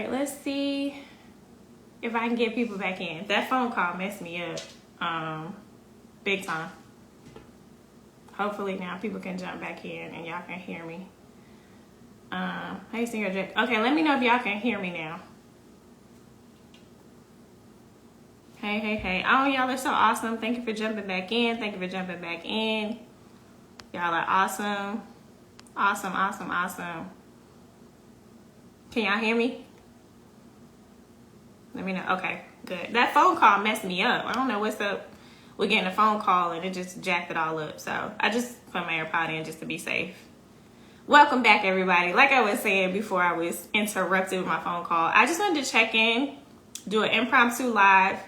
right, let's see if I can get people back in. That phone call messed me up, big time. Hopefully now people can jump back in and y'all can hear me. Hey, Singer Jack. Okay, let me know if y'all can hear me now. Hey. Oh, y'all are so awesome. Thank you for jumping back in. Y'all are awesome. Awesome. Can y'all hear me? Let me know. Okay, good. That phone call messed me up. I don't know what's up. We're getting a phone call and it just jacked it all up. So I just put my AirPod in just to be safe. Welcome back, everybody. Like I was saying before I was interrupted with my phone call, I just wanted to check in, do an impromptu live.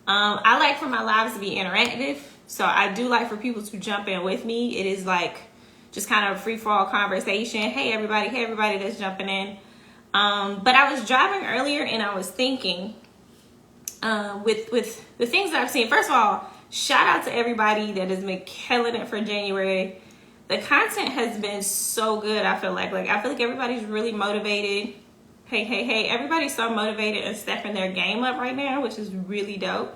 I like for my lives to be interactive. So I do like for people to jump in with me. It is like just kind of free fall conversation. Hey everybody that's jumping in. But I was driving earlier and I was thinking, with the things that I've seen. First of all, shout out to everybody that has been killing it for January. The content has been so good. I feel like everybody's really motivated. Hey, everybody's so motivated and stepping their game up right now, which is really dope.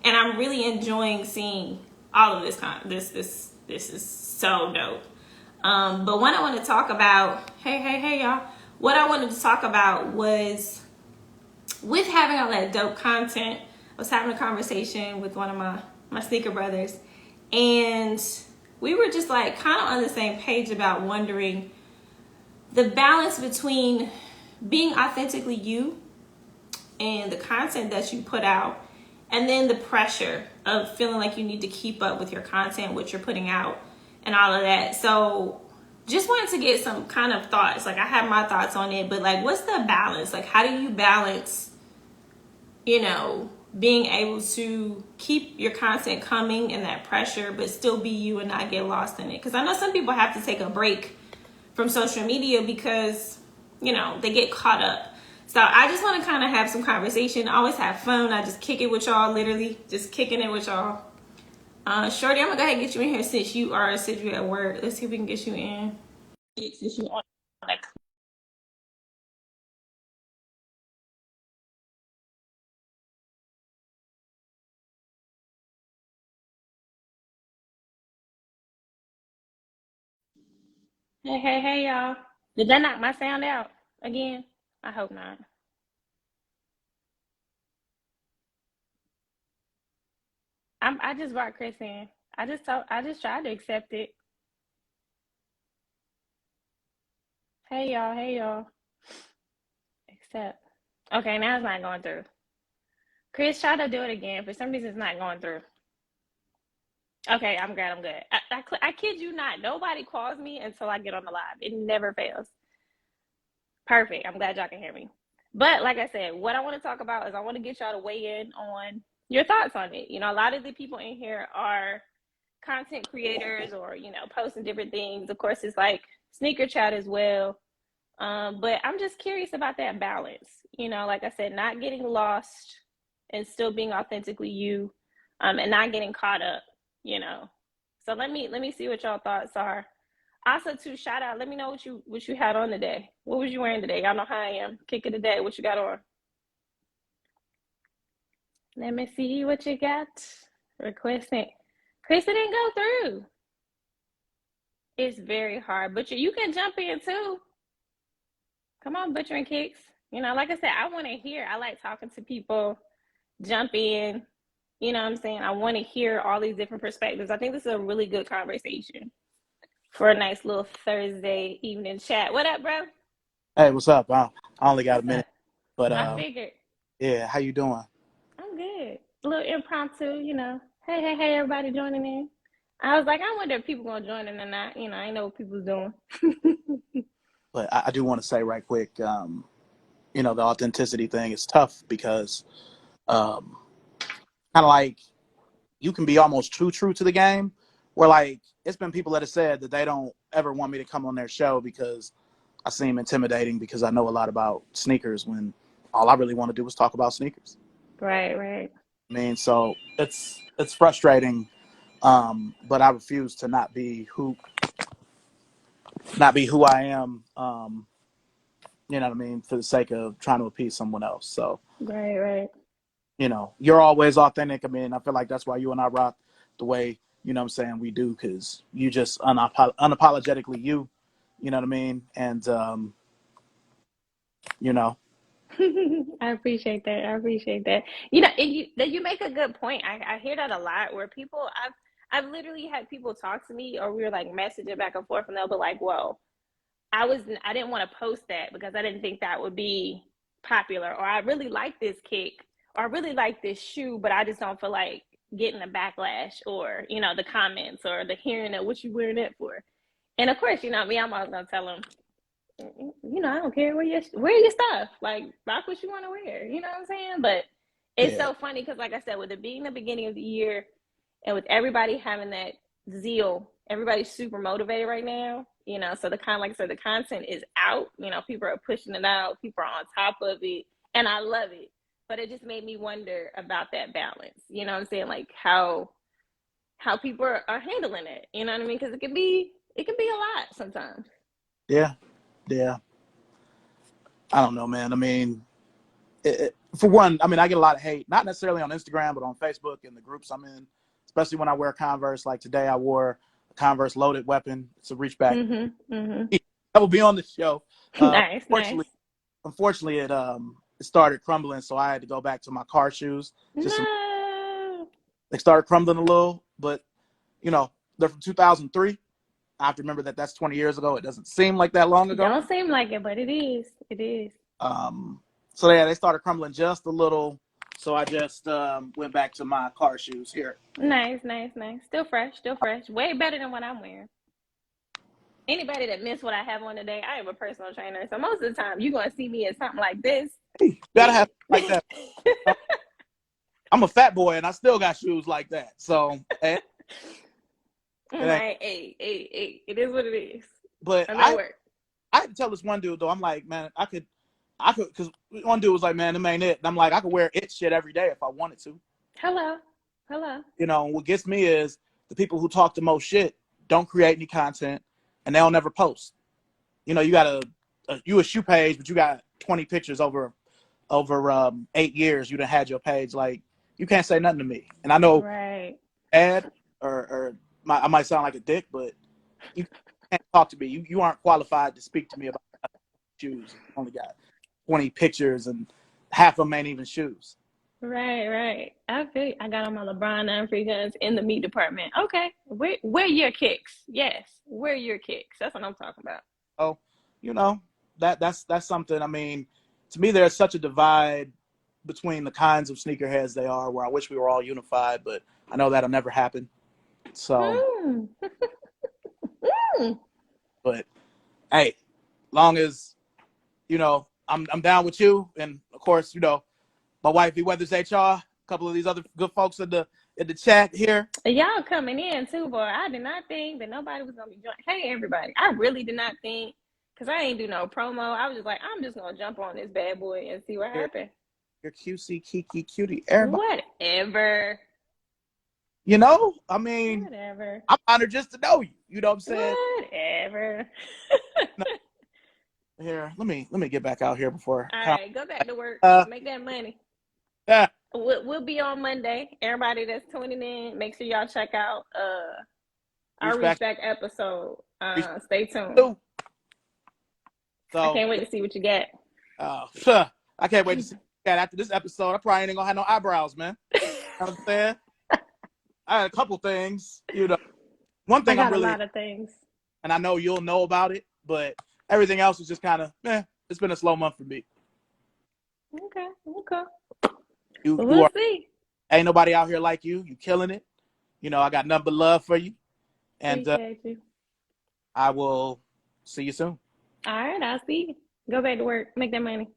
And I'm really enjoying seeing all of this. This is so dope. But what I want to talk about, hey y'all. What I wanted to talk about was with having all that dope content. I was having a conversation with one of my sneaker brothers, and we were just like kind of on the same page about wondering the balance between being authentically you and the content that you put out, and then the pressure of feeling like you need to keep up with your content, what you're putting out, and all of that. So just wanted to get some kind of thoughts. Like I have my thoughts on it, but like what's the balance? Like how do you balance, being able to keep your content coming and that pressure, but still be you and not get lost in it? Because I know some people have to take a break from social media because, they get caught up. So I just want to kind of have some conversation. I always have fun. I just kick it with y'all, literally just kicking it with y'all. Shorty, I'm gonna go ahead and get you in here since you at work. Let's see if we can get you in. Since you on that. Hey, y'all. Did that knock my sound out again? I hope not. I just brought Chris in. I just tried to accept it. Hey y'all. Accept. Okay, now it's not going through. Chris, try to do it again. For some reason, it's not going through. Okay, I'm good. I kid you not. Nobody calls me until I get on the live. It never fails. Perfect. I'm glad y'all can hear me. But like I said, what I want to talk about is I want to get y'all to weigh in on your thoughts on it. A lot of the people in here are content creators or, posting different things. Of course, it's like sneaker chat as well. But I'm just curious about that balance. Like I said, not getting lost and still being authentically you, and not getting caught up, So let me see what y'all thoughts are. Also, too, shout out. Let me know what you had on today. What was you wearing today? Y'all know how I am. Kick it today. What you got on? Let me see what you got. Requesting. Chris, it didn't go through. It's very hard. Butcher, you can jump in too. Come on, Butcher and Kicks. Like I said, I want to hear. I like talking to people. Jump in. You know what I'm saying? I want to hear all these different perspectives. I think this is a really good conversation for a nice little Thursday evening chat. What up, bro? Hey, what's up? I only got a minute, but I figured. yeah, how you doing? I'm good. A little impromptu, Hey, everybody joining in. I was like, I wonder if people gonna join in or not. I know what people's doing. But I do want to say right quick, the authenticity thing is tough because kind of like you can be almost true to the game, where like it's been people that have said that they don't ever want me to come on their show because I seem intimidating because I know a lot about sneakers when all I really want to do is talk about sneakers. Right. I mean, so it's frustrating, but I refuse to not be who I am, You know what I mean? For the sake of trying to appease someone else. So, Right. you know, you're always authentic. I mean, I feel like that's why you and I rock the way, you know what I'm saying, we do, because you just unapologetically you know what I mean? And, you know, I appreciate that. I appreciate that. You know, you make a good point. I hear that a lot where people I've literally had people talk to me or we were like messaging back and forth and they'll be like, "Whoa, I didn't want to post that because I didn't think that would be popular, or I really like this kick, or I really like this shoe, but I just don't feel like getting the backlash or, you know, the comments or the hearing of what you wearing it for." And of course, you know me, I'm always gonna tell them, you know, I don't care, wear your stuff, like rock what you want to wear, you know what I'm saying? But it's yeah, so funny because, like I said, with it being the beginning of the year and with everybody having that zeal, everybody's super motivated right now, you know. So the kind, like I said, the content is out, you know, people are pushing it out, people are on top of it, and I love it. But it just made me wonder about that balance, you know what I'm saying? Like how people are handling it, you know what I mean? Because it can be a lot sometimes. yeah, yeah. I don't know, man. I mean, for one, I mean, I get a lot of hate, not necessarily on Instagram, but on Facebook and the groups I'm in, especially when I wear Converse. Like today, I wore a Converse loaded weapon. It's a reach back. I will be on the show. Nice. Unfortunately, it started crumbling, so I had to go back to my car shoes. No. They started crumbling a little, but you know, they're from 2003. I have to remember that that's 20 years ago. It doesn't seem like that long ago. Don't seem like it, but it is. It is. Um, so yeah, they started crumbling just a little. So I just went back to my car shoes here. Nice. Still fresh. Way better than what I'm wearing. Anybody that missed what I have on today, I am a personal trainer. So most of the time, you're going to see me in something like this. Hey, you gotta have like that. I'm a fat boy and I still got shoes like that. So, I'm like, hey, it is what it is. But I had to tell this one dude though. I'm like, man, I could, because one dude was like, man, them ain't it. And I'm like, I could wear it shit every day if I wanted to. Hello. You know, what gets me is the people who talk the most shit don't create any content and they'll never post. You know, you got a shoe page, but you got 20 pictures over 8 years. You done had your page. Like, you can't say nothing to me. And I know, right, I might sound like a dick, but you can't talk to me. You aren't qualified to speak to me about shoes. You only got 20 pictures and half of them ain't even shoes. right. I got on my LeBron non-free in the meat department. Okay, where your kicks? Yes, where your kicks? That's what I'm talking about. Oh, you know, that's something. I mean, to me, there's such a divide between the kinds of sneakerheads they are, where I wish we were all unified, but I know that'll never happen. So, but hey, long as you know, I'm down with you, and of course, you know, my wife VWeathersHR, a couple of these other good folks in the chat here. Y'all coming in too, boy. I did not think that nobody was gonna be joining. Hey, everybody! I really did not think, because I ain't do no promo. I was just like, I'm just gonna jump on this bad boy and see what happens. Your QCKiKiCutie, everybody. Whatever. You know, I mean, whatever. I'm honored just to know you. You know what I'm saying? Whatever. Here, let me get back out here before. All right, go back to work. Make that money. Yeah. We'll be on Monday. Everybody that's tuning in, make sure y'all check out our Reach Back episode. Stay tuned. So I can't wait to see what you get. I can't wait to see that after this episode. I probably ain't gonna have no eyebrows, man. You know what I'm saying? I had a couple things, you know. One thing a lot of things, and I know you'll know about it, but everything else is just kind of, it's been a slow month for me. Okay. We'll see. Ain't nobody out here like you. You killing it. You know, I got nothing but love for you. And appreciate you. I will see you soon. All right, I'll see you. Go back to work. Make that money.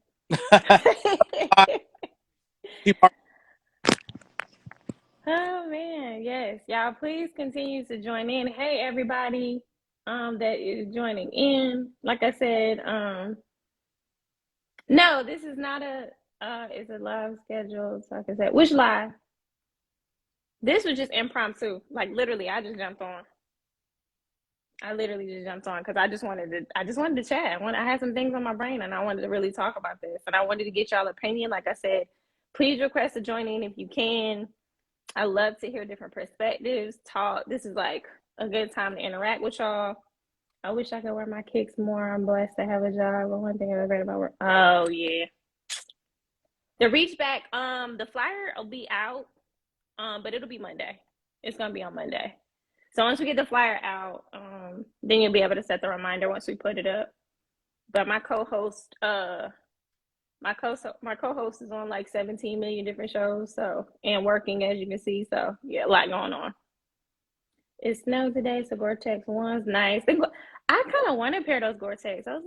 Oh man, yes. Y'all please continue to join in. Hey everybody that is joining in. Like I said, no, this is not it's a live schedule. So like I said, which live? This was just impromptu. Like literally, I just jumped on. I literally just jumped on because I just wanted to chat. I had some things on my brain and I wanted to really talk about this. And I wanted to get y'all opinion. Like I said, please request to join in if you can. I love to hear different perspectives, talk. This is like a good time to interact with y'all. I wish I could wear my kicks more. I'm blessed to have a job. But one thing I regret about work. Oh yeah. The reach back, the flyer will be out, but it'll be Monday. It's gonna be on Monday. So once we get the flyer out, then you'll be able to set the reminder once we put it up. But my co-host, my co-host is on like 17 million different shows, so, and working, as you can see. So yeah, a lot going on. It snowed today, so Gore-Tex one's nice. I kind of want a pair of those Gore-Tex. Those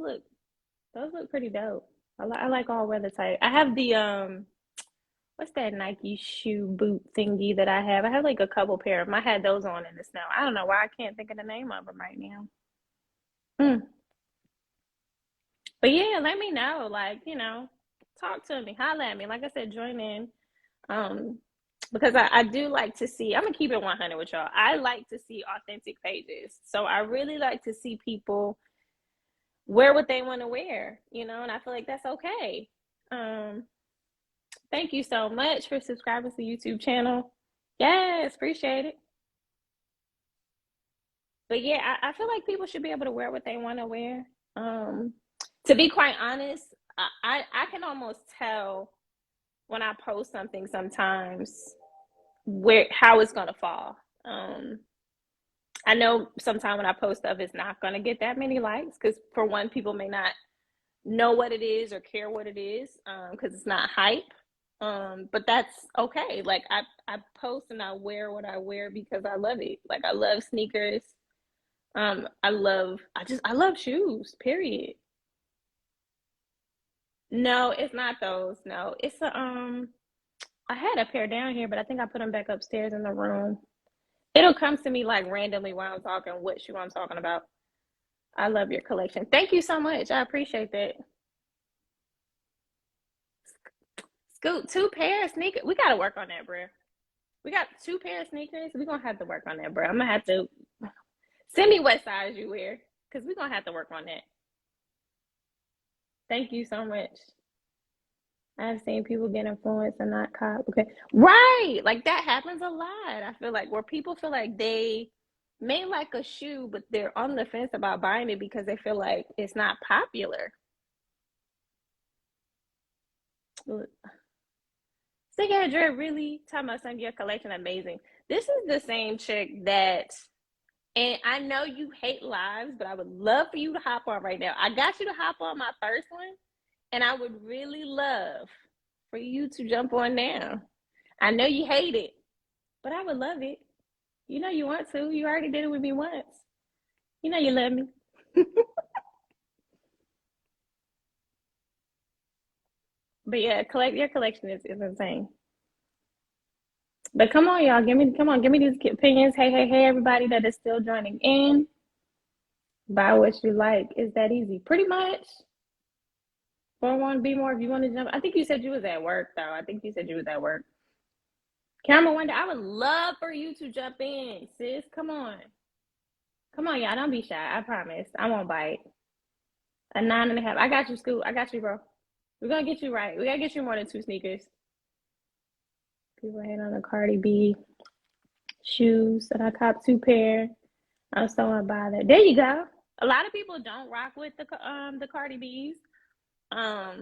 look pretty dope. I like all weather type. I have the what's that Nike shoe boot thingy that I have? I have like a couple pair of them. I had those on in the snow. I don't know why I can't think of the name of them right now. But yeah, let me know. Like, talk to me, holla at me. Like I said, join in. Because I do like to see, I'm gonna keep it 100 with y'all. I like to see authentic pages. So I really like to see people wear what they want to wear, and I feel like that's okay. Thank you so much for subscribing to the YouTube channel. Yes, appreciate it. But yeah, I feel like people should be able to wear what they want to wear. To be quite honest, I can almost tell when I post something sometimes how it's gonna fall. I know sometimes when I post stuff, it's not gonna get that many likes because for one, people may not know what it is or care what it is because it's not hype. But that's okay. Like I post and I wear what I wear because I love it. Like I love sneakers. I love shoes, period. No, it's not those. No, it's I had a pair down here, but I think I put them back upstairs in the room. It'll come to me like randomly while I'm talking what shoe I'm talking about. I love your collection. Thank you so much. I appreciate that. Scoot, 2 pair of sneakers. We got to work on that, bro. We got 2 pair of sneakers. We're going to have to work on that, bro. I'm going to have to send me what size you wear because we're going to have to work on that. Thank you so much. I've seen people get influenced and not caught. Okay. Right. Like that happens a lot. I feel like where people feel like they may like a shoe, but they're on the fence about buying it because they feel like it's not popular. Stickhead Dread really talking about some of your collection amazing. This is the same chick that, and I know you hate lives, but I would love for you to hop on right now. I got you to hop on my first one, and I would really love for you to jump on now. I know you hate it, but I would love it. You know you want to. You already did it with me once. You know you love me. But yeah, your collection is insane. But come on, y'all. Give me these opinions. Hey, everybody that is still joining in. Buy what you like. Is that easy? Pretty much. Or want to be more if you want to jump. I think you said you was at work, though. I think you said you was at work. Camera Wonder, I would love for you to jump in, sis. Come on. Come on, y'all. Don't be shy. I promise. I won't bite. A 9.5. I got you, Scoot. I got you, bro. We're going to get you right. We got to get you more than 2 sneakers. People hate on the Cardi B shoes, and I copped 2 pair. I'm so unbothered. There you go. A lot of people don't rock with the Cardi B's. I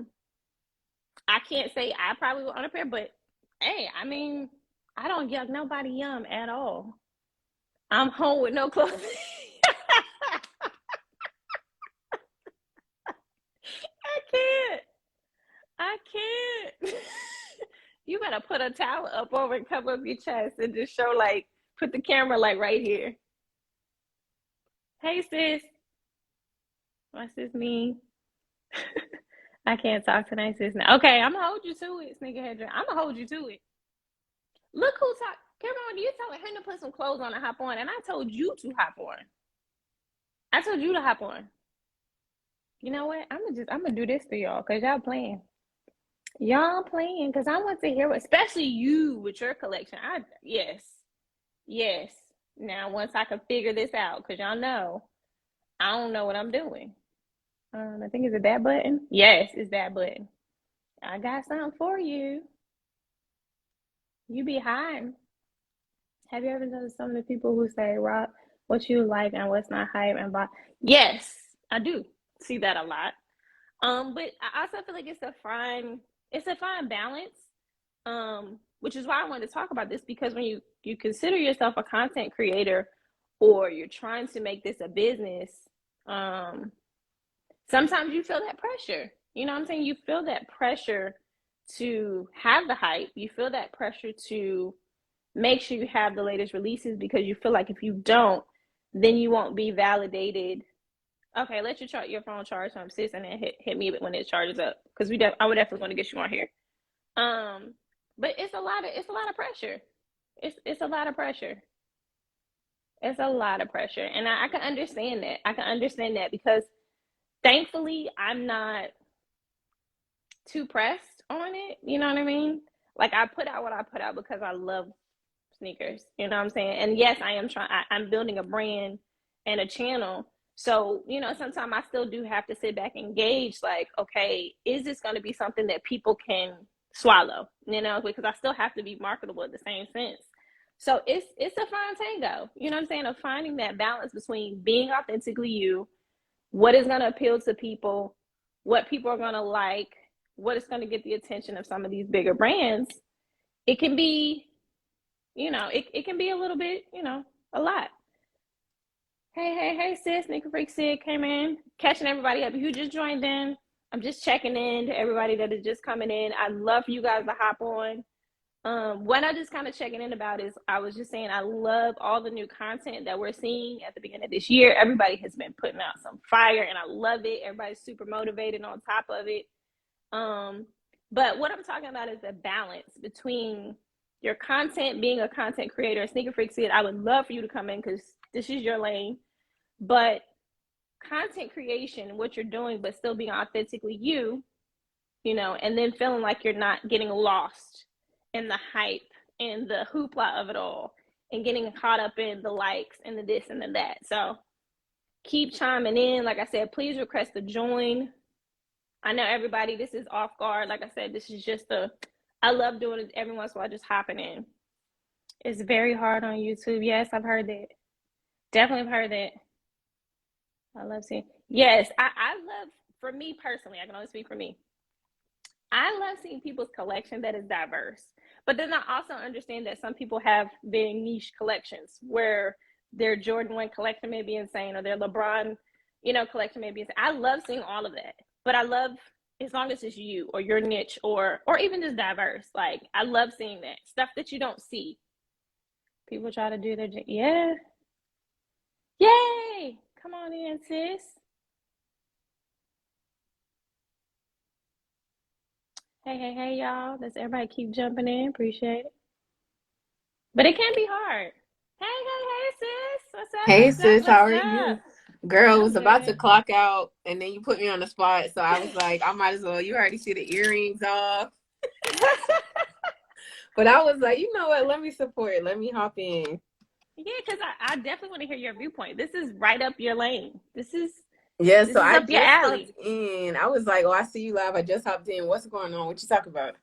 can't say I probably would own a pair, but hey, I mean, I don't yuck nobody yum at all. I'm home with no clothes. I can't. You better put a towel up over and cover up your chest and just show put the camera right here. Hey sis. My sis mean. I can't talk tonight, sis. Now. Okay, I'm gonna hold you to it, sneakerhead. I'm gonna hold you to it. Look who talk. Cameron, you telling him to put some clothes on and hop on, and I told you to hop on. I told you to hop on. You know what? I'm gonna do this for y'all because y'all playing. Y'all playing because I want to hear especially you with your collection. Yes. Now once I can figure this out, because y'all know I don't know what I'm doing. I think is it that button? Yes, it's that button. I got something for you. You be hiding. Have you ever noticed some of the people who say, Rob, what you like and what's not hype and blah? Yes, I do see that a lot. But I also feel like it's a fine balance. Which is why I wanted to talk about this, because when you consider yourself a content creator or you're trying to make this a business, sometimes you feel that pressure. You know what I'm saying? You feel that pressure to have the hype. You feel that pressure to make sure you have the latest releases, because you feel like if you don't, then you won't be validated. Okay, let your phone charge some, sis, and then hit me when it charges up, because I would definitely want to get you on here. But it's a lot of pressure. It's a lot of pressure. It's a lot of pressure, and I can understand that. I can understand that because thankfully I'm not too pressed on it. You know what I mean? Like, I put out what I put out because I love sneakers. You know what I'm saying? And yes, I'm building a brand and a channel. So, you know, sometimes I still do have to sit back and gauge, like, okay, is this going to be something that people can swallow? You know, because I still have to be marketable at the same sense. So it's a fine tango. You know what I'm saying? Of finding that balance between being authentically you, what is going to appeal to people, what people are going to like, what is going to get the attention of some of these bigger brands. It can be, you know, it can be a little bit, you know, a lot. Hey, sis, Sneaker Freak Sid came in, catching everybody up. If you just joined in, I'm just checking in to everybody that is just coming in. I'd love for you guys to hop on. What I just kind of checking in about is, I was just saying, I love all the new content that we're seeing at the beginning of this year. Everybody has been putting out some fire, and I love it. Everybody's super motivated on top of it. But what I'm talking about is the balance between your content, being a content creator. Sneaker Freak Sid, I would love for you to come in because this is your lane. But content creation, what you're doing, but still being authentically you, you know, and then feeling like you're not getting lost in the hype and the hoopla of it all, and getting caught up in the likes and the this and the that. So keep chiming in. Like I said, please request to join. I know everybody, this is off guard. Like I said, this is just I love doing it every once in a while, just hopping in. It's very hard on YouTube. Yes, I've heard that. Definitely have heard that. I love seeing. Yes, I love, for me personally, I can only speak for me. I love seeing people's collection that is diverse. But then I also understand that some people have very niche collections where their Jordan 1 collection may be insane, or their LeBron, you know, collection may be insane. I love seeing all of that. But I love, as long as it's you or your niche, or even just diverse. Like, I love seeing that stuff that you don't see. People try to do their, yeah. Yay! Come on in, sis. Hey, y'all. Let's everybody keep jumping in. Appreciate it. But it can be hard. Hey, sis. What's up? Hey, What's sis, up? how What's are up? you? Girl, was I'm about to good. clock out, and then you put me on the spot, so I was like, I might as well. You already see the earrings off. But I was like, you know what? Let me support. Let me hop in. Yeah, because I definitely want to hear your viewpoint. This is right up your lane. This is Yeah, so I up your just alley. hopped in. I was like, oh, I see you live. I just hopped in. What's going on? What you talking about?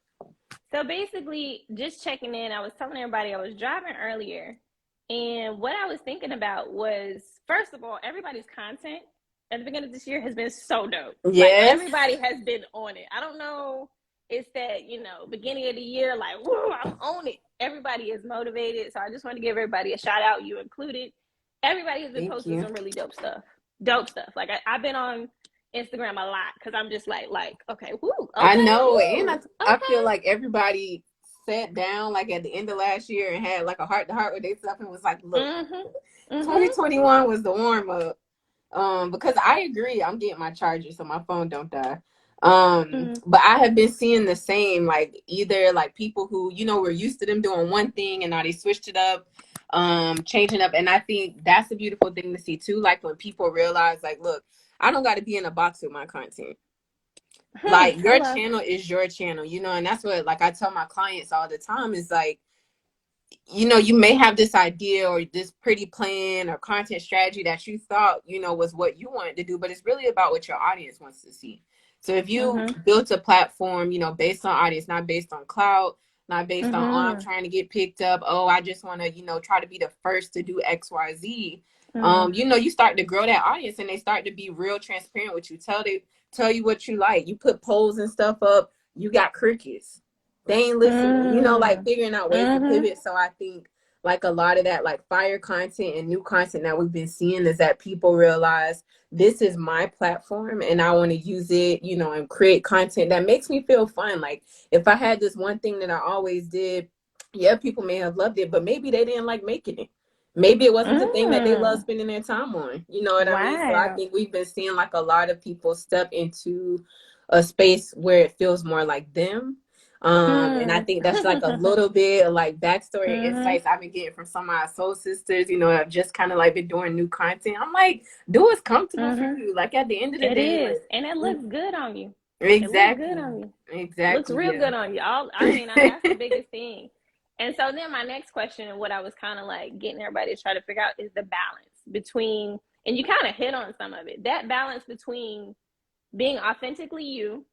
So basically, just checking in. I was telling everybody I was driving earlier, and what I was thinking about was, first of all, everybody's content at the beginning of this year has been so dope. Like, Yes. everybody has been on it. I don't know. It's that, you know, beginning of the year, like, whoa, I'm on it. Everybody is motivated. So I just want to give everybody a shout out, you included. Everybody has been Thank posting you. some really dope stuff. Dope stuff. Like, I've been on Instagram a lot because I'm just like, okay, woo. Okay, I know. woo, And I feel like everybody sat down like at the end of last year and had like a heart to heart with themselves and was like, look, 2021 was the warm up. Because I agree, I'm getting my charger so my phone don't die. But I have been seeing the same, like, either like people who, you know, we're used to them doing one thing and now they switched it up, changing up. And I think that's a beautiful thing to see too. Like, when people realize, like, look, I don't got to be in a box with my content. Like, your channel is your channel, you know, and that's what, like, I tell my clients all the time is like, you know, you may have this idea or this pretty plan or content strategy that you thought, you know, was what you wanted to do, but it's really about what your audience wants to see. So if you built a platform, you know, based on audience, not based on clout, not based on, oh, I'm trying to get picked up, oh, I just want to, you know, try to be the first to do XYZ. You know, you start to grow that audience and they start to be real transparent with you. Tell you what you like. You put polls and stuff up, you got crickets. They ain't listening, you know, like figuring out ways to pivot. So I think like a lot of that like fire content and new content that we've been seeing is that people realize this is my platform and I want to use it, you know, and create content that makes me feel fun. Like if I had this one thing that I always did, yeah, people may have loved it, but maybe they didn't like making it. Maybe it wasn't the thing that they love spending their time on. You know what I mean? So I think we've been seeing like a lot of people step into a space where it feels more like them. And I think that's like a little bit of like backstory and insights I've been getting from some of my soul sisters, you know, I've just kind of like been doing new content. I'm like, do what's comfortable for you. Like at the end of the day, it is, and it looks good on you. Exactly. It looks good on you. Exactly. Looks real good on you. That's the biggest thing. And so then my next question and what I was kind of like getting everybody to try to figure out is the balance between, and you kind of hit on some of it, that balance between being authentically you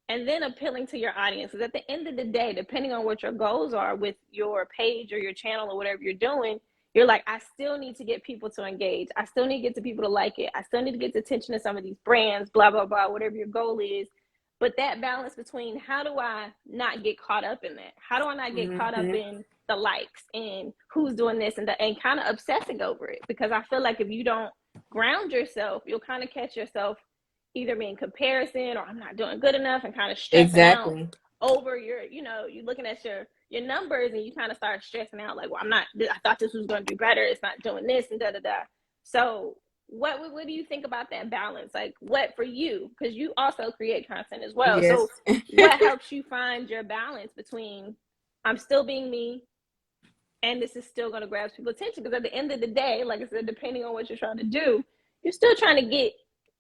and then appealing to your audience. Because at the end of the day, depending on what your goals are with your page or your channel or whatever you're doing, you're like, I still need to get people to engage. I still need to get the people to like it. I still need to get the attention of some of these brands, blah, blah, blah, whatever your goal is. But that balance between how do I not get caught up in that? How do I not get caught up in the likes and who's doing this and kind of obsessing over it? Because I feel like if you don't ground yourself, you'll kind of catch yourself either being comparison or I'm not doing good enough and kind of stressing out over your, you know, you're looking at your numbers and you kind of start stressing out like, well, I thought this was going to do better. It's not doing this and da-da-da. So what do you think about that balance? Like what for you, because you also create content as well. Yes. So what helps you find your balance between I'm still being me and this is still going to grab people's attention? Because at the end of the day, like I said, depending on what you're trying to do, you're still trying to get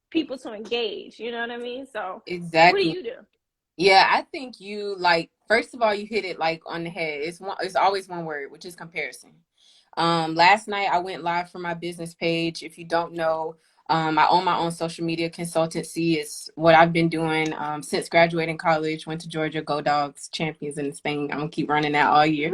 people to engage, you know what I mean? So exactly. What do you do? Yeah, I think you like, first of all, you hit it like on the head. It's always one word, which is comparison. Last night I went live for my business page. If you don't know, I own my own social media consultancy. It's what I've been doing since graduating college. Went to Georgia, go Dogs, champions in this thing. I'm gonna keep running that all year.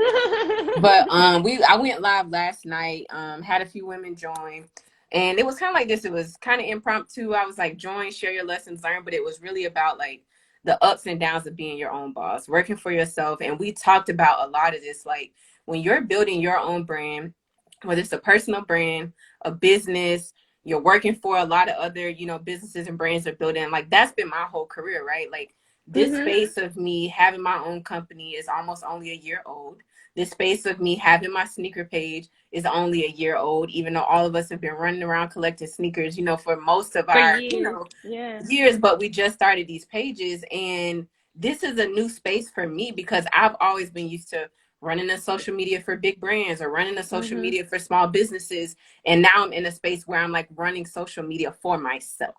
But I went live last night. Had a few women join. And it was kind of like this. It was kind of impromptu. I was like, join, share your lessons learned. But it was really about like the ups and downs of being your own boss, working for yourself. And we talked about a lot of this. Like when you're building your own brand, whether it's a personal brand, a business, you're working for a lot of other, you know, businesses and brands are building. Like that's been my whole career, right? Like this space of me having my own company is almost only a year old. This space of me having my sneaker page is only a year old, even though all of us have been running around collecting sneakers, you know, for most of our, years, but we just started these pages. And this is a new space for me because I've always been used to running a social media for big brands or running a social media for small businesses. And now I'm in a space where I'm like running social media for myself.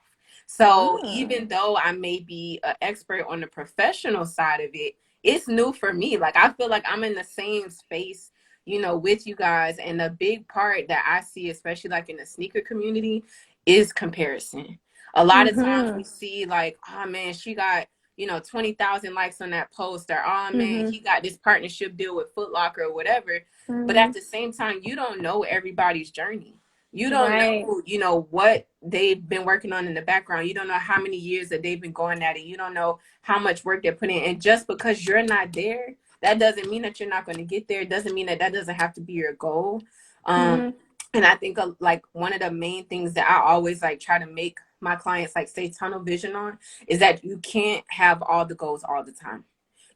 So even though I may be an expert on the professional side of it, it's new for me. Like, I feel like I'm in the same space, you know, with you guys. And the big part that I see, especially like in the sneaker community, is comparison. A lot of times we see like, oh man, she got, you know, 20,000 likes on that post, or oh man, he got this partnership deal with Foot Locker or whatever. But at the same time, you don't know everybody's journey. You don't know, you know, what they've been working on in the background. You don't know how many years that they've been going at it. You don't know how much work they're putting in. And just because you're not there, that doesn't mean that you're not going to get there. It doesn't mean that that doesn't have to be your goal. And I think like one of the main things that I always like try to make my clients like say tunnel vision on is that you can't have all the goals all the time.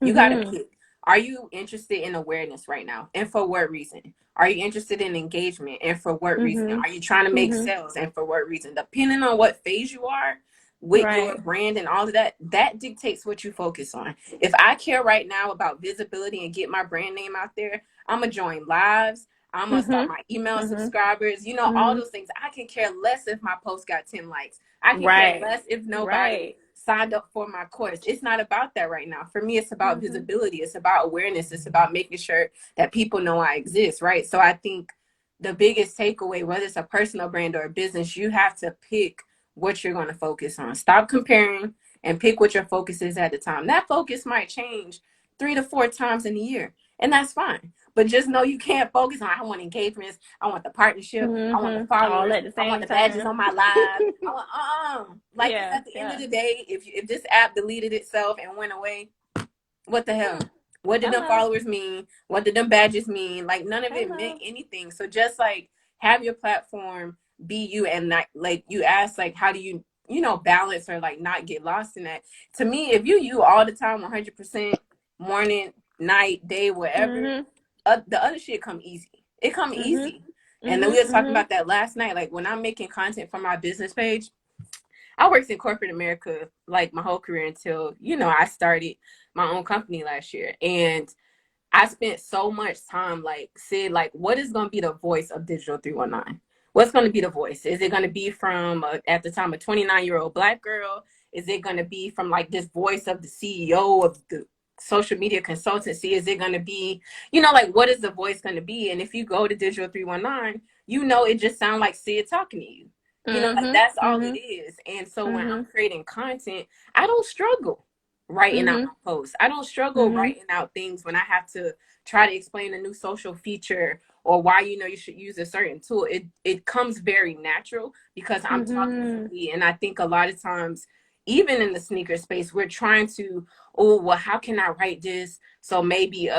You got to pick. Are you interested in awareness right now? And for what reason? Are you interested in engagement? And for what reason? Are you trying to make sales? And for what reason? Depending on what phase you are with your brand and all of that, that dictates what you focus on. If I care right now about visibility and get my brand name out there, I'm going to join lives. I'm going to start my email subscribers, you know, all those things. I can care less if my post got 10 likes. I can care less if nobody signed up for my course. It's not about that right now. For me, it's about visibility. It's about awareness. It's about making sure that people know I exist, right? So I think the biggest takeaway, whether it's a personal brand or a business, you have to pick what you're going to focus on. Stop comparing and pick what your focus is at the time. That focus might change 3 to 4 times in a year, and that's fine. But just know you can't focus on, I want engagements, I want the partnership, I want the followers, I want the badges on my live. I want, like, at the end of the day, if this app deleted itself and went away, what the hell? What did them followers mean? What did them badges mean? Like, none of it meant anything. So just like have your platform be you, and not, like, you ask, like, how do you balance or like not get lost in that? To me, if you all the time, 100%, morning, night, day, whatever, the other shit come easy. It come easy. And then we were talking about that last night. Like, when I'm making content for my business page, I worked in corporate America like my whole career until, I started my own company last year. And I spent so much time, like, Sid, like, what is going to be the voice of Digital 319? What's going to be the voice? Is it going to be from, at the time, a 29-year-old Black girl? Is it going to be from, like, this voice of the CEO of the social media consultancy? Is it going to be, like, what is the voice going to be? And if you go to Digital 319, it just sounds like Sid talking to you. Like, that's all it is. And so when I'm creating content, I don't struggle writing out my posts. I don't struggle writing out things when I have to try to explain a new social feature or why you should use a certain tool. It comes very natural because I'm talking freely. And I think a lot of times, even in the sneaker space, we're trying to, how can I write this? So maybe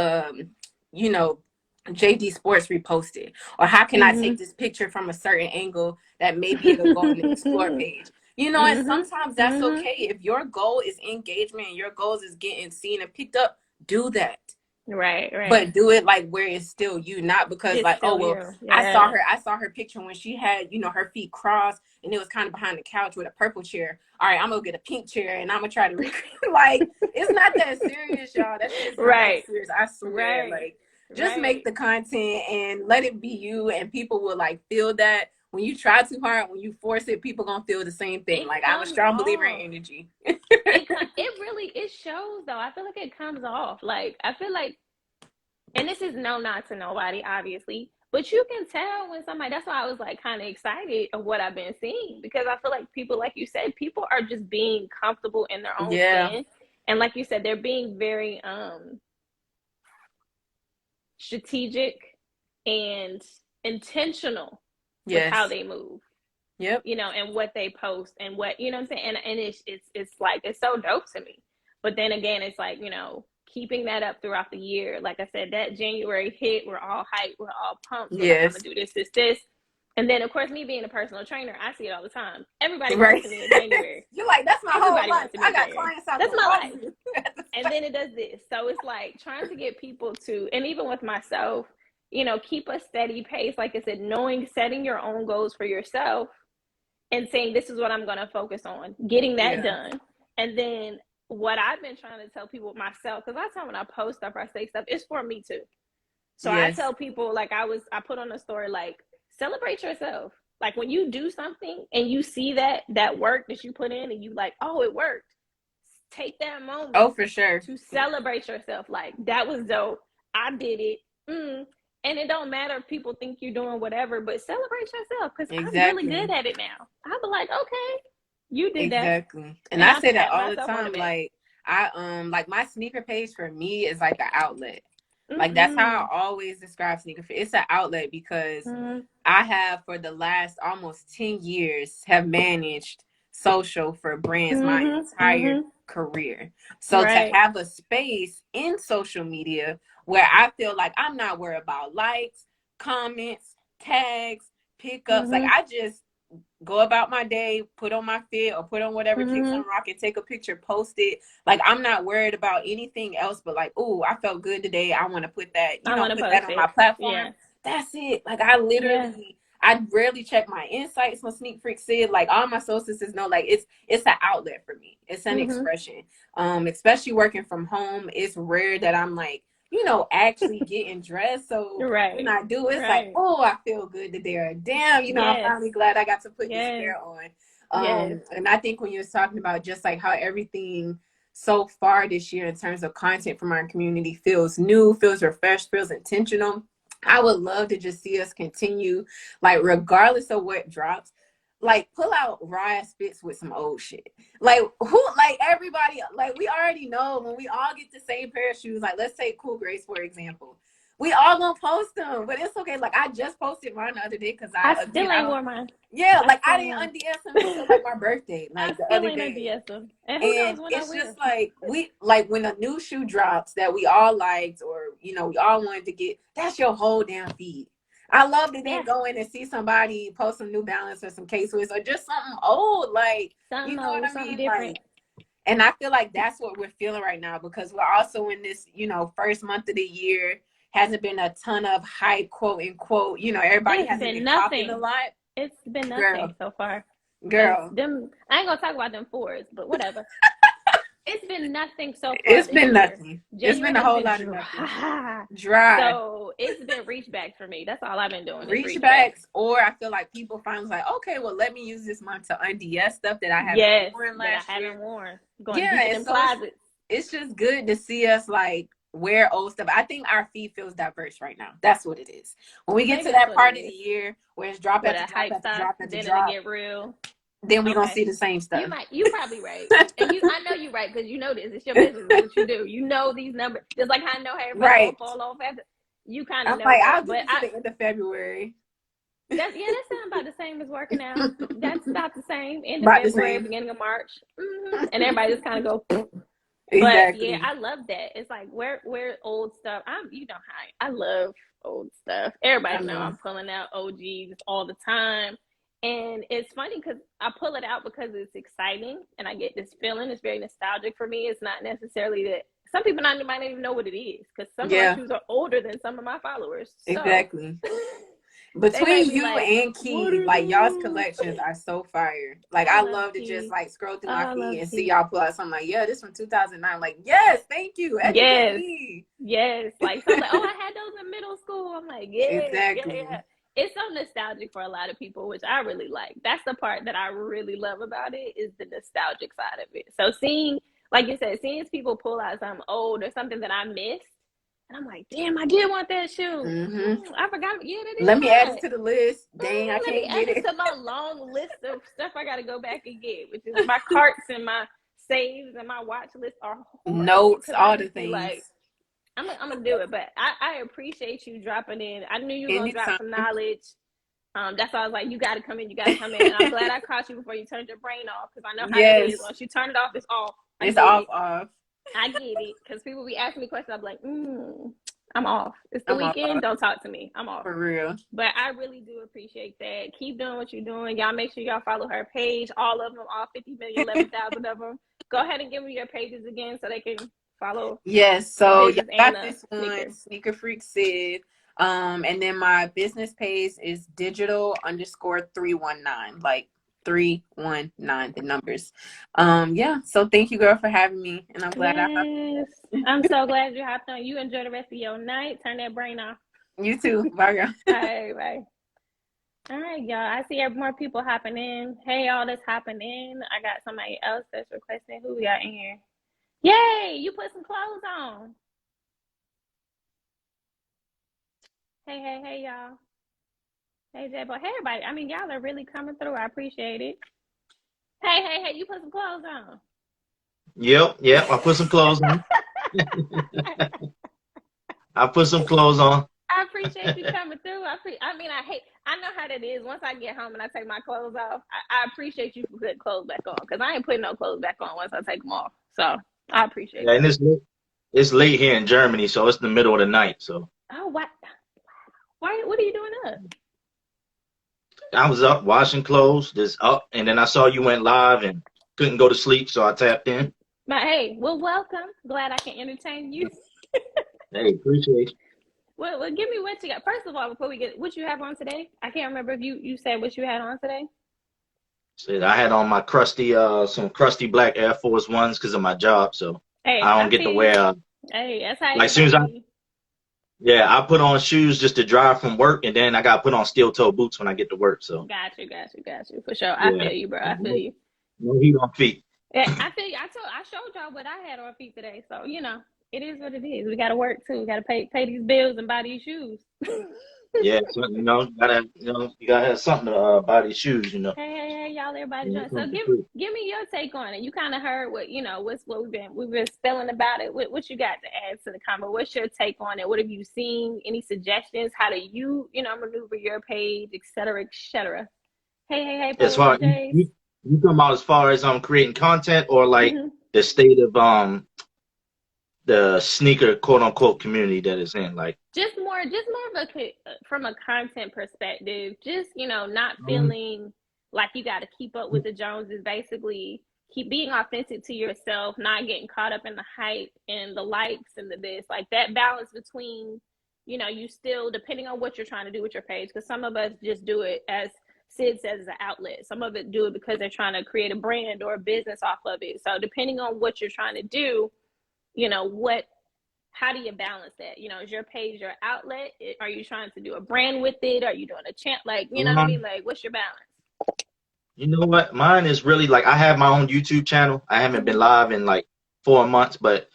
JD Sports reposted, or how can I take this picture from a certain angle that maybe it'll go on the explore page. And sometimes that's okay. If your goal is engagement and your goals is getting seen and picked up, do that. Right. But do it like where it's still you, not because it's like, I saw her picture when she had, her feet crossed and it was kind of behind the couch with a purple chair. All right, I'm gonna get a pink chair and I'm gonna try to like, it's not that serious, y'all. That's just not that serious. I swear. Like, just make the content and let it be you, and people will like feel that. When you try too hard, when you force it, people gonna feel the same thing. Like, I'm a strong believer in energy. it shows though. I feel like it comes off. Like, I feel like, and this is no nod to nobody, obviously, but you can tell when somebody. That's why I was like kind of excited of what I've been seeing, because I feel like people, like you said, people are just being comfortable in their own skin, and like you said, they're being very strategic and intentional with how they move. And what they post and what, what I'm saying. And it's like, it's so dope to me. But then again, it's like, keeping that up throughout the year. Like I said, that January hit, we're all hyped, we're all pumped. We're like, I'm gonna do this. And then of course, me being a personal trainer, I see it all the time. Everybody wants to be in January. You're like, that's my whole life. I got clients out there. That's my life. And then it does this. So it's like trying to get people to, and even with myself, keep a steady pace. Like I said, setting your own goals for yourself and saying, this is what I'm going to focus on, getting that done. And then what I've been trying to tell people myself, because a lot of time when I post stuff or I say stuff, it's for me too. So I tell people, like, I put on a story, like, celebrate yourself. Like, when you do something and you see that work that you put in and you like, oh, it worked. Take that moment. Oh, for sure. To celebrate yourself. Like, that was dope. I did it. And it don't matter if people think you're doing whatever, but celebrate yourself, because I'm really good at it now. I'll be like, okay, you did that. Exactly. And I say that all the time. Like, I like, my sneaker page for me is like an outlet. Like, that's how I always describe sneaker. It's an outlet because I have, for the last almost 10 years, have managed social for brands my entire career. So to have a space in social media where I feel like I'm not worried about likes, comments, tags, pickups. Like, I just go about my day, put on my fit or put on whatever kicks on rock and take a picture, post it. Like, I'm not worried about anything else but like, oh, I felt good today. I want to put that, put that on my platform. Yeah. That's it. Like, I literally, I rarely check my insights when Sneak Freak said, like, all my sources know, like, it's an outlet for me. It's an expression. Especially working from home, it's rare that I'm like, actually getting dressed. So when I do, it's like, oh, I feel good today. Or damn, I'm finally glad I got to put this hair Yes. And I think when you're talking about just like how everything so far this year in terms of content from our community feels new, feels refreshed, feels intentional, I would love to just see us continue, like regardless of what drops, like pull out raw spits with some old shit. Like who, like everybody, like we already know when we all get the same pair of shoes, like let's take Cool Grace for example. We all gonna post them, but it's okay. Like I just posted mine the other day because I still ain't wore mine. Yeah, like I didn't unds them until like my birthday, like the other day. Unds them, and who knows when it's just like we like when a new shoe drops that we all liked, or you know we all wanted to get. That's your whole damn feed. I love to then go in and see somebody post some New Balance or some K-Swiss or just something old, like something you know old, what I mean, different. like. And I feel like that's what we're feeling right now because we're also in this, you know, first month of the year. Hasn't been a ton of hype, quote unquote. You know, everybody hasn't been talking a lot. It's been nothing so far. Girl, them. I ain't gonna talk about them fours, but whatever. It's been nothing so far. It's been nothing. It's been a whole lot of nothing. Dry. So it's been reach backs for me. That's all I've been doing. Reach backs, or I feel like people finally like, okay, well, let me use this month to unds stuff that I haven't worn last year. I haven't worn. Going deep in closets. It's just good to see us like wear old stuff. I think our feed feels diverse right now. That's what it is. When we get to that part of the year where it's drop after drop after drop after drop, get real. Then we're gonna see the same stuff. You probably right. And I know you're right because you know this. It's your business. What you do. You know these numbers. Just like I know how everybody will fall off after. You kind of know. Like, I'll get to the end of February. That sounds about the same as working out. That's about the same. End of February, beginning of March. Mm-hmm. And everybody just kind of go. Exactly. But yeah, I love that. It's like where old stuff. You know how I love old stuff. Everybody know I'm pulling out OGs all the time. And it's funny because I pull it out because it's exciting and I get this feeling. It's very nostalgic for me. It's not necessarily that some people might not even know what it is because some of my shoes are older than some of my followers. So. Exactly. Between you and Key, like y'all's collections are so fire. Like I love to just like scroll through my feed and see y'all pull out something like, yeah, this from 2009. Like, yes, thank you. Yes. Like so, like, oh, I had those in middle school. I'm like, yeah, exactly. Yeah. It's so nostalgic for a lot of people, which I really like. That's the part that I really love about it is the nostalgic side of it. So seeing, like you said, seeing people pull out something old or something that I missed, and I'm like, damn, I did want that shoe. Mm-hmm. I forgot. Yeah, that is. Let me add it to the list. Dang, I can't get it. To my long list of stuff I got to go back and get, which is my carts and my saves and my watch list are notes, all the things. Like, I'm gonna do it, but I appreciate you dropping in. I knew you were gonna drop some knowledge. That's why I was like, you gotta come in. And I'm glad I caught you before you turned your brain off because I know how it is. Once you turn it off, it's off. It's off. I get it because people be asking me questions. I'm like, I'm off. It's the weekend. Don't talk to me. I'm off. For real. But I really do appreciate that. Keep doing what you're doing. Y'all make sure y'all follow her page. All of them, all 50 million, 11,000 of them. Go ahead and give me your pages again so they can follow. Yes. So you got this one, Sneaker Freak Sid. And then my business page is digital_319, like 319, the numbers. So thank you, girl, for having me. And I'm glad I'm so glad you hopped on. You enjoy the rest of your night. Turn that brain off. You too. Bye, girl. All right, bye. All right, y'all. I see more people hopping in. Hey, y'all that's hopping in. I got somebody else that's requesting. Who we got in here? Yay, you put some clothes on. Hey, y'all. Hey, J-Boy. Hey, everybody. I mean, y'all are really coming through. I appreciate it. Hey, you put some clothes on. Yep. I put some clothes on. I put some clothes on. I appreciate you coming through. I know how that is. Once I get home and I take my clothes off, I appreciate you for putting clothes back on because I ain't putting no clothes back on once I take them off. So I appreciate it. And it's late here in Germany, so it's the middle of the night. So. Oh, what? Why? What are you doing up? I was up washing clothes, and then I saw you went live and couldn't go to sleep, so I tapped in. But hey, well, welcome. Glad I can entertain you. Hey, appreciate you. Well, give me what you got. First of all, before we get what you have on today, I can't remember if you said what you had on today. I had on my some crusty black Air Force Ones because of my job, so I don't get to wear. Hey, that's how. Like soon as Yeah, I put on shoes just to drive from work, and then I got to put on steel toe boots when I get to work. So Got you, got you, got you. For sure. I yeah, feel you, bro. I feel you. no heat on feet. I feel you. I showed y'all what I had on feet today. So, it is what it is. We gotta work too. We gotta pay these bills and buy these shoes. Yeah, so, you gotta have something to buy these shoes. Hey, y'all, everybody doing. So Something give me your take on it. You kind of heard what we've been spelling about it. What you got to add to the comment? What's your take on it? What have you seen? Any suggestions? How do you maneuver your page, et cetera, et cetera? Hey, as far you come out as far as creating content or like the state of the sneaker quote unquote community that is in, like just more of from a content perspective, just not feeling like you got to keep up with the Joneses. Basically, keep being authentic to yourself, not getting caught up in the hype and the likes and the this, like that balance between you still, depending on what you're trying to do with your page, because some of us just do it, as Sid says, as an outlet. Some of it do it because they're trying to create a brand or a business off of it. So depending on what you're trying to do, how do you balance that? Is your page your outlet? Are you trying to do a brand with it? Are you doing a chant? Like, what I mean? Like, what's your balance? You know what? Mine is really like, I have my own YouTube channel. I haven't been live in like 4 months, but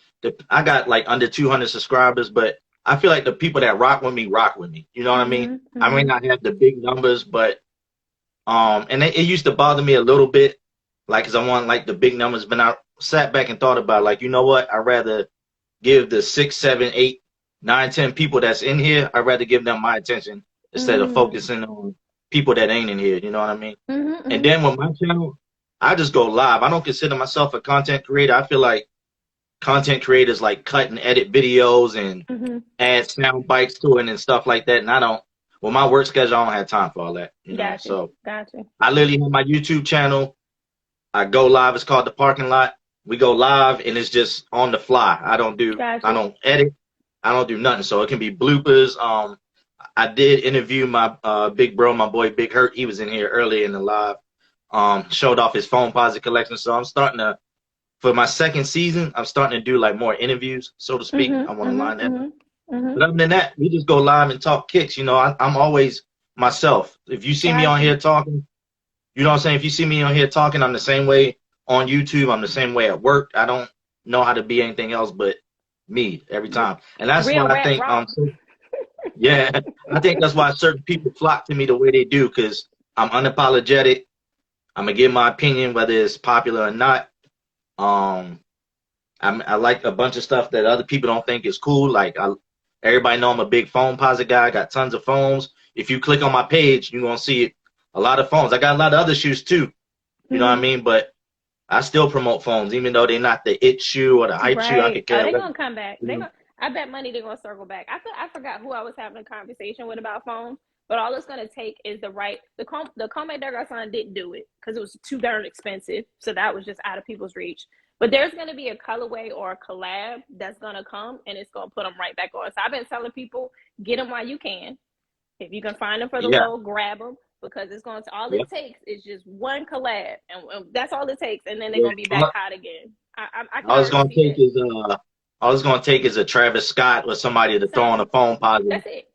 I got like under 200 subscribers, but I feel like the people that rock with me. You know what I mean? I may not have the big numbers, but and it used to bother me a little bit, like, cause I want like the big numbers, but I sat back and thought about, like, you know what? I'd rather give the 6, 7, 8, 9, 10 people that's in here, I'd rather give them my attention instead of focusing on people that ain't in here. You know what I mean? And then with my channel, I just go live. I don't consider myself a content creator. I feel like content creators like cut and edit videos and add sound bites to it and stuff like that. And with my work schedule, I don't have time for all that. Gotcha. So Gotcha. I literally have my YouTube channel. I go live. It's called The Parking Lot. We go live and it's just on the fly. I don't edit. I don't do nothing. So it can be bloopers. I did interview my big bro, my boy Big Hurt. He was in here earlier in the live. Showed off his phone posit collection. So I'm starting to, for my second season, I'm starting to do like more interviews, so to speak. I want to line that up. But other than that, we just go live and talk kicks. I'm always myself. If you see me on here talking, you know what I'm saying? If you see me on here talking, I'm the same way on YouTube. I'm the same way at work. I don't know how to be anything else but me every time. And that's why I think, yeah, I think that's why certain people flock to me the way they do, because I'm unapologetic. I'm going to give my opinion, whether it's popular or not. I like a bunch of stuff that other people don't think is cool. Like, everybody know I'm a big phone posit guy. I got tons of phones. If you click on my page, you're going to see a lot of phones. I got a lot of other shoes too. You know what I mean? But I still promote phones, even though they're not the it shoe or the hype shoe. I could care. They're going to come back. I bet money they're going to circle back. I forgot who I was having a conversation with about phones, but all it's going to take is the Comay Durgarson didn't do it because it was too darn expensive. So that was just out of people's reach. But there's going to be a colorway or a collab that's going to come, and it's going to put them right back on. So I've been telling people, get them while you can. If you can find them for the low, grab them, because it's going to, all it takes is just one collab, and that's all it takes, and then they're going to be back hot again. All it's going to take is a Travis Scott or somebody to throw on a phone posit.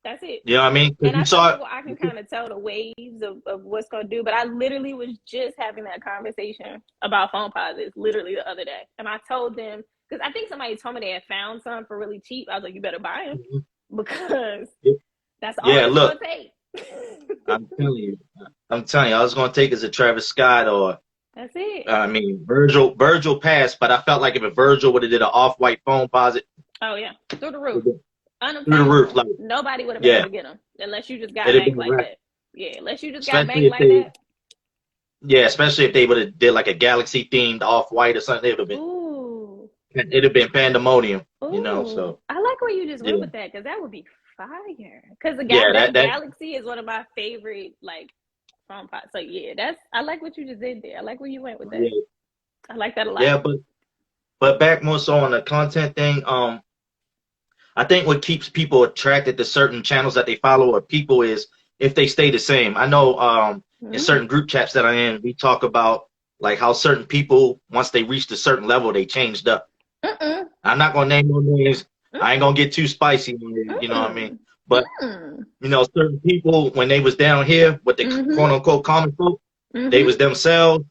That's it. You know what I mean? And I can kind of tell the waves of what's going to do, but I literally was just having that conversation about phone posits literally the other day. And I told them, because I think somebody told me they had found some for really cheap. I was like, you better buy them, because that's all it's going to take. I'm telling you, all it's going to take is a Travis Scott or, that's it. I mean, Virgil passed, but I felt like if Virgil would have did an off-white phone posit. Oh, yeah. Through the roof. Through the roof, like, nobody would have been able to get them unless you just got banked like that. Yeah, unless you just got banked like that. Yeah, especially if they would have did like a galaxy themed off white or something, it'd have been pandemonium. So I like where you just went with that, because that would be fire. Because that galaxy is one of my favorite phone pots. So I like what you just did there. I like where you went with that. Yeah. I like that a lot. Yeah, but back more so on the content thing. I think what keeps people attracted to certain channels that they follow or people is if they stay the same. I know in certain group chats that I'm in, we talk about like how certain people, once they reached a certain level, they changed up. I'm not going to name no names, I ain't gonna get too spicy, you know what I mean? But you know, certain people when they was down here with the quote unquote common folk, they was themselves.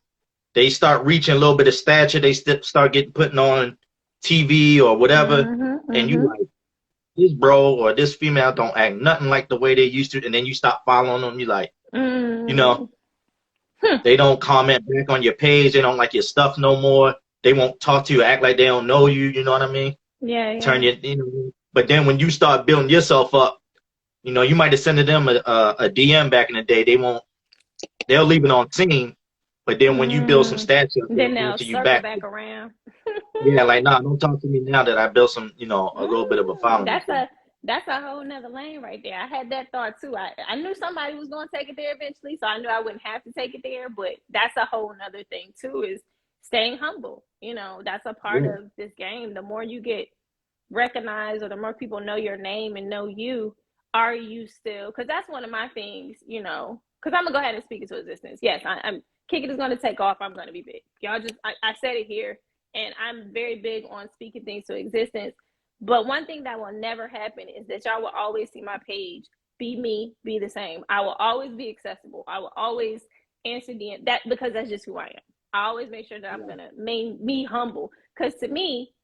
They start reaching a little bit of stature. They start getting putting on TV or whatever, and you like, this bro or this female don't act nothing like the way they used to, and then you stop following them. You like, you know, they don't comment back on your page. They don't like your stuff no more. They won't talk to you, act like they don't know you. You know what I mean? Yeah. Turn your, you know. But then when you start building yourself up, you know, you might have sent them a DM back in the day. They'll leave it on scene. But then when you build some stature, then they'll circle back around. Yeah, like, nah, don't talk to me now that I built some, you know, a little bit of a following. That's a whole nother lane right there. I had that thought too. I knew somebody was going to take it there eventually, so I knew I wouldn't have to take it there. But that's a whole nother thing too, is staying humble. You know, that's a part of this game. The more you get recognized, or the more people know your name and know you, are you still? Because that's one of my things. You know, because I'm gonna go ahead and speak into existence. Yes, I'm. Kick It is going to take off. I'm going to be big. Y'all just, I said it here, and I'm very big on speaking things to existence. But one thing that will never happen is that y'all will always see my page, be me, be the same. I will always be accessible. I will always answer that, because that's just who I am. I always make sure that I'm going to make me humble. Because to me,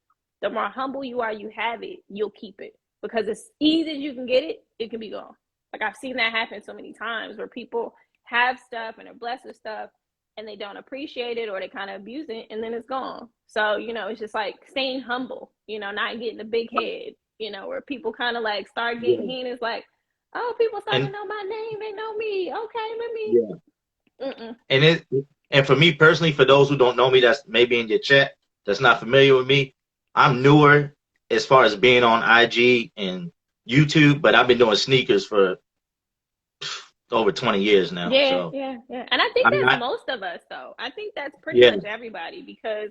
the more humble you are, you have it, you'll keep it. Because as easy as you can get it, it can be gone. Like, I've seen that happen so many times where people have stuff and are blessed with stuff, and they don't appreciate it, or they kind of abuse it, and then it's gone. So, you know, it's just like staying humble, you know, not getting a big head, you know, where people kind of like start getting in. It's like, oh, people start to know my name. They know me. Okay, let me. And for me personally, for those who don't know me, that's maybe in your chat, that's not familiar with me, I'm newer as far as being on IG and YouTube, but I've been doing sneakers for over 20 years now. Yeah. And I think that's most of us, though. I think that's pretty much everybody, because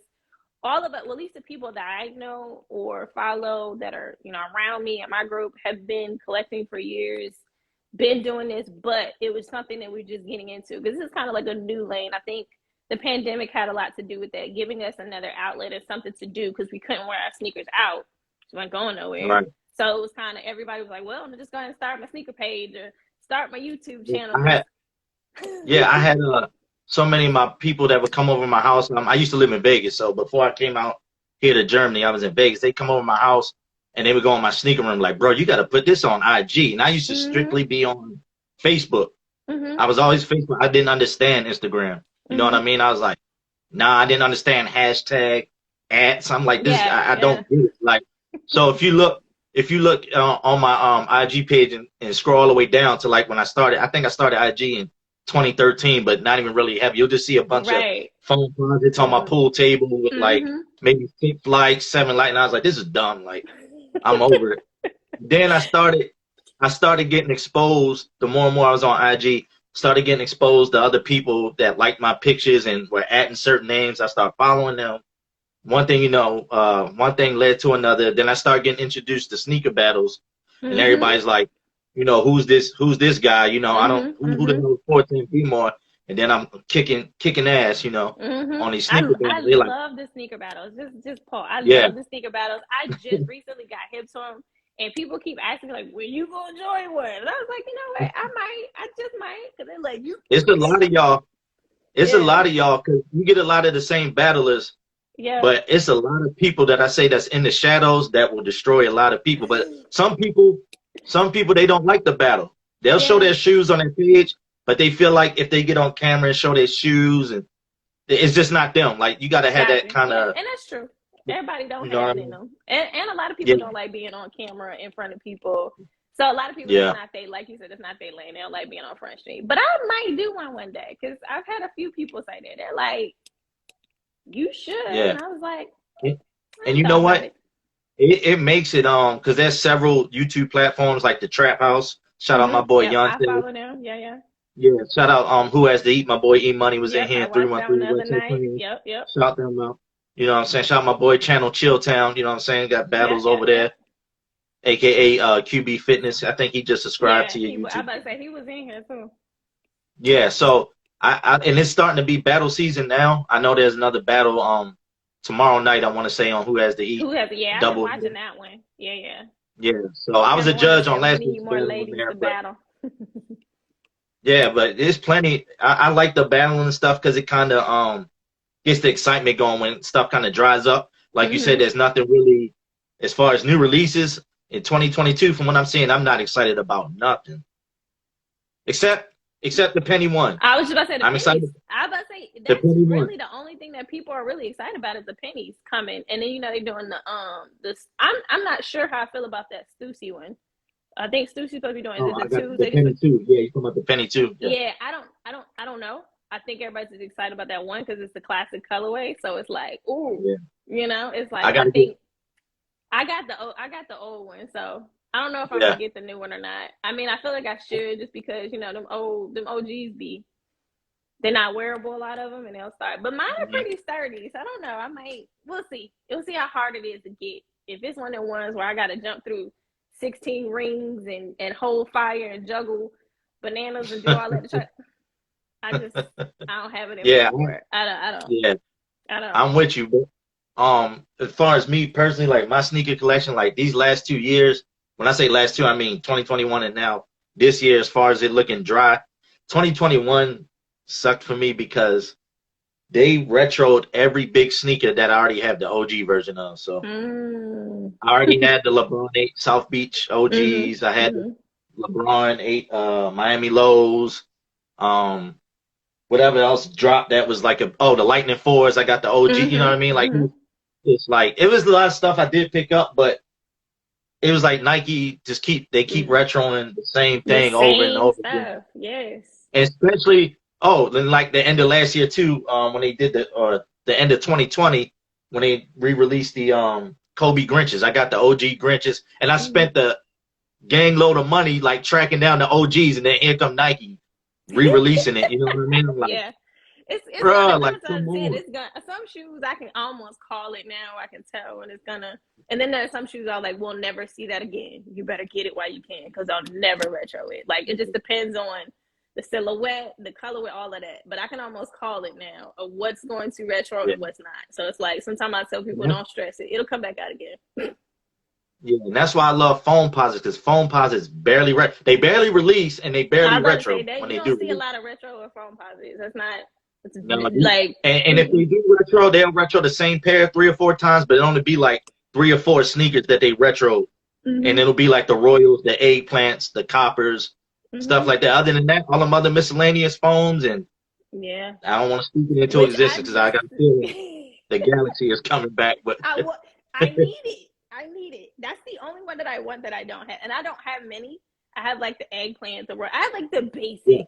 all of it, well, at least the people that I know or follow that are, you know, around me and my group, have been collecting for years, been doing this, but it was something that we're just getting into, because this is kind of like a new lane. I think the pandemic had a lot to do with that, giving us another outlet and something to do, because we couldn't wear our sneakers out. We weren't going nowhere. Right. So it was kind of, everybody was like, well, I'm just going to start my sneaker page or start my YouTube channel. I had so many of my people that would come over to my house. I used to live in Vegas, so before I came out here to Germany, I was in Vegas. They come over to my house, and they would go in my sneaker room like, bro, you got to put this on IG. And I used to strictly be on Facebook. I was always Facebook. I didn't understand Instagram. You know what I mean? I was like, nah, I didn't understand hashtag ads. I'm like, this, I don't get it. Like, so if you look on my IG page and scroll all the way down to like when I started, I think I started IG in 2013, but not even really heavy. You'll just see a bunch of phone projects on my pool table with like maybe 6 likes, 7 likes, and I was like, this is dumb. Like, I'm over it. Then I started getting exposed. The more and more I was on IG, started getting exposed to other people that liked my pictures and were adding certain names. I started following them. One thing, you know, one thing led to another. Then I started getting introduced to sneaker battles, and everybody's like, you know, who's this guy? You know, I don't, who the hell is 14 B more? And then I'm kicking ass, you know, on these sneaker battles. I love the sneaker battles. Just Paul, I love the sneaker battles. I just recently got hip to them, and people keep asking me, like, when you gonna join one? And I was like, you know what? I just might, because they're like, you. It's a lot of y'all. It's a lot of y'all, because you get a lot of the same battlers. Yeah. But it's a lot of people that I say that's in the shadows that will destroy a lot of people. But some people, they don't like the battle. They'll show their shoes on their page, but they feel like if they get on camera and show their shoes, and it's just not them. Like, you got to have that kind of. And that's true. Everybody don't have it in them. And a lot of people don't like being on camera in front of people. So a lot of people, it's not they, like you said, it's not their lane. They don't like being on Front Street. But I might do one day, because I've had a few people say that. They're like, you should. And I was like, and you know what? It makes it because there's several YouTube platforms like the Trap House. Shout out my boy Yonte. I follow them. Yeah. Shout out Who Has to Eat. My boy E Money was in here. 313. Yep. Shout them out. You know what I'm saying? Shout out my boy Channel Chilltown. You know what I'm saying? Got battles over there. AKA QB Fitness. I think he just subscribed to your YouTube. I about to say he was in here too. Yeah, so I and it's starting to be battle season now. I know there's another battle tomorrow night. I want to say on Who Has the Heat. Who has the? Yeah, I've been Double. watching that one. Yeah, yeah. Yeah. So I was a judge on last We week's need more battle on ladies there, to but battle. yeah, but there's plenty. I like the battling and stuff because it kind of gets the excitement going when stuff kind of dries up. Like you said, there's nothing really as far as new releases in 2022. From what I'm seeing, I'm not excited about nothing except the Penny one. I was just about to say the I'm pennies. excited. I was about to say that's really the only thing that people are really excited about is the pennies coming, and then they're doing the this. I'm not sure how I feel about that Stussy one. I think Stussy's supposed to be doing is it the twos? The Penny 2. Yeah, you talking about the Penny 2. Yeah, I don't know. I think everybody's excited about that one because it's the classic colorway. So it's like, ooh, it's like I got the old one, so I don't know if I'm gonna get the new one or not. I mean, I feel like I should just because them OGs they're not wearable, a lot of them, and they'll start. But mine are pretty sturdy, so I don't know. We'll see. We'll see how hard it is to get. If it's one of the ones where I got to jump through 16 rings and hold fire and juggle bananas and do all that. I don't have it in me. I don't. Yeah, I'm with you. But as far as me personally, like my sneaker collection, like these last 2 years, when I say last two, I mean 2021 and now this year. As far as it looking dry, 2021 sucked for me because they retroed every big sneaker that I already have the OG version of. So I already had the LeBron 8 South Beach OGs. I had the LeBron 8 Miami Lows. Whatever else dropped that was like the Lightning 4s. I got the OG. You know what I mean? Like it's like it was a lot of stuff I did pick up, but it was like Nike just keep retroing the same thing over and over again. Yes. And especially then like the end of last year too, when they did the end of 2020 when they re-released the Kobe Grinches. I got the OG Grinches, and I spent the gang load of money like tracking down the OGs, and then here come Nike re-releasing it. You know what I mean? I'm like, it's bruh, like come on. It's gonna, some shoes I can almost call it now. I can tell when it's gonna. And then there's some shoes I like, we'll never see that again. You better get it while you can, because I'll never retro it. Like it just depends on the silhouette, the colorway, all of that. But I can almost call it now of what's going to retro and what's not. So it's like sometimes I tell people don't stress it. It'll come back out again. Yeah, and that's why I love foam posits, because foam posits they barely release and they barely retro when they do. You don't see a lot of retro or foam posits. That's not. And if they do retro, they'll retro the same pair 3 or 4 times, but it'll only be like 3 or 4 sneakers that they retro, and it'll be like the Royals, the Eggplants, the Coppers, stuff like that. Other than that, all them other miscellaneous foams, and I don't want to speak it into existence because I got a feeling the Galaxy is coming back. But I need it. I need it. That's the only one that I want that I don't have, and I don't have many. I have like the Eggplants, I have like the basic,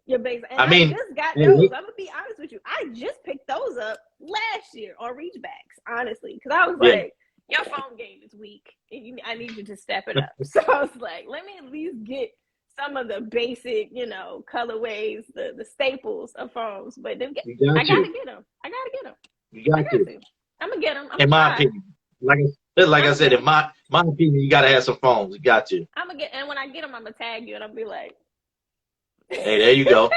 your basic. And I just got those. I'm gonna be honest with you. I just picked those up last year on Reachbacks, honestly, because I was like, your phone game is weak, and I need you to step it up. So I was like, let me at least get some of the basic, colorways, the staples of phones. But then I gotta get them. You got to. I'm gonna get them. In my opinion, like I said, in my opinion, you gotta have some phones. You got to. And when I get them, I'm gonna tag you, and I'll be like, hey, there you go.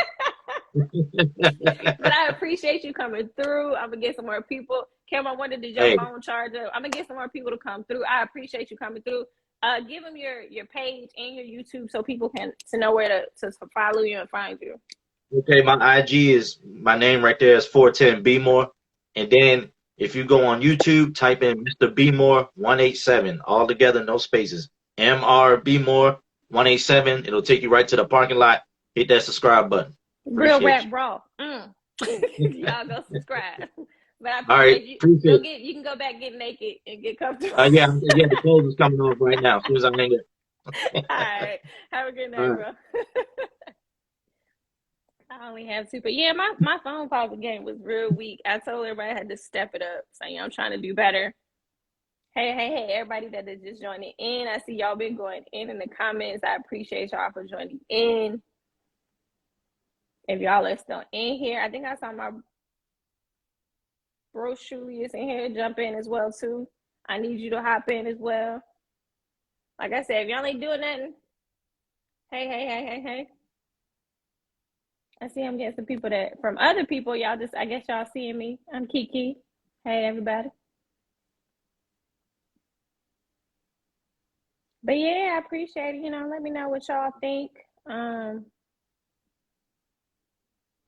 But I appreciate you coming through. I'm gonna get some more people. Kim, I wanted to your phone charger. I'm gonna get some more people to come through. I appreciate you coming through. Give them your page and your YouTube so people can know where to follow you and find you. Okay, my IG is my name right there is 410 B More, and then if you go on YouTube, type in Mr. B More 187, all together, no spaces. MR B More 187. It'll take you right to the parking lot. Hit that subscribe button. Real Rap Raw. Y'all go subscribe. But I appreciate all right, you. You can go back, get naked, and get comfortable. The clothes is coming off right now as soon as I hang it. All right. Have a good night, bro. I only have 2, but my phone posit game was real weak. I told everybody I had to step it up. So I'm trying to do better. Hey, everybody that is just joining in. I see y'all been going in the comments. I appreciate y'all for joining in. If y'all are still in here, I think I saw my bro Julius in here. Jump in as well too. I need you to hop in as well. Like I said, if y'all ain't doing nothing, hey. I see I'm getting some people from other people. Y'all I guess y'all seeing me. I'm Kiki. Hey, everybody. But yeah, I appreciate it. Let me know what y'all think.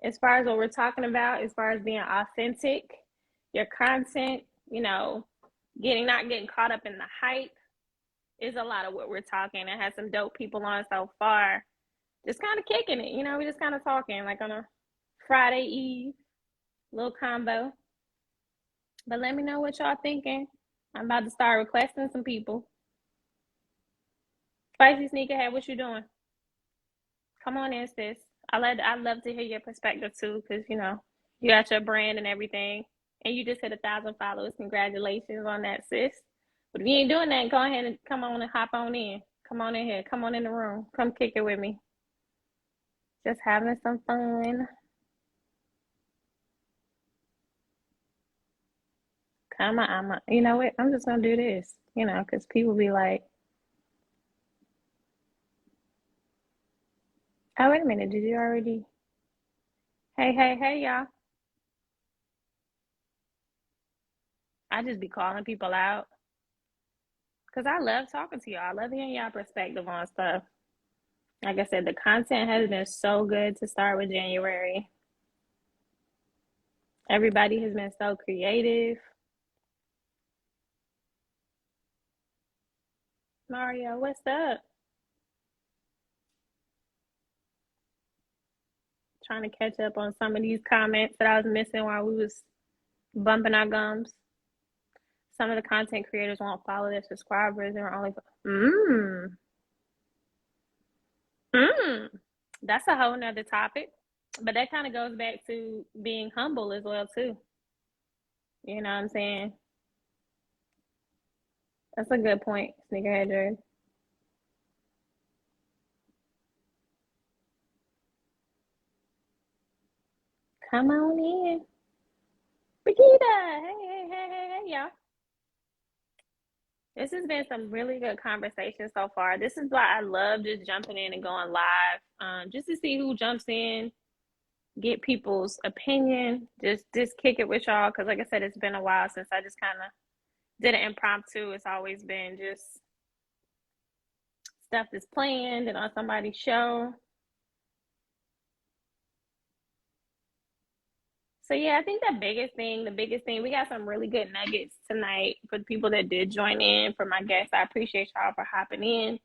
As far as what we're talking about, as far as being authentic, your content, not getting caught up in the hype is a lot of what we're talking. I had some dope people on so far, just kind of kicking it. We just kind of talking like on a Friday Eve, little combo. But let me know what y'all thinking. I'm about to start requesting some people. Spicy Sneakerhead, what you doing? Come on in, sis. I'd love to hear your perspective too, because you got your brand and everything, and you just hit 1,000 followers. Congratulations on that, sis. But if you ain't doing that, go ahead and come on and hop on in. Come on in here. Come on in the room. Come kick it with me. Just having some fun. Come on, you know what? I'm just gonna do this, because people be like, oh, wait a minute, did you already? Hey, y'all. I just be calling people out because I love talking to y'all. I love hearing y'all perspective on stuff. Like I said, the content has been so good to start with January. Everybody has been so creative. Mario, what's up? Trying to catch up on some of these comments that I was missing while we was bumping our gums. Some of the content creators won't follow their subscribers. They're only that's a whole nother topic. But that kind of goes back to being humble as well too. You know what I'm saying? That's a good point, Sneakerhead Jared. Come on in. Brigida! Hey, y'all. This has been some really good conversation so far. This is why I love just jumping in and going live, just to see who jumps in, get people's opinion, just kick it with y'all. Because like I said, it's been a while since I just kind of did an impromptu. It's always been just stuff that's planned and on somebody's show. So yeah, I think the biggest thing, we got some really good nuggets tonight for the people that did join in. For my guests, I appreciate y'all for hopping in.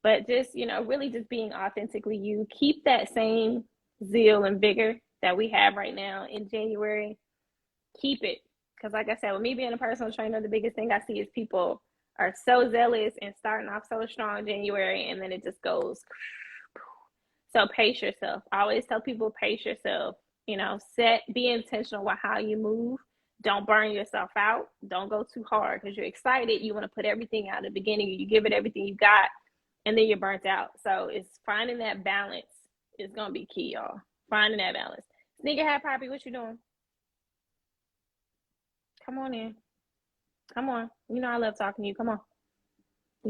But just, really just being authentically you. Keep that same zeal and vigor that we have right now in January. Keep it. Because like I said, with me being a personal trainer, the biggest thing I see is people are so zealous and starting off so strong in January, and then it just goes. So pace yourself. I always tell people, pace yourself. Be intentional with how you move. Don't burn yourself out. Don't go too hard because you're excited. You want to put everything out at the beginning. You give it everything you got, and then you're burnt out. So it's finding that balance is going to be key, y'all. Finding that balance. Sneakerhead Poppy, what you doing? Come on in. Come on. I love talking to you. Come on.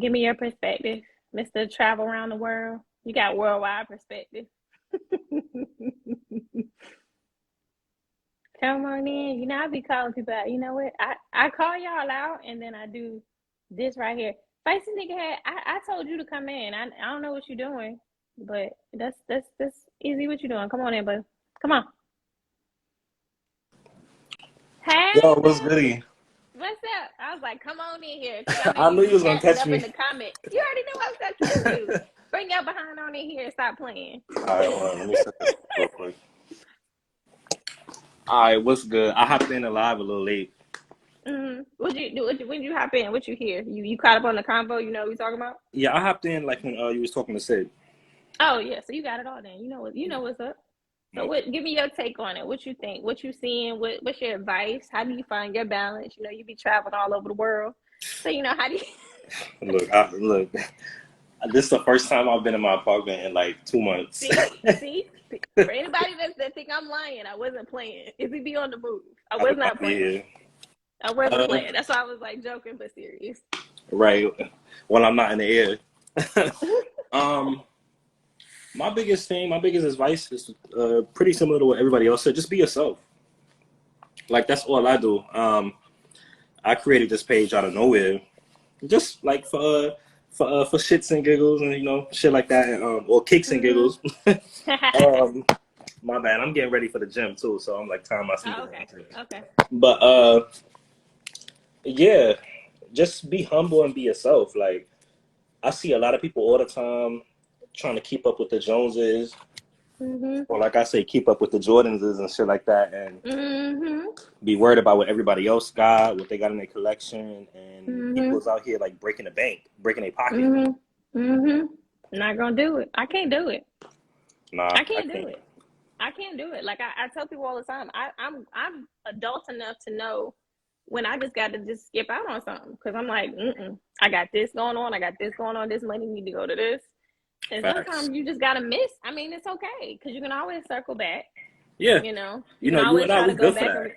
Give me your perspective. Mr. Travel around the world. You got worldwide perspective. Come on in. I be calling people out. You know what? I call y'all out, and then I do this right here. Spicy Sneakerhead, I told you to come in. I don't know what you're doing, but that's easy what you're doing. Come on in, bud. Come on. Hey. Yo, what's goody? What's up? I was like, come on in here. I knew you was going to catch me. In the comment. You already knew I was going to catch you. Bring your behind on in here and stop playing. All right, hold on. Let me set this real quick. All right, what's good? I hopped in live a little late. What'd you do? When you hop in? What you hear? You caught up on the convo? You know what we talking about? Yeah, I hopped in like when you was talking to Sid. Oh yeah, so you got it all then. You know what's up. So give me your take on it. What you think? What you seeing? What's your advice? How do you find your balance? You be traveling all over the world. So how do you Look. This is the first time I've been in my apartment in like 2 months. See? For anybody that think I'm lying, I wasn't playing. If we be on the move, I was not playing. Yeah. I wasn't playing. That's why I was like joking but serious. Right. When I'm not in the air. My biggest advice is pretty similar to what everybody else said. Just be yourself. Like that's all I do. I created this page out of nowhere, just like for shits and giggles and shit like that, or kicks and giggles. My bad. I'm getting ready for the gym too, so I'm like tying my sneakers. Okay. But yeah, just be humble and be yourself. Like I see a lot of people all the time trying to keep up with the Joneses, or like I say, keep up with the Jordanses and shit like that, and be worried about what everybody else got, what they got in their collection, and people's out here like breaking the bank, breaking their pocket. Not gonna do it. I can't do it. Nah, I can't do it. I can't do it. Like I tell people all the time, I'm adult enough to know when I just got to just skip out on something, because I'm like, I got this going on. I got this going on. This money need to go to this. And sometimes you just gotta miss. I mean, it's okay, because you can always circle back. Yeah. You know, you and I, we good for that.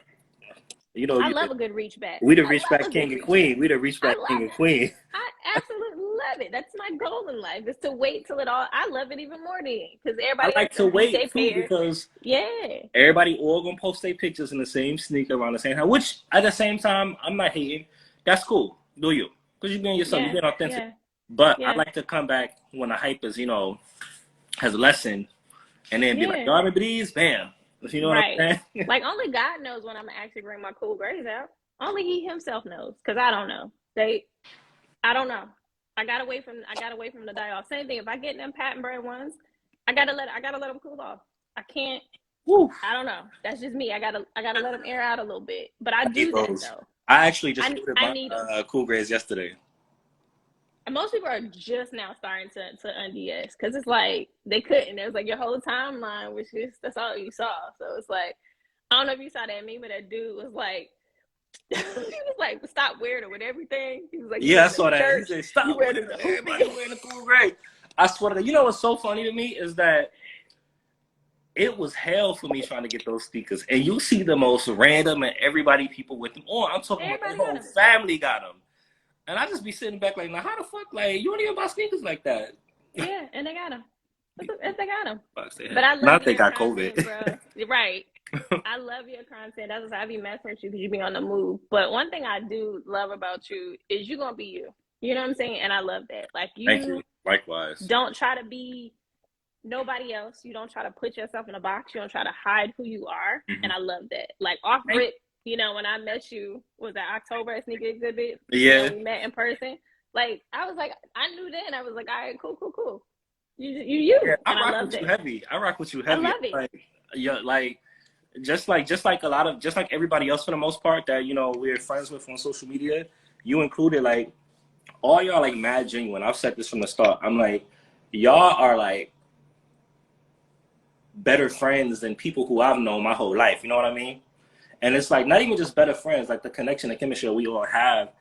I love a good reach back. We the reach back king and queen. We the reach back king and queen. I absolutely love it. That's my goal in life, is to wait till it all. I love it even more then, because everybody. I like to wait too, because everybody all gonna post their pictures in the same sneaker around the same time. Which at the same time, I'm not hating. That's cool. Do you? Because you're being yourself. You're being authentic. Yeah. But I like to come back when the hype is, has lessened, and then be like, y'all remember these? Bam. You know what I'm saying? Like, only God knows when I'm gonna actually bring my cool grays out. Only He Himself knows, because I don't know. I don't know. I gotta wait from them to die off. Same thing. If I get them patent bread ones, I gotta let them cool off. I can't. I don't know. That's just me. I gotta let them air out a little bit. But I do that though. I actually just ordered my cool grays yesterday. And most people are just now starting to unds, because it's like they couldn't. It was like your whole timeline was just, that's all you saw. So it's like, I don't know if you saw that meme, but that dude was like, he was like, stop wearing it with everything. He was like, I saw that. He said, stop wearing it. Everybody wearing the cool gray. I swear to God. What's so funny to me is that it was hell for me trying to get those sneakers. And you see the most random and people with them on. I'm talking about the whole family got them. And I just be sitting back like, now how the fuck, like, you don't even buy sneakers like that? Yeah, and they got them. If they got them. But I love not they got content, COVID. Bro. Right. I love your content. That's why I be messing with you, because you be on the move. But one thing I do love about you is you're going to be you. You know what I'm saying? And I love that. Like, Thank you. Likewise. Don't try to be nobody else. You don't try to put yourself in a box. You don't try to hide who you are. And I love that. Like, off rip. When I met you, was that October at Sneaker Exhibit? Yeah. We met in person. Like, I was like, I knew then. I was like, all right, cool. You. Yeah, I rock with you heavy. I love it. Like, just like everybody else for the most part that, we're friends with on social media, you included, like, all y'all, like, mad genuine. I've said this from the start. I'm like, y'all are, like, better friends than people who I've known my whole life. You know what I mean? And it's like not even just better friends, like the connection, the chemistry we all have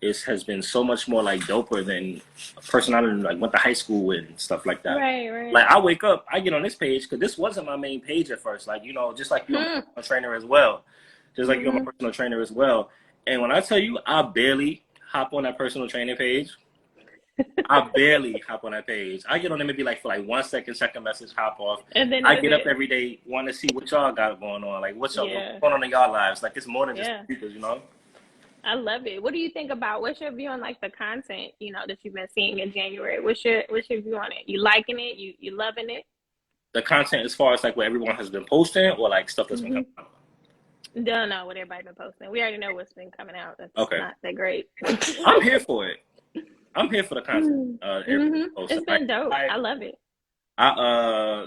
has been so much more like doper than a person I like went to high school with and stuff like that. Right. Like I wake up, I get on this page because this wasn't my main page at first. Like, just like you're my personal trainer as well. Just like you're my personal trainer as well. And when I tell you, I barely hop on that personal training page. I barely hop on that page. I get on there maybe like for like 1 second, check a message, hop off. And then I get up every day, want to see what y'all got going on. Like what's going on in y'all lives. Like it's more than just speakers, I love it. What do you think about, what's your view on like the content, that you've been seeing in January? What's your view on it? You liking it? You loving it? The content as far as like what everyone has been posting, or like stuff that's been coming out? Don't know what everybody's been posting. We already know what's been coming out. That's not that great. I'm here for it. I'm here for the content. It's been dope. I love it.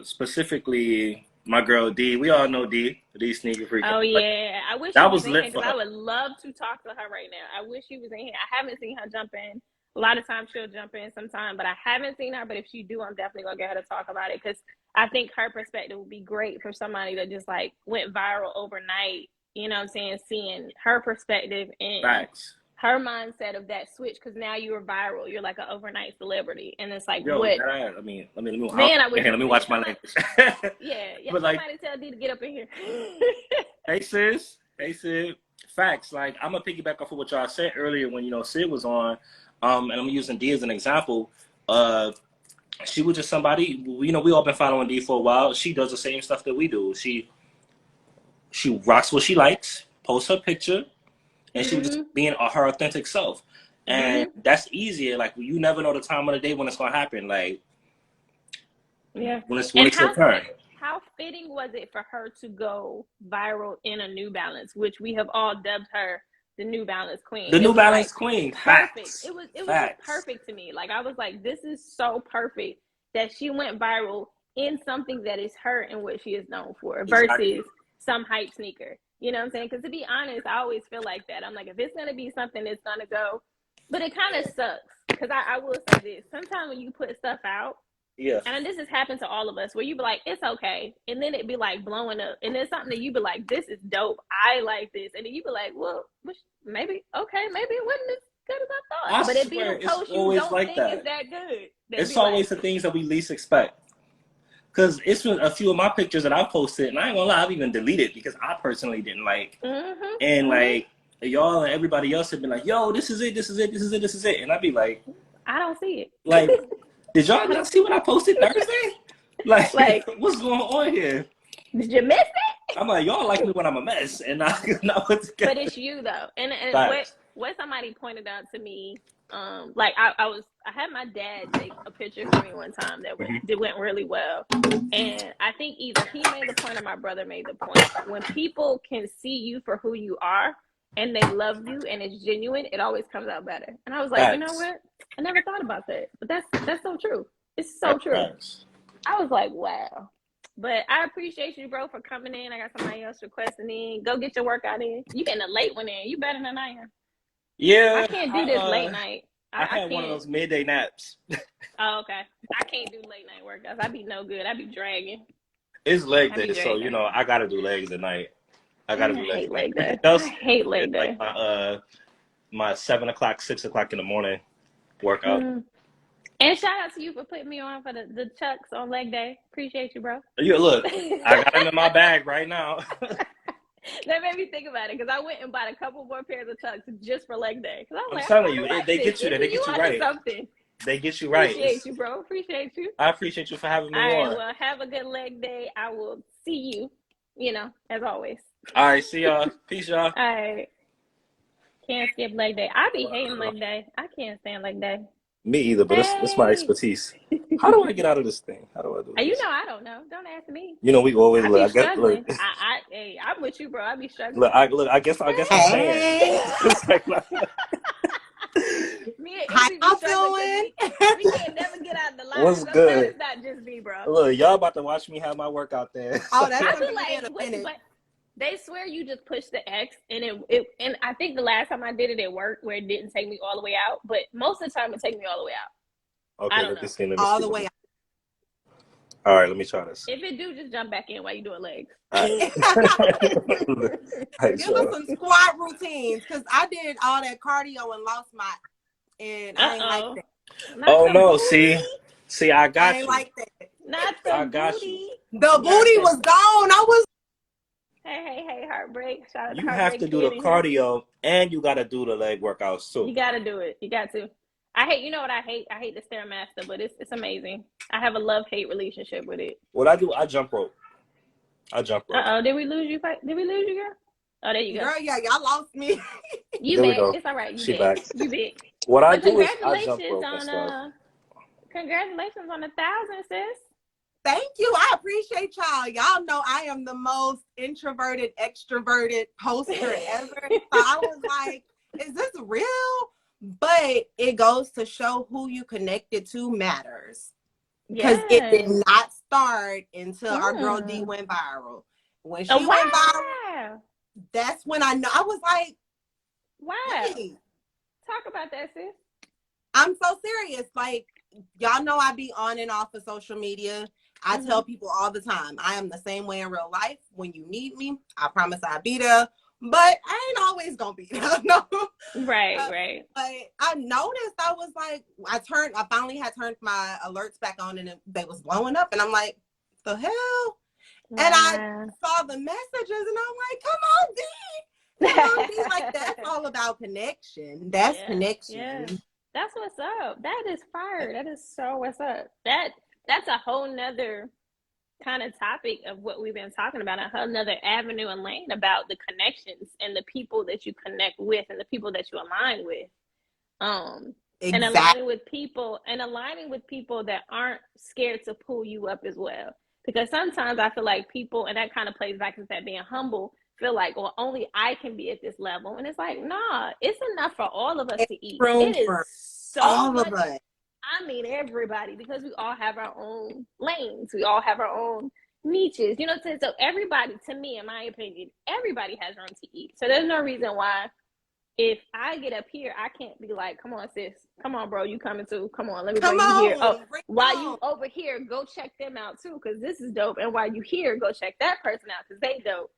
Specifically, my girl D. We all know D Sneaker Freak. Oh yeah, I wish that was in here, because I would love to talk to her right now. I wish she was in here. I haven't seen her jump in. A lot of times she'll jump in sometime, but I haven't seen her. But if she do, I'm definitely gonna get her to talk about it, because I think her perspective would be great for somebody that just like went viral overnight. You know what I'm saying? Seeing her perspective and her mindset of that switch, because now you are viral. You're like an overnight celebrity, and it's like, what? I mean, let me watch my language. But like, somebody tell D to get up in here. Hey sis. Facts. Like I'm gonna piggyback off of what y'all said earlier when Sid was on, and I'm using D as an example. She was just somebody. We all been following D for a while. She does the same stuff that we do. She rocks what she likes. post her picture, and she was just being her authentic self. And that's easier. Like, you never know the time of the day when it's going to happen. Like, when it's your turn. How fitting was it for her to go viral in a New Balance, which we have all dubbed her the New Balance Queen? The New Balance Queen. Perfect. Facts. It was just perfect to me. Like, I was like, this is so perfect that she went viral in something that is her and what she is known for versus some hype sneaker. You know what I'm saying? Because to be honest, I always feel like that. I'm like, if it's going to be something that's going to go, but it kind of sucks. Because I will say this. Sometimes when you put stuff out, and this has happened to all of us, where you be like, it's okay. And then it be like blowing up. And then something that you be like, this is dope. I like this. And then you be like, well, maybe, okay, maybe it wasn't as good as I thought. But it be the post you don't think is that good. It's always the things that we least expect. Because it's a few of my pictures that I posted, and I ain't gonna lie, I've even deleted because I personally didn't like. And like, y'all and everybody else have been like, yo, this is it, this is it, this is it, this is it. And I'd be like, I don't see it. Like, did y'all not see what I posted Thursday? Like what's going on here? Did you miss it? I'm like, y'all like me when I'm a mess, and not put together. But it's you though, and what somebody pointed out to me, like I had my dad take a picture for me one time that went really well, and I think either he made the point or my brother made the point. When people can see you for who you are and they love you and it's genuine, it always comes out better. And I was like, you know what? I never thought about that, but that's so true. It's so true. I was like, wow. But I appreciate you, bro, for coming in. I got somebody else requesting in. Go get your workout in. You getting a late one in. You better than I am. Yeah. I can't do this late night. I had one of those midday naps. Oh, okay. I can't do late night workouts. I be no good. I be dragging. It's leg day, so you know I gotta do legs at night. I gotta do legs. Leg day. I hate leg day. Like my 7 o'clock, 6 o'clock in the morning workout. And shout out to you for putting me on for the chucks on leg day. Appreciate you, bro. Yeah, look, I got them in my bag right now. That made me think about it because I went and bought a couple more pairs of chucks just for leg day. I'm telling you, they get you there. They get you right. They get you right. Appreciate you, bro. Appreciate you. I appreciate you for having me on. All right, well, have a good leg day. I will see you, as always. All right, see y'all. Peace, y'all. All right. Can't skip leg day. I be hating leg day. I can't stand leg day. Me either, but it's my expertise. How do I get out of this thing? How do I do this? I don't know. Don't ask me. We always look. I'm with you, bro. I be struggling. Look. I guess I'm saying. How y'all feeling? We can't never get out of the line. What's good? It's not just me, bro. Look, y'all about to watch me have my workout there. Oh, that's I feel like but they swear you just push the X, and and I think the last time I did it worked where it didn't take me all the way out, but most of the time it takes me all the way out. Okay, let me see. All the way out. All right, let me try this. If it do, just jump back in while you doing legs. Give us some squat routines, because I did all that cardio and lost my, and I ain't like that. Oh no, see, I got you. I ain't like that. Not the booty. The booty was gone. I was. Hey, heartbreak. Shout out to you heartbreak. have to do the cardio, and you got to do the leg workouts too. You got to do it. You got to. I hate. You know what I hate? I hate the Stairmaster, but it's amazing. I have a love-hate relationship with it. What I do, I jump rope. Did we lose you? Did we lose you, girl? Oh, there you go. Girl, yeah, y'all lost me. You back. It's all right. You back. You back. What I do is I jump rope. Congratulations on 1,000, sis. Thank you. I appreciate y'all. Y'all know I am the most introverted, extroverted poster ever. So I was like, is this real? But it goes to show who you connected to matters. Because it did not start until our girl D went viral. When she went viral, that's when I know. I was like, wow. Hey. Talk about that, sis. I'm so serious. Like, y'all know I be on and off of social media. I tell people all the time, I am the same way in real life. When you need me, I promise I'll be there. But I ain't always gonna be there. No. Right. But I noticed, I was like, I finally had turned my alerts back on, and they was blowing up, and I'm like, the hell? Wow. And I saw the messages, and I'm like, come on, D. Come on, D. Like, that's all about connection. That's connection. Yeah. That's what's up. That is fire. That is so what's up. That's a whole nother kind of topic of what we've been talking about, another avenue and lane about the connections and the people that you connect with and the people that you align with. Exactly. And aligning with people that aren't scared to pull you up as well. Because sometimes I feel like people, and that kind of plays back into that being humble, feel like, well, only I can be at this level. And it's like, nah, it's enough for all of us to eat. Room It is for so all much, of us. I mean everybody, because we all have our own lanes. We all have our own niches. You know what I'm saying? So everybody, to me, in my opinion, everybody has room to eat. So there's no reason why if I get up here, I can't be like, come on, sis. Come on, bro. You coming too. Come on. Let me bring you here. Oh, while you over here, go check them out too, because this is dope. And while you here, go check that person out, because they dope.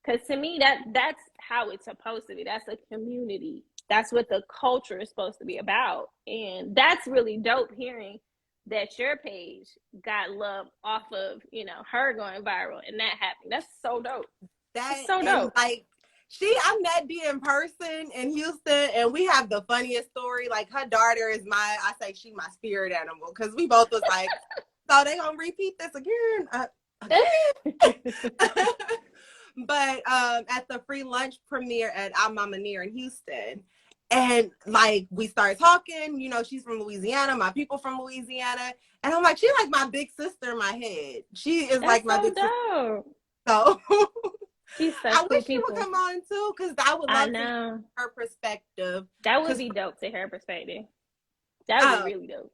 Because to me, that's how it's supposed to be. That's a community. That's what the culture is supposed to be about. And that's really dope, hearing that your page got love off of, you know, her going viral and that happening. That's so dope. That's so dope. Like, I met D in person in Houston, and we have the funniest story. Like, her daughter is I say she my spirit animal, because we both was like, so they gonna repeat this again? But at the free lunch premiere at Al Mama Near in Houston, and like we started talking, you know, she's from Louisiana, my people from Louisiana, and I'm like, she's like my big sister in my head. She is like my big sister. So I wish she would come on too, because I would love to hear her perspective. That would be dope to hear her perspective. That would be really dope.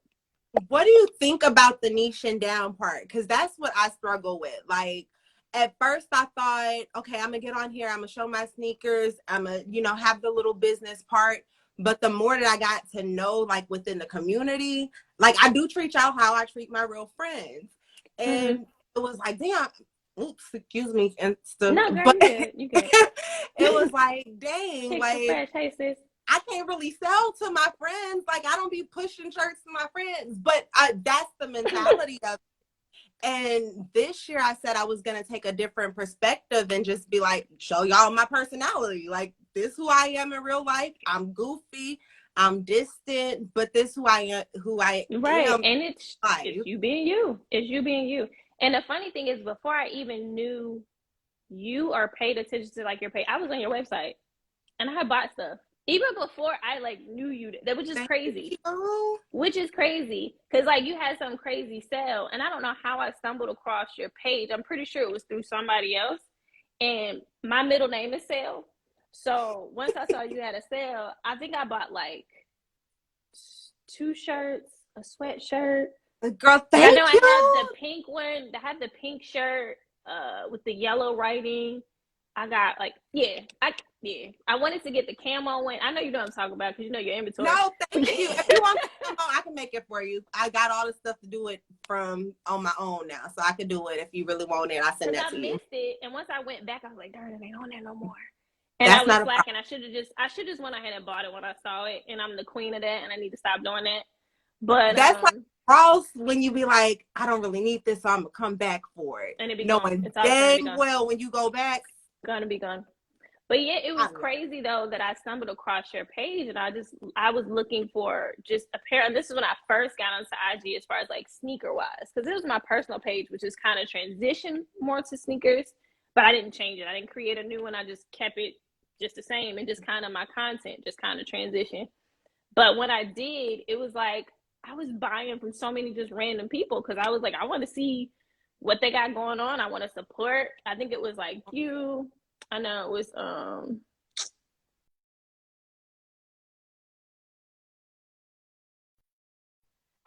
What do you think about the niching down part? Because that's what I struggle with. Like, at first I thought, okay, I'm gonna get on here, I'm gonna show my sneakers, I'm gonna, you know, have the little business part. But the more that I got to know, like, within the community, like, I do treat y'all how I treat my real friends. And it was like, damn, oops, excuse me, and stuff. No, girl, you good. It was like, dang, like, hey, sis. I can't really sell to my friends. Like, I don't be pushing shirts to my friends, but that's the mentality of it. And this year I said I was going to take a different perspective and just be like, show y'all my personality. Like, this who I am in real life. I'm goofy, I'm distant, but this who I am, right. And it's you being you. It's you being you. And the funny thing is, before I even knew you or paid attention to like your page, I was on your website and I had bought stuff. Even before I like knew you, which is crazy. Which is crazy, because like you had some crazy sale, and I don't know how I stumbled across your page. I'm pretty sure it was through somebody else, and my middle name is Sale. So once I saw you had a sale, I think I bought like 2 shirts, a sweatshirt. Girl, thank you. I had the pink one. I had the pink shirt with the yellow writing. I got like, I wanted to get the camo one. I know you know what I'm talking about, because you know your inventory. No, thank you. If you want the camo, I can make it for you. I got all the stuff to do it from on my own now, so I can do it if you really want it. I'll send that to you. I missed it, and once I went back, I was like, darn, it ain't on there no more. And I was slacking. I should just went ahead and bought it when I saw it, and I'm the queen of that, and I need to stop doing that. But that's like Ross, when you be like, I don't really need this, so I'm gonna come back for it. And it be knowing dang well when you go back, gonna be gone. But yeah, it was crazy though that I stumbled across your page, and I was looking for just a pair. And this is when I first got onto IG as far as like sneaker wise, because it was my personal page, which is kind of transitioned more to sneakers, but I didn't change it. I didn't create a new one. I just kept it just the same, and just kind of my content just kind of transitioned. But when I did, it was like I was buying from so many just random people, because I was like, I want to see what they got going on. I want to support. I think it was like you. I know it was I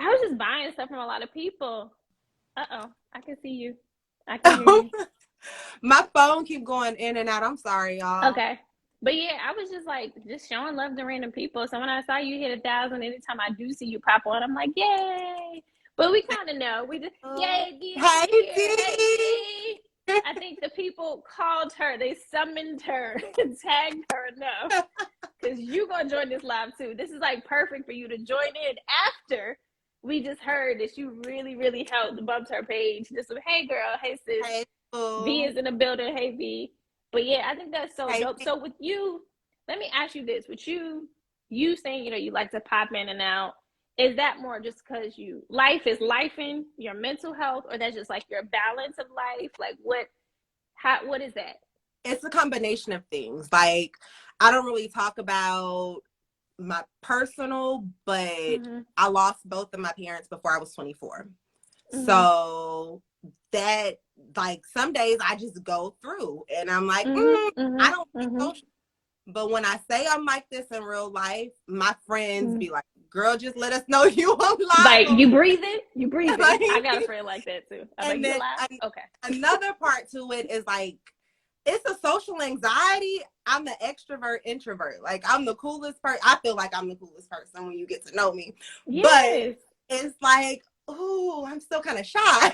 was just buying stuff from a lot of people. I can see you. I can hear you. My phone keep going in and out. I'm sorry, y'all. Okay. But yeah, I was just like, just showing love to random people. So when I saw you hit 1,000, anytime I do see you pop on, I'm like, yay. But we kind of know. We just, yay, D. Hey, D. I think the people called her. They summoned her and tagged her enough. Because you're going to join this live too. This is like perfect for you to join in after we just heard that you really, really helped bump her page. Just like, hey, girl. Hey, sis. Hey, V is in the building. Hey, V. But yeah, I think that's so dope. So with you, let me ask you this. With you saying, you know, you like to pop in and out, is that more just because life is lifing, your mental health, or that's just like your balance of life? Like what is that? It's a combination of things. Like, I don't really talk about my personal, but I lost both of my parents before I was 24. So that, like, some days I just go through and I'm like, I don't think social. But when I say I'm like this in real life, my friends be like, girl, just let us know you alive. Like, you breathing? You breathing. Like, I got a friend like that too. I'm and like, then okay. Another part to it is like, it's a social anxiety. I'm an extrovert introvert. Like, I'm the coolest person. I feel like I'm the coolest person when you get to know me. Yes. But it's like, ooh, I'm still kind of shy.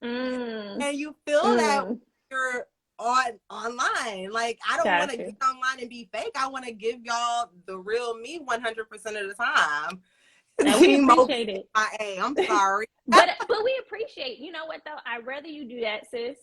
And you feel that when you're online. Like, I don't want to get online and be fake. I want to give y'all the real me 100% of the time. And we appreciate it. I'm sorry. but we appreciate, you know what though? I'd rather you do that, sis,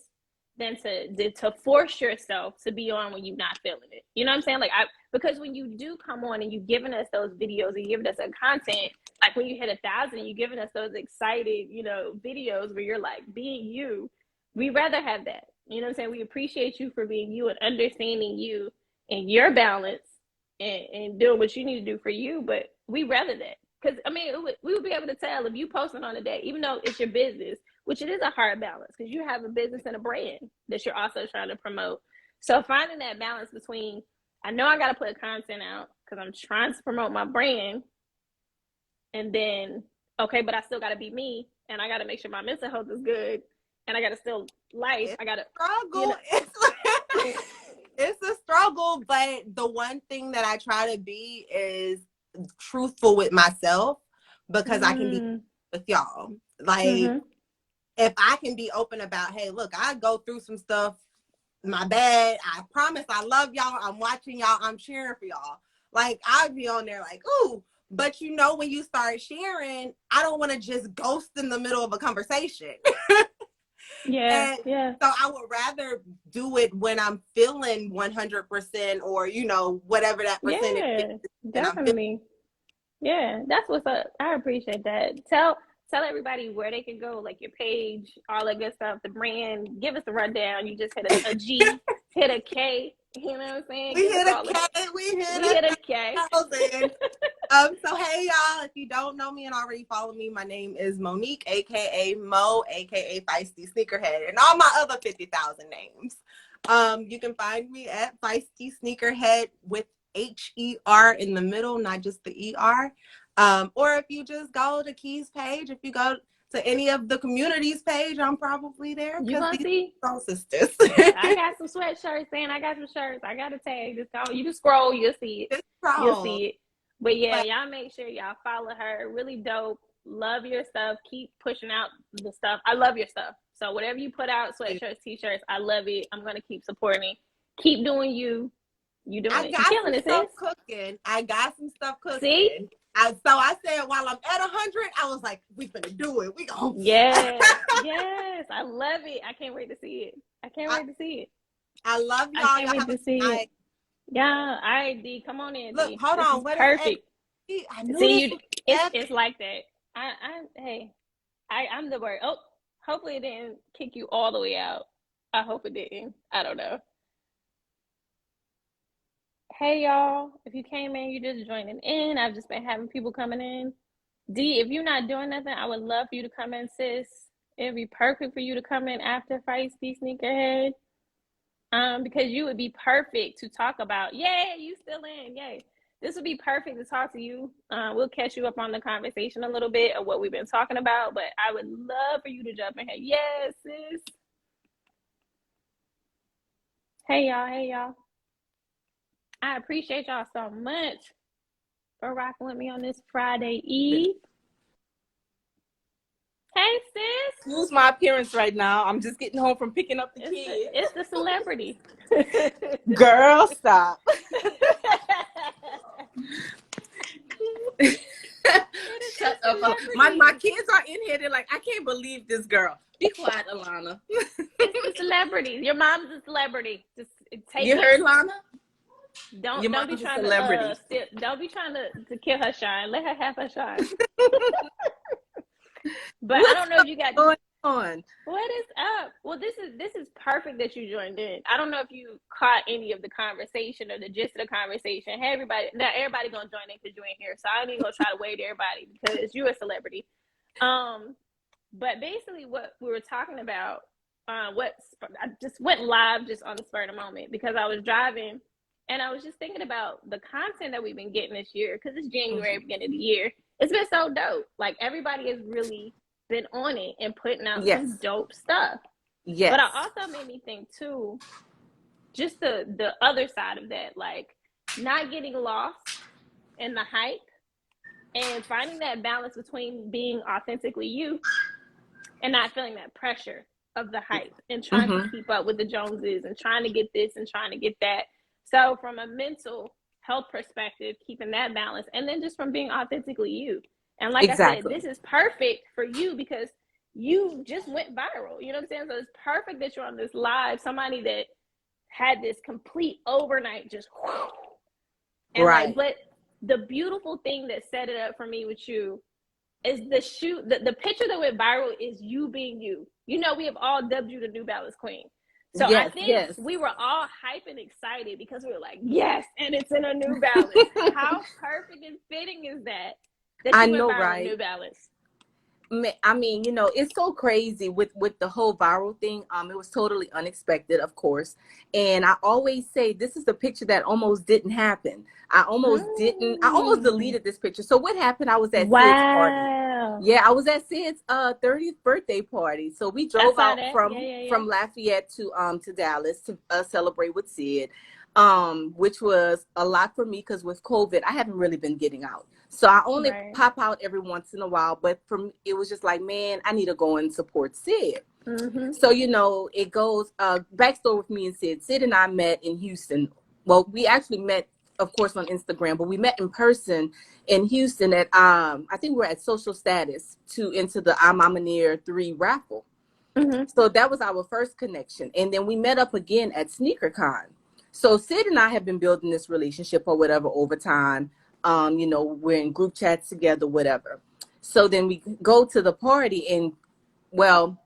than to force yourself to be on when you're not feeling it. You know what I'm saying? Like, because when you do come on and you've given us those videos and you've given us that content, like when you hit 1,000, you've given us those excited, you know, videos where you're like being you. We rather have that. You know what I'm saying? We appreciate you for being you and understanding you and your balance and doing what you need to do for you. But we rather that. Because, I mean, we would be able to tell if you posting on a day, even though it's your business, which it is a hard balance because you have a business and a brand that you're also trying to promote. So finding that balance between, I know I got to put content out because I'm trying to promote my brand. And then, okay, but I still got to be me. And I got to make sure my mental health is good. And I got to still life. I got to struggle. You know. It's a struggle. But the one thing that I try to be is truthful with myself because I can be with y'all. Like, if I can be open about, hey, look, I go through some stuff, my bad. I promise I love y'all. I'm watching y'all. I'm cheering for y'all. Like, I'd be on there like, ooh. But you know, when you start sharing, I don't want to just ghost in the middle of a conversation. Yeah. So I would rather do it when I'm feeling 100% or, you know, whatever that percentage is. Definitely. Yeah, that's what's up. I appreciate that. Tell everybody where they can go, like your page, all that good stuff, the brand. Give us a rundown. You just hit a G, hit a K. You know what I'm saying? We hit a K. So hey y'all, if you don't know me and already follow me, my name is Monique, aka Mo, aka Feisty Sneakerhead, and all my other 50,000 names. You can find me at Feisty Sneakerhead with HER in the middle, not just the ER. Or if you just go to Key's page, if you go to any of the communities page, I'm probably there. You gonna see soul sisters. I got some sweatshirts and I got some shirts. I got a tag. Just go. You can scroll. You'll see it. You'll see it. But yeah, y'all make sure y'all follow her. Really dope. Love your stuff. Keep pushing out the stuff. I love your stuff. So whatever you put out, sweatshirts, t-shirts, I love it. I'm gonna keep supporting. Keep doing you. You doing it. You're killing it, sis. Cooking. I got some stuff cooking. See? So I said while I'm at 100, I was like, we finna do it. We gonna. Yes. I love it. I can't wait to see it. I love y'all. I can't wait to see it. Yeah, all right, D, come on in. Look, D. hold on. What perfect. I knew see you. It's like that. I'm the word. Oh, hopefully it didn't kick you all the way out. I hope it didn't. I don't know. Hey y'all, if you came in, you just joining in. I've just been having people coming in. D, if you're not doing nothing, I would love for you to come in, sis. It'd be perfect for you to come in after Feisty Sneakerhead. Because you would be perfect to talk about. Yay, you still in. Yay. This would be perfect to talk to you. We'll catch you up on the conversation a little bit of what we've been talking about, but I would love for you to jump in here. Yes, sis. Hey y'all. I appreciate y'all so much for rocking with me on this Friday Eve. Hey, sis. Excuse my appearance right now. I'm just getting home from picking up the kids. It's the celebrity. Girl, stop. Shut up. My kids are in here. They're like, I can't believe this girl. Be quiet, Alana. It's the celebrity. Your mom's a celebrity. Just take you heard, Lana? Don't Your be mom's a trying celebrity. to don't be trying to kill her shine. Let her have her shine. But I don't know if you got going on. What is up? Well, this is perfect that you joined in. I don't know if you caught any of the conversation or the gist of the conversation. Hey, everybody! Now everybody gonna join in because you ain't here, so I ain't even gonna try to wave to everybody because you're a celebrity. But basically, what we were talking about, I just went live just on the spur of the moment because I was driving and I was just thinking about the content that we've been getting this year because it's January, beginning of the year. It's been so dope. Like everybody has really been on it and putting out some dope stuff. Yes. But it also made me think too, just the other side of that, like not getting lost in the hype and finding that balance between being authentically you and not feeling that pressure of the hype and trying to keep up with the Joneses and trying to get this and trying to get that. So from a mental health perspective, keeping that balance, and then just from being authentically you. And like I said, this is perfect for you because you just went viral. You know what I'm saying? So it's perfect that you're on this live, somebody that had this complete overnight just whoosh. And like, but the beautiful thing that set it up for me with you is the picture that went viral is you being you. You know, we have all dubbed you the New Balance Queen. So I think we were all hype and excited because we were like, yes, and it's in a New Balance. How perfect and fitting is that you went viral in New Balance? I mean, you know, it's so crazy with the whole viral thing. It was totally unexpected, of course. And I always say this is the picture that almost didn't happen. I almost deleted this picture. So what happened? I was at Sid's party. Yeah, I was at Sid's 30th birthday party. So we drove out from Lafayette to Dallas to celebrate with Sid. Which was a lot for me because with COVID, I haven't really been getting out. So I only pop out every once in a while. But for me, it was just like, man, I need to go and support Sid. So, you know, it goes backstory with me and Sid. Sid and I met in Houston. Well, we actually met, of course, on Instagram, but we met in person in Houston at, I think we were at Social Status into the I'm Near 3 raffle. So that was our first connection. And then we met up again at SneakerCon. So Sid and I have been building this relationship or whatever over time. You know, we're in group chats together, whatever. So then we go to the party and, well,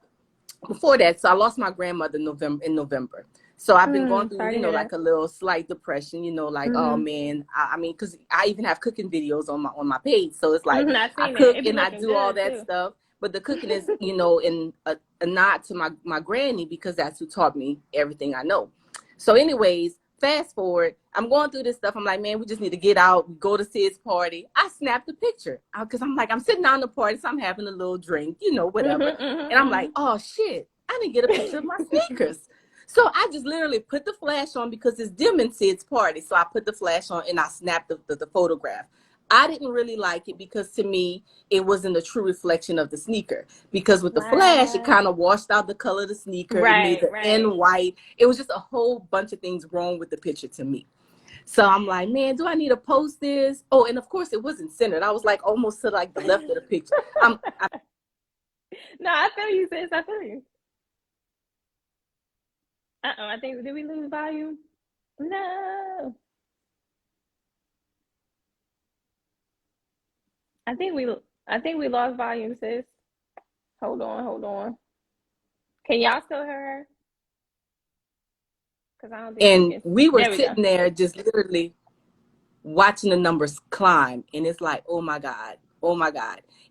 before that, so I lost my grandmother in November. So I've been going through, you know, like a little slight depression, you know, like, oh man, I mean, because I even have cooking videos on my page. So it's like I cook and I do all that stuff. But the cooking is, you know, in a nod to my granny because that's who taught me everything I know. So anyways, fast forward, I'm going through this stuff. I'm like, man, we just need to get out, go to Sid's party. I snapped a picture because I'm like, I'm sitting down at the party, so I'm having a little drink, you know, whatever. And I'm like, oh, shit, I didn't get a picture of my sneakers. So I just literally put the flash on because it's dim in Sid's party. So I put the flash on and I snapped the photograph. I didn't really like it because to me, it wasn't a true reflection of the sneaker. Because with the flash, it kind of washed out the color of the sneaker. It made the end white. It was just a whole bunch of things wrong with the picture to me. So I'm like, man, do I need to post this? Oh, and of course, it wasn't centered. I was like almost to like the left of the picture. No, I feel you, sis. I feel you. I think, did we lose volume? No. I think we lost volume, sis. Hold on. Can y'all still hear her? Because I don't think. And we were sitting there just literally watching the numbers climb, and it's like, oh my god,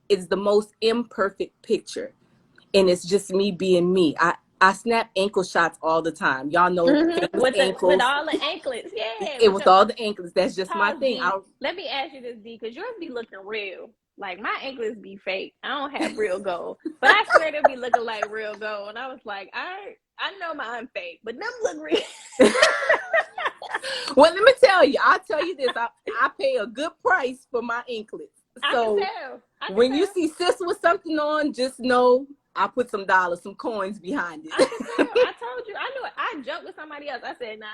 it's the most imperfect picture, and it's just me being me. I snap ankle shots all the time. Y'all know with all the anklets, with all the anklets. That's just my thing. Let me ask you this, D, because yours be looking real. Like my anklets be fake. I don't have real gold, but I swear they be looking like real gold. And I was like, I know mine fake, but them look real. Well, let me tell you. I'll tell you this. I pay a good price for my anklets. So I can when tell. you see sis with something on, just know I put some dollars, some coins behind it. I told you. I knew it. I joked with somebody else. I said, nah.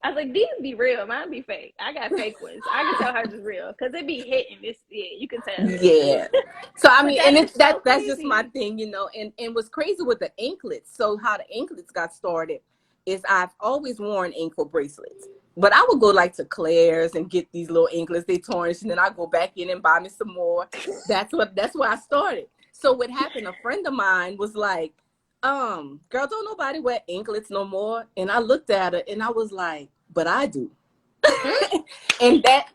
I was like, these be real. Mine be fake. I got fake ones. I can tell hers is real because it be hitting this. Yeah, you can tell. Yeah. So I mean, and that's crazy. just my thing, you know. And what's crazy with the anklets. So how the anklets got started is I've always worn ankle bracelets. But I would go like to Claire's and get these little anklets they tarnish, and then I go back in and buy me some more. That's where I started. So what happened? A friend of mine was like, girl, don't nobody wear anklets no more. And I looked at her and I was like, but I do. and that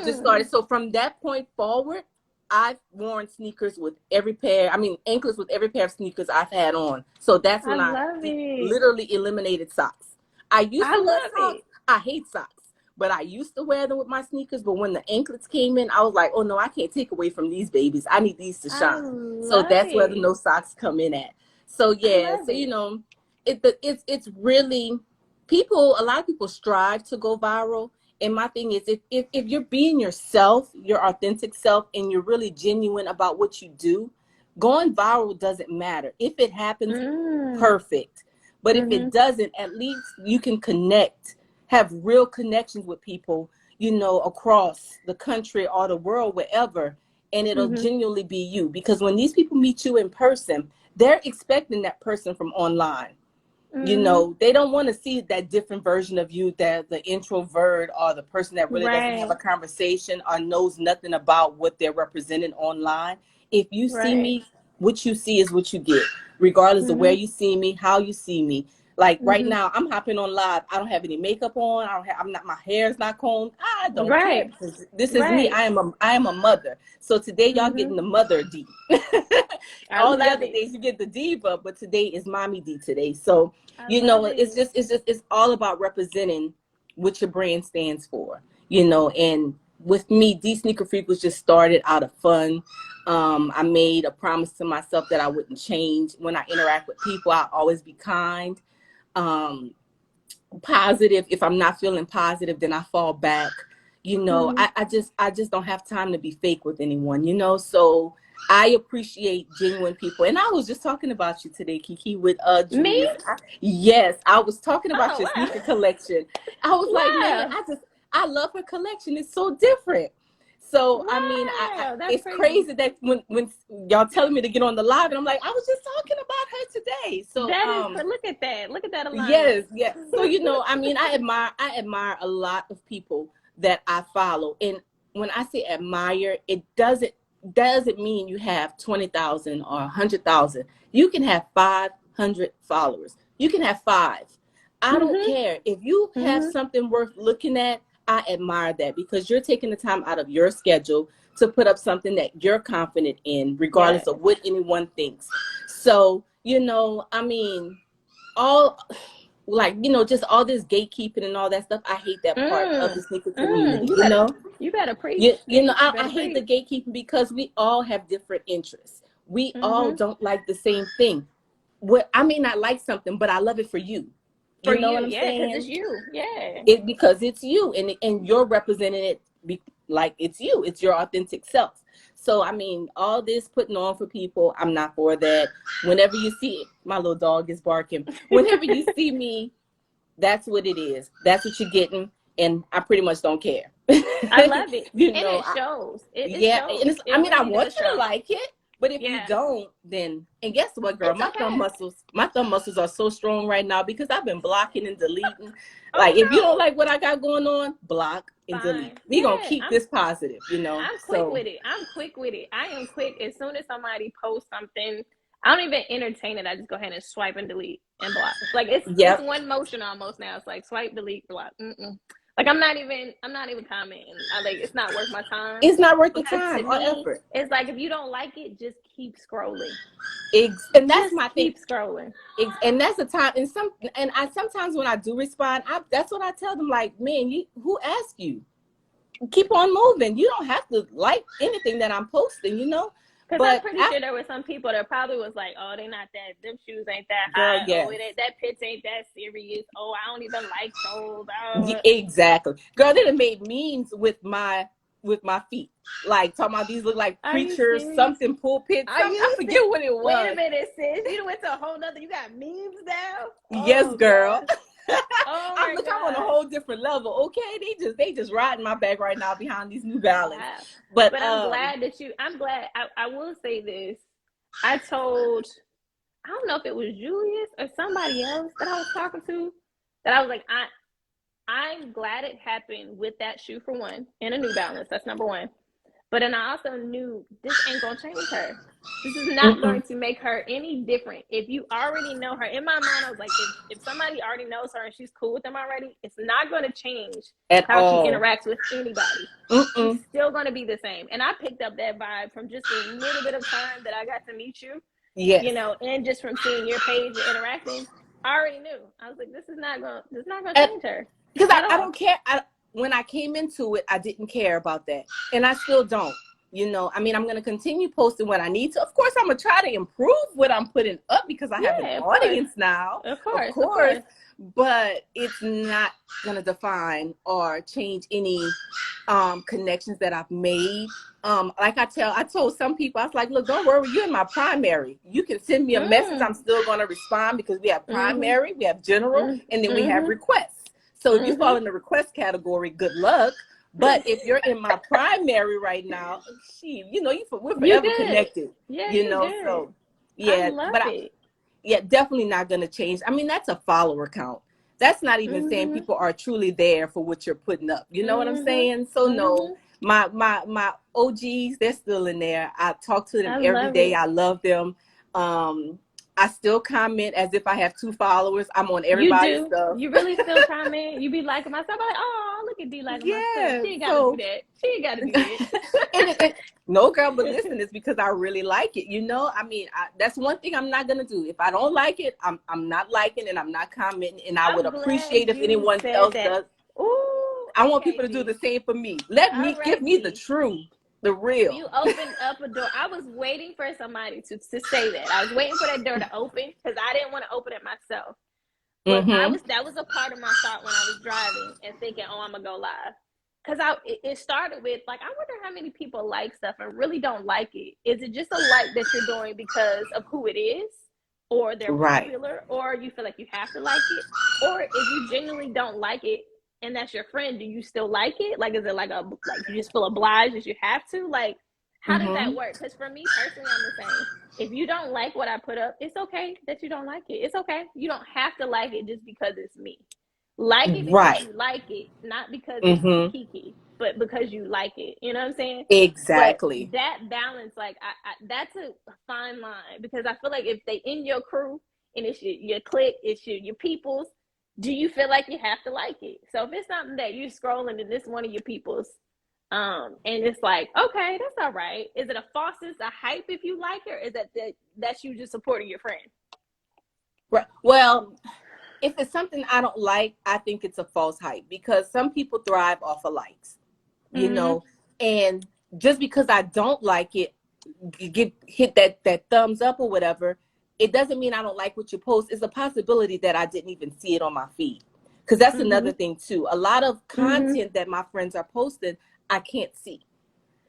just started. So from that point forward, I've worn sneakers with anklets with every pair of sneakers I've had on. So that's when I literally eliminated socks. I used to wear socks. I hate socks, but I used to wear them with my sneakers. But when the anklets came in, I was like, oh no, I can't take away from these babies. I need these to shine. So that's where the no socks come in at. So yeah, so you know, it's really a lot of people strive to go viral. And my thing is, if you're being yourself, your authentic self, and you're really genuine about what you do, going viral doesn't matter. If it happens, perfect. But if it doesn't, at least you can have real connections with people, you know, across the country or the world, wherever, and it'll genuinely be you. Because when these people meet you in person, they're expecting that person from online. You know, they don't want to see that different version of you, that the introvert or the person that really doesn't have a conversation or knows nothing about what they're representing online. If you see me, what you see is what you get, regardless of where you see me, how you see me. Like right now, I'm hopping on live. I don't have any makeup on. My hair's not combed. I don't care, because this is me. I am a mother. So today y'all getting the mother D. All the other days you get the diva, but today is mommy D today. So you know, it's all about representing what your brand stands for. You know, and with me, D Sneaker Freak was just started out of fun. I made a promise to myself that I wouldn't change. When I interact with people, I'll always be kind. Positive. If I'm not feeling positive, then I fall back. You know, I just don't have time to be fake with anyone, you know. So I appreciate genuine people. And I was just talking about you today, Kiki, with Julius. Me? Yes, I was talking about your sneaker collection. I was like, man, I love her collection. It's so different. So I mean, it's crazy that when y'all telling me to get on the live, and I'm like, I was just talking about her today. So look at that alignment. Yes. So you know, I mean, I admire a lot of people that I follow, and when I say admire, it doesn't mean you have 20,000 or 100,000. You can have 500 followers. You can have 5. I don't care if you have something worth looking at. I admire that, because you're taking the time out of your schedule to put up something that you're confident in, regardless of what anyone thinks. So, you know, I mean, just all this gatekeeping and all that stuff. I hate that part of the sneaker community. You better preach. I hate the gatekeeping, because we all have different interests. We all don't like the same thing. I may not like something, but I love it for you. You know what I'm saying? Because it's you. Yeah. Because it's you, and you're representing it like it's you. It's your authentic self. So I mean, all this putting on for people, I'm not for that. Whenever you see it, my little dog is barking. Whenever you see me, that's what it is. That's what you're getting, and I pretty much don't care. I love it. It shows. It shows. I mean, I want you to like it. But if you don't, then, and guess what, girl? My thumb muscles are so strong right now, because I've been blocking and deleting. If you don't like what I got going on, block and delete. We're going to keep this positive, you know. I'm quick with it. I am quick. As soon as somebody posts something, I don't even entertain it. I just go ahead and swipe and delete and block. Like it's one motion almost now. It's like swipe, delete, block. Like I'm not even commenting. It's not worth my time. It's not worth the time or effort. It's like, if you don't like it, just keep scrolling. And that's my thing. Keep scrolling. And that's the time. And I sometimes when I do respond, that's what I tell them. Like, man, who asked you? Keep on moving. You don't have to like anything that I'm posting, you know. Because I'm pretty sure there were some people that probably was like, oh, they not that, them shoes ain't that high. Oh, that pitch ain't that serious. Oh, I don't even like those. Oh. Exactly. Girl, they done made memes with my feet. Like, talking about these look like preachers, something pulpit. I forget what it was. Wait a minute, sis. You went to a whole nother, you got memes now? Yes, girl. I'm on a whole different level. Okay, they just riding my back right now behind these New Balance. Wow. But I'm glad I will say this. I don't know if it was Julius or somebody else that I was talking to, that I was like, I'm glad it happened with that shoe for one, and a New Balance. That's number one. But then I also knew this ain't gonna change her. This is not going to make her any different. If you already know her, in my mind, I was like, if somebody already knows her and she's cool with them already, it's not going to change At how all. she interacts with anybody. She's still going to be the same. And I picked up that vibe from just a little bit of time that I got to meet you. Yes. You know, and just from seeing your page and interacting, I already knew. I was like, this is not gonna change her. Because I don't care. When I came into it, I didn't care about that. And I still don't. You know, I mean, I'm going to continue posting what I need to. Of course, I'm going to try to improve what I'm putting up because I have an audience now. Of course. But it's not going to define or change any connections that I've made. Like I told some people, I was like, look, don't worry, you're in my primary. You can send me a message. I'm still going to respond because we have primary, we have general, and then we have requests. So if you fall in the request category, good luck. But if you're in my primary right now, you know, we're forever connected. Yeah, you know, good. So yeah, I love it. Yeah, definitely not going to change. I mean, that's a follower count. That's not even saying people are truly there for what you're putting up. You know what I'm saying? So no, my OGs, they're still in there. I talk to them every day. I love them. I still comment as if I have 2 followers. I'm on everybody's stuff. You really still comment? You be liking my stuff? I'm like, oh, look at D liking my stuff. She ain't got to do that. She ain't got to do that. No, girl, but listen, it's because I really like it. You know, I mean, that's one thing I'm not going to do. If I don't like it, I'm not liking and I'm not commenting. And I would appreciate if anyone else does. Ooh, I want people to do the same for me. Give me the truth. The real. You opened up a door. I was waiting for somebody to say that. I was waiting for that door to open because I didn't want to open it myself. But that was a part of my thought when I was driving and thinking, oh, I'm gonna go live. Because it started with like, I wonder how many people like stuff and really don't like it. Is it just a like that you're doing because of who it is, or they're popular, or you feel like you have to like it, or if you genuinely don't like it and that's your friend, do you still like it? Like, is it like you just feel obliged that you have to? Like, how does that work? Because for me personally, I'm the same. If you don't like what I put up, it's okay that you don't like it. It's okay. You don't have to like it just because it's me. Like it because you like it, not because it's Kiki, but because you like it. You know what I'm saying? Exactly. But that balance, like, that's a fine line because I feel like if they in your crew and it's your clique, it's your peoples, do you feel like you have to like it? So if it's something that you're scrolling and this one of your people's, and it's like, okay, that's all right. Is it a false sense of hype if you like it, or is that's you just supporting your friend? Right. Well, if it's something I don't like, I think it's a false hype because some people thrive off of likes, you know, and just because I don't like it, hit that thumbs up or whatever, it doesn't mean I don't like what you post. It's a possibility that I didn't even see it on my feed. Because that's another thing too. A lot of content that my friends are posting, I can't see.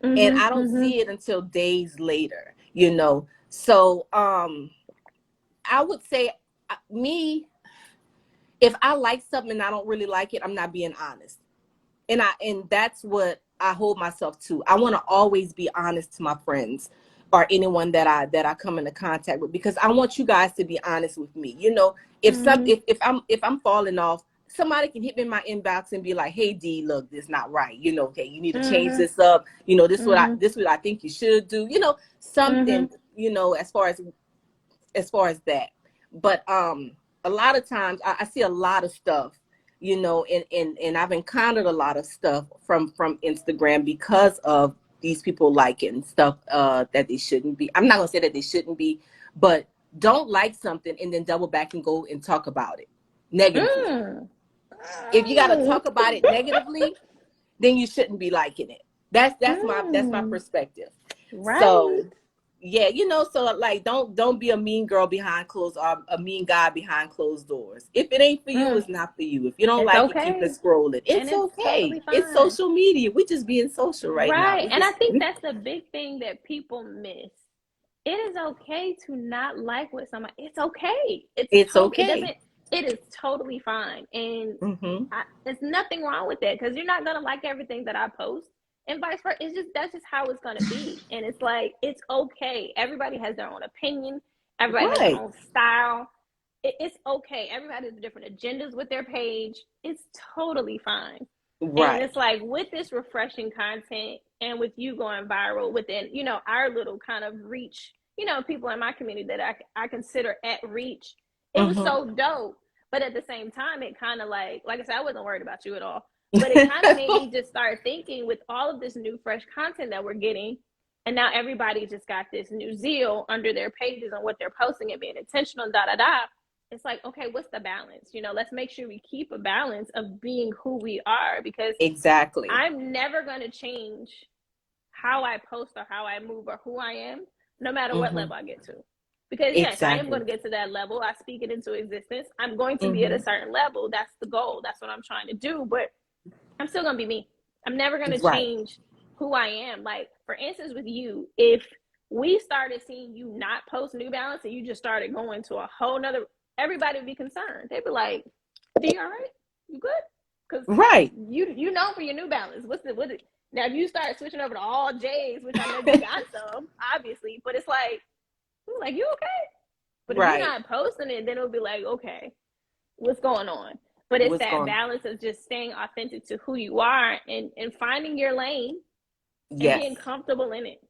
And I don't see it until days later, you know. So I would say if I like something and I don't really like it, I'm not being honest. And that's what I hold myself to. I want to always be honest to my friends or anyone that I come into contact with, because I want you guys to be honest with me. You know, if I'm falling off, somebody can hit me in my inbox and be like, "Hey D, look, this not right. You know, okay, you need to change this up. You know, this what I think you should do. You know, something. You know, as far as that. But a lot of times I see a lot of stuff, you know, and I've encountered a lot of stuff from Instagram because of these people liking stuff that they shouldn't be. I'm not gonna say that they shouldn't be, but don't like something and then double back and go and talk about it negatively. If you gotta talk about it negatively, then you shouldn't be liking it. That's my perspective. Right. So yeah, you know, so like don't be a mean girl behind closed or a mean guy behind closed doors. If it ain't for you, it's not for you. If you don't like it, keep it scrolling. It's okay. Totally, it's social media. We just being social right now. Right. And I think that's the big thing that people miss. It is okay to not like what somebody. It's okay. It's okay. It is totally fine. And there's nothing wrong with that because you're not gonna like everything that I post. And vice versa. That's just how it's gonna be. And it's like, it's okay. Everybody has their own opinion. Everybody has their own style. it's okay. Everybody has different agendas with their page. It's totally fine. Right. And it's like with this refreshing content and with you going viral within, you know, our little kind of reach, you know, people in my community that I consider at reach, it was so dope. But at the same time, it kind of like I said, I wasn't worried about you at all. But it kind of made me just start thinking with all of this new fresh content that we're getting, and now everybody just got this new zeal under their pages and what they're posting and being intentional, It's like, okay, what's the balance? You know, let's make sure we keep a balance of being who we are, because exactly, I'm never going to change how I post or how I move or who I am, no matter what level I get to. Because yes, I am going to get to that level. I speak it into existence. I'm going to be at a certain level. That's the goal. That's what I'm trying to do. But I'm still going to be me. I'm never going to change who I am. Like, for instance, with you, if we started seeing you not post New Balance and you just started going to a whole nother, everybody would be concerned. They'd be like, "D, you all right? You good?" Because you know for your New Balance. What's it? Now, if you start switching over to all J's, which I know you got some, obviously, but it's like you okay? But if you're not posting it, then it'll be like, okay, what's going on? But it's that balance of just staying authentic to who you are and finding your lane and being comfortable in it.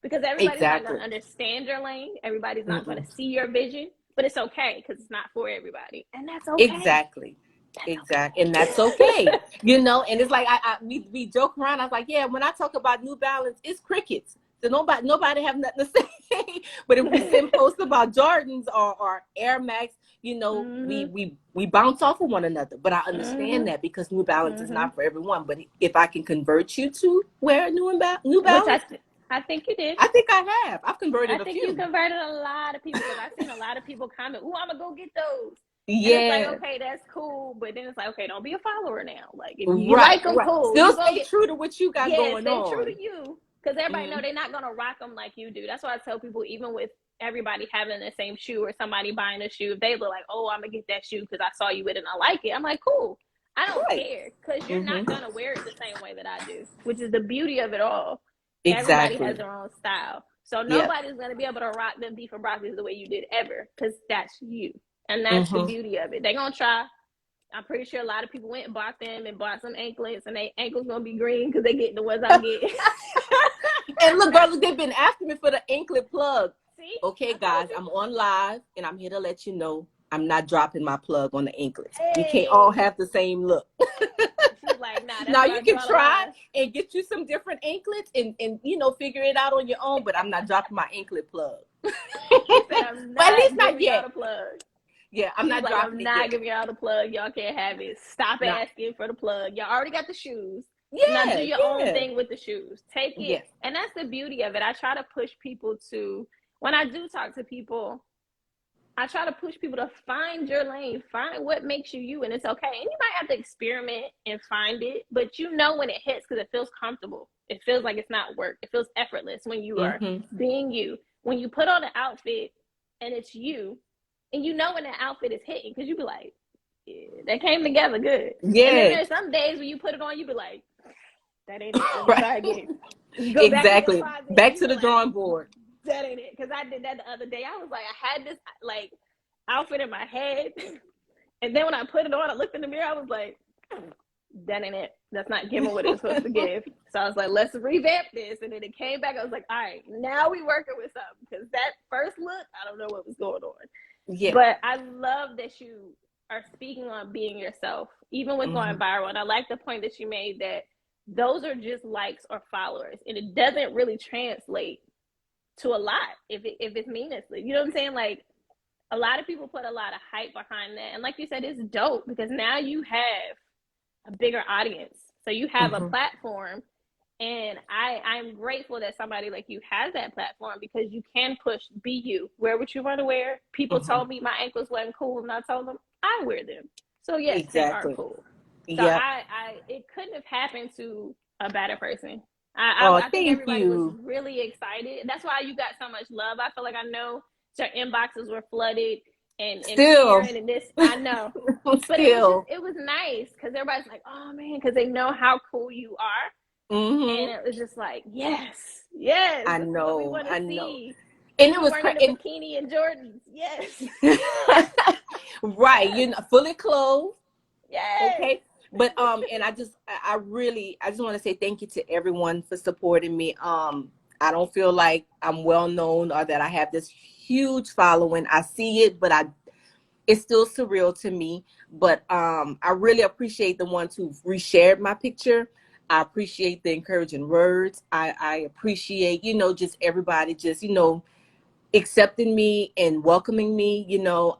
Because everybody's not going to understand your lane. Everybody's not going to see your vision. But it's okay because it's not for everybody. And that's okay. Exactly. And that's okay. You know, and it's like we joke around. I was like, yeah, when I talk about New Balance, it's crickets. So nobody have nothing to say. But if we send posts about Jordans or Air Max, you know, we bounce off of one another. But I understand that because New Balance is not for everyone. But if I can convert you to wear New Balance, I think you did. I think I have. I've converted a few. I think you converted a lot of people, because I've seen a lot of people comment, "Ooh, I'm gonna go get those." Yeah. And it's like, okay, that's cool, but then it's like, okay, don't be a follower now. Like, if you like them, cool. Still stay true to what you got going on. Stay true to you, because everybody know they're not gonna rock them like you do. That's why I tell people, even with everybody having the same shoe or somebody buying a shoe, if they look like, "Oh, I'm gonna get that shoe because I saw you with it and I like it," I'm like, cool. I don't care, because you're not gonna wear it the same way that I do, which is the beauty of it all. Everybody has their own style. So nobody's going to be able to rock them beef and broccolis the way you did ever, because that's you. And that's the beauty of it. They're going to try. I'm pretty sure a lot of people went and bought them and bought some anklets, and their ankles going to be green because they get the ones I'm getting. And look, girl, they've been asking me for the anklet plug. See? Okay, guys, I'm on live, and I'm here to let you know I'm not dropping my plug on the anklets. We can't all have the same look. She's like, nah, now you can try and get you some different anklets and you know, figure it out on your own, but I'm not dropping my anklet plug. But at least not yet. Yeah, I'm not dropping it. I'm not giving y'all the plug. Y'all can't have it. Stop asking for the plug. Y'all already got the shoes. Yeah, now do your own thing with the shoes. Take it. And that's the beauty of it. I try to push people to, when I do talk to people, I try to push people to find your lane, find what makes you you, and it's okay. And you might have to experiment and find it, but you know when it hits because it feels comfortable. It feels like it's not work. It feels effortless when you are being you. When you put on an outfit and it's you, and you know when that outfit is hitting, because you be like, yeah, that came together good. Yeah. And then there's some days when you put it on, you be like, that ain't it. Try again. Exactly. Back to the drawing board. That ain't it, because I did that the other day. I was like, I had this like outfit in my head, and then when I put it on, I looked in the mirror. I was like, that ain't it. That's not giving what it's supposed to give. So I was like, let's revamp this, and then it came back. I was like, all right, now we working with something, because that first look, I don't know what was going on. Yeah. But I love that you are speaking on being yourself, even with going viral. And I like the point that you made that those are just likes or followers, and it doesn't really translate to a lot if it's meaningless. You know what I'm saying? Like, a lot of people put a lot of hype behind that, and like you said, it's dope because now you have a bigger audience, so you have a platform, and I'm grateful that somebody like you has that platform, because you can push, be you, wear what you want to wear. People told me my ankles wasn't cool, and I told them I wear them, so yes, they are cool. So it couldn't have happened to a better person. I think everybody was really excited. That's why you got so much love. I feel like I know your inboxes were flooded and sharing and this. I know. But it was nice because everybody's like, oh, man, because they know how cool you are. And it was just like, yes. I know. And it was crazy. Bikini and Jordans. Yes. Right, you know, fully clothed. Yes. Okay. But and I just want to say thank you to everyone for supporting me. I don't feel like I'm well known or that I have this huge following. I see it, but it's still surreal to me. But I really appreciate the ones who've reshared my picture. I appreciate the encouraging words. I appreciate, you know, just everybody just, you know, accepting me and welcoming me, you know.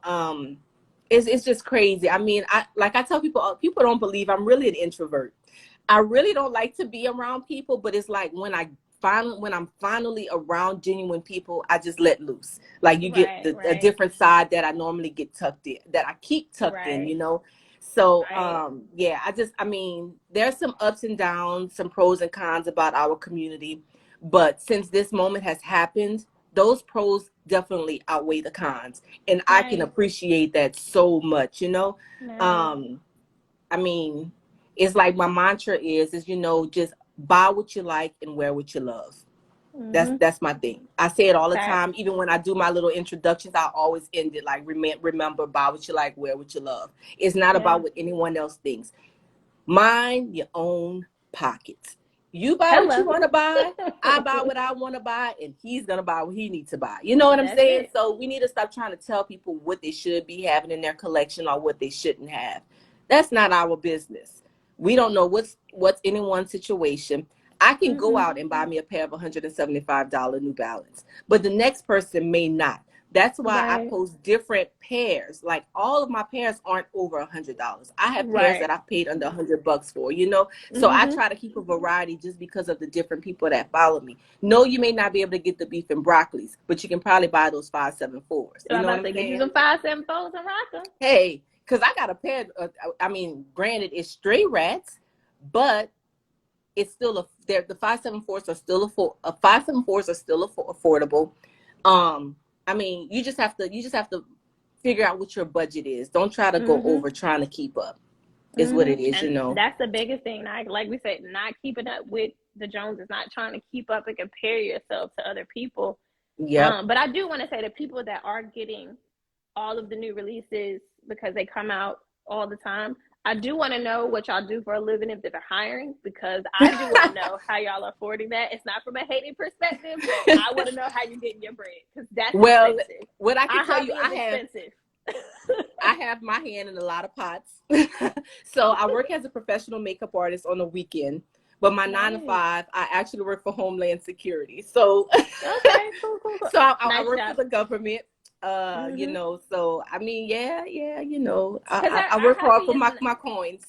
It's just crazy. I mean, I tell people don't believe I'm really an introvert. I really don't like to be around people, but it's like when I'm finally around genuine people, I just let loose. Like you get a different side that I normally get tucked in, that I keep tucked in, you know. So yeah, I mean, there's some ups and downs, some pros and cons about our community, but since this moment has happened, those pros definitely outweigh the cons, and I can appreciate that so much, you know. I mean, it's like my mantra is, you know, just buy what you like and wear what you love. That's my thing. I say it all the time. Even when I do my little introductions, I always end it like, remember, buy what you like, wear what you love. It's not about what anyone else thinks. Mind your own pockets. You buy what you want to buy, I buy what I want to buy, and he's going to buy what he needs to buy. You know what I'm saying? So we need to stop trying to tell people what they should be having in their collection or what they shouldn't have. That's not our business. We don't know what's anyone's situation. I can go out and buy me a pair of $175 New Balance, but the next person may not. That's why I post different pairs. Like all of my pairs aren't over $100. I have pairs that I've paid under $100 for, you know? So I try to keep a variety just because of the different people that follow me. No, you may not be able to get the beef and broccolis, but you can probably buy those 574s. So you know what I'm saying? Get you some 574s and rock them. Hey, because I got a pair, I mean, granted, it's stray rats, but it's still the 574s are still 574s are still affordable. I mean, you just have to figure out what your budget is. Don't try to go over trying to keep up. Is what it is, and you know. That's the biggest thing. Like we said, not keeping up with the Joneses, not trying to keep up and compare yourself to other people. Yeah. But I do want to say the people that are getting all of the new releases because they come out all the time, I do want to know what y'all do for a living if they're hiring, because I do want to know how y'all are affording that. It's not from a hating perspective, but I want to know how you're getting your bread, because that's expensive. What I can tell you, I have my hand in a lot of pots. So I work as a professional makeup artist on the weekend, but my 9 to 5, I actually work for Homeland Security. So okay, cool. So I work for the government. You know, so I mean, yeah, you know, I work hard for my coins.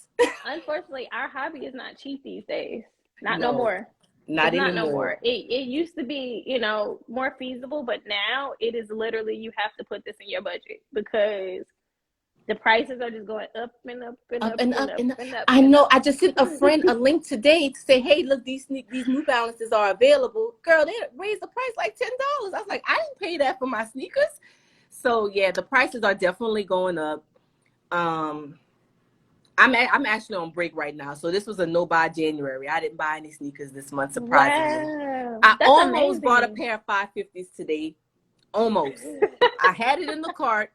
Unfortunately, our hobby is not cheap these days. No more. Not anymore. No more. It used to be, you know, more feasible, but now it is literally, you have to put this in your budget because the prices are just going up and up and up and up. I know. I just sent a friend a link today to say, hey, look, these New Balances are available. Girl, they raised the price like $10. I was like, I didn't pay that for my sneakers. So yeah, the prices are definitely going up. I'm actually on break right now. So this was a no buy January. I didn't buy any sneakers this month, surprisingly. Wow, I almost bought a pair of 550s today. Almost. I had it in the cart,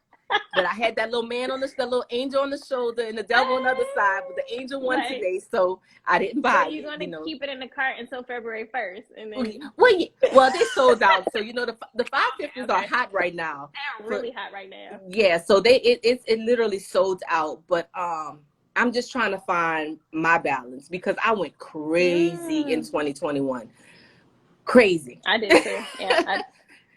but I had that little little angel on the shoulder and the devil on the other side, but the angel won today, so I didn't buy it. So you're going to keep it in the cart until February 1st, and then well, they sold out. So you know the 550s are hot right now. They're really hot right now. Yeah, so it literally sold out. But I'm just trying to find my balance because I went crazy in 2021. Crazy. I did too. Yeah.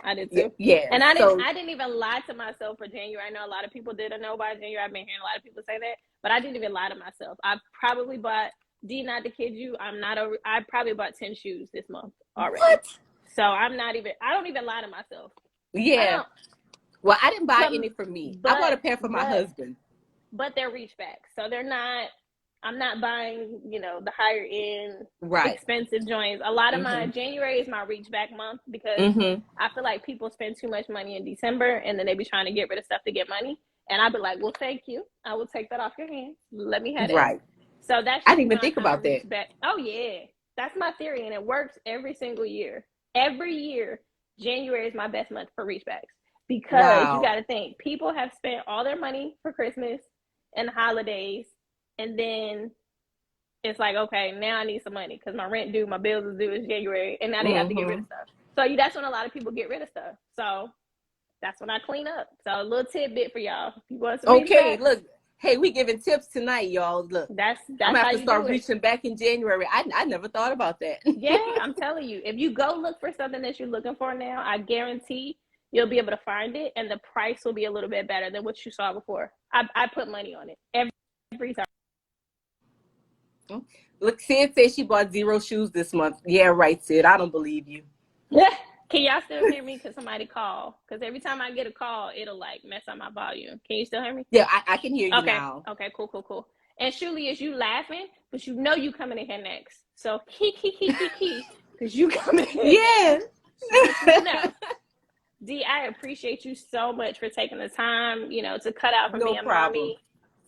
I did too. Yeah. And I didn't even lie to myself for January. I know a lot of people didn't know by January. I've been hearing a lot of people say that, but I didn't even lie to myself. I probably bought, not to kid you, I probably bought 10 shoes this month already. What? So I don't even lie to myself. Yeah. Well, I didn't buy any for me. I bought a pair for my husband. But they're reach back. So I'm not buying, you know, the higher end, expensive joints. A lot of my January is my reach back month because I feel like people spend too much money in December and then they be trying to get rid of stuff to get money. And I'd be like, well, thank you. I will take that off your hands. Let me have it. Right. So that's, I didn't even think about that. Back. Oh yeah. That's my theory. And it works every single year. Every year, January is my best month for reach backs. because you Wow. got to think people have spent all their money for Christmas and the holidays, and then it's like, okay, now I need some money because my rent due, my bills is due in January, and now they have to get rid of stuff. So that's when a lot of people get rid of stuff. So that's when I clean up. So a little tidbit for y'all. If you want some Okay, feedback, look. Hey, we giving tips tonight, y'all. Look, that's I'm gonna how have to you start do it. reaching back in January. I never thought about that. Yeah, I'm telling you, if you go look for something that you're looking for now, I guarantee you'll be able to find it, and the price will be a little bit better than what you saw before. I put money on it every time. Look, Sid says she bought 0 shoes this month. Yeah, right, Sid. I don't believe you. Can y'all still hear me? Because somebody called. Because every time I get a call, it'll like mess up my volume. Can you still hear me? Yeah, I can hear you Okay. now. Okay, cool. And Shuli, is you laughing, but you know you coming in here next. So key, because you coming in. Yeah. No. D, I appreciate you so much for taking the time, to cut out from being mommy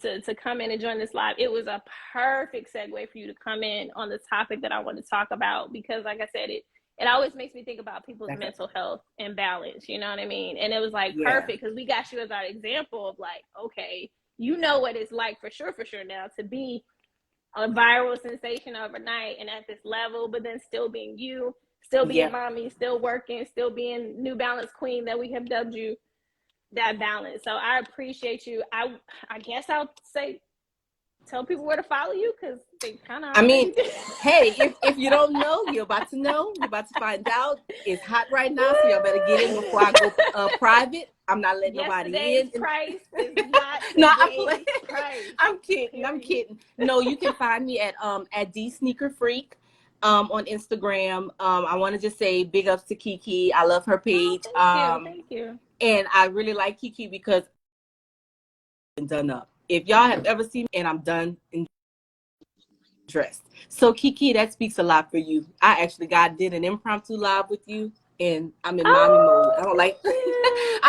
to come in and join this live. It was a perfect segue for you to come in on the topic that I want to talk about, because like I said, it always makes me think about people's mental health and balance, you know what I mean? And it was like perfect because we got you as our example of like, okay, you know what it's like for sure now to be a viral sensation overnight and at this level, but then still being you, still being mommy, still working, still being New Balance queen that we have dubbed you, that balance. So I appreciate you. I guess I'll say, tell people where to follow you, because they kind of hey, if you don't know, you're about to know. You're about to find out. It's hot right now, so y'all better get in before I go private. I'm not letting nobody in. Price is not no, price. I'm kidding. No, you can find me at D Sneaker Freak on Instagram. I want to just say big ups to Kiki. I love her page. Thank you. And I really like Kiki because I'm done up. If y'all have ever seen me, and I'm done and dressed. So Kiki, that speaks a lot for you. I did an impromptu live with you, and I'm in mommy mode. I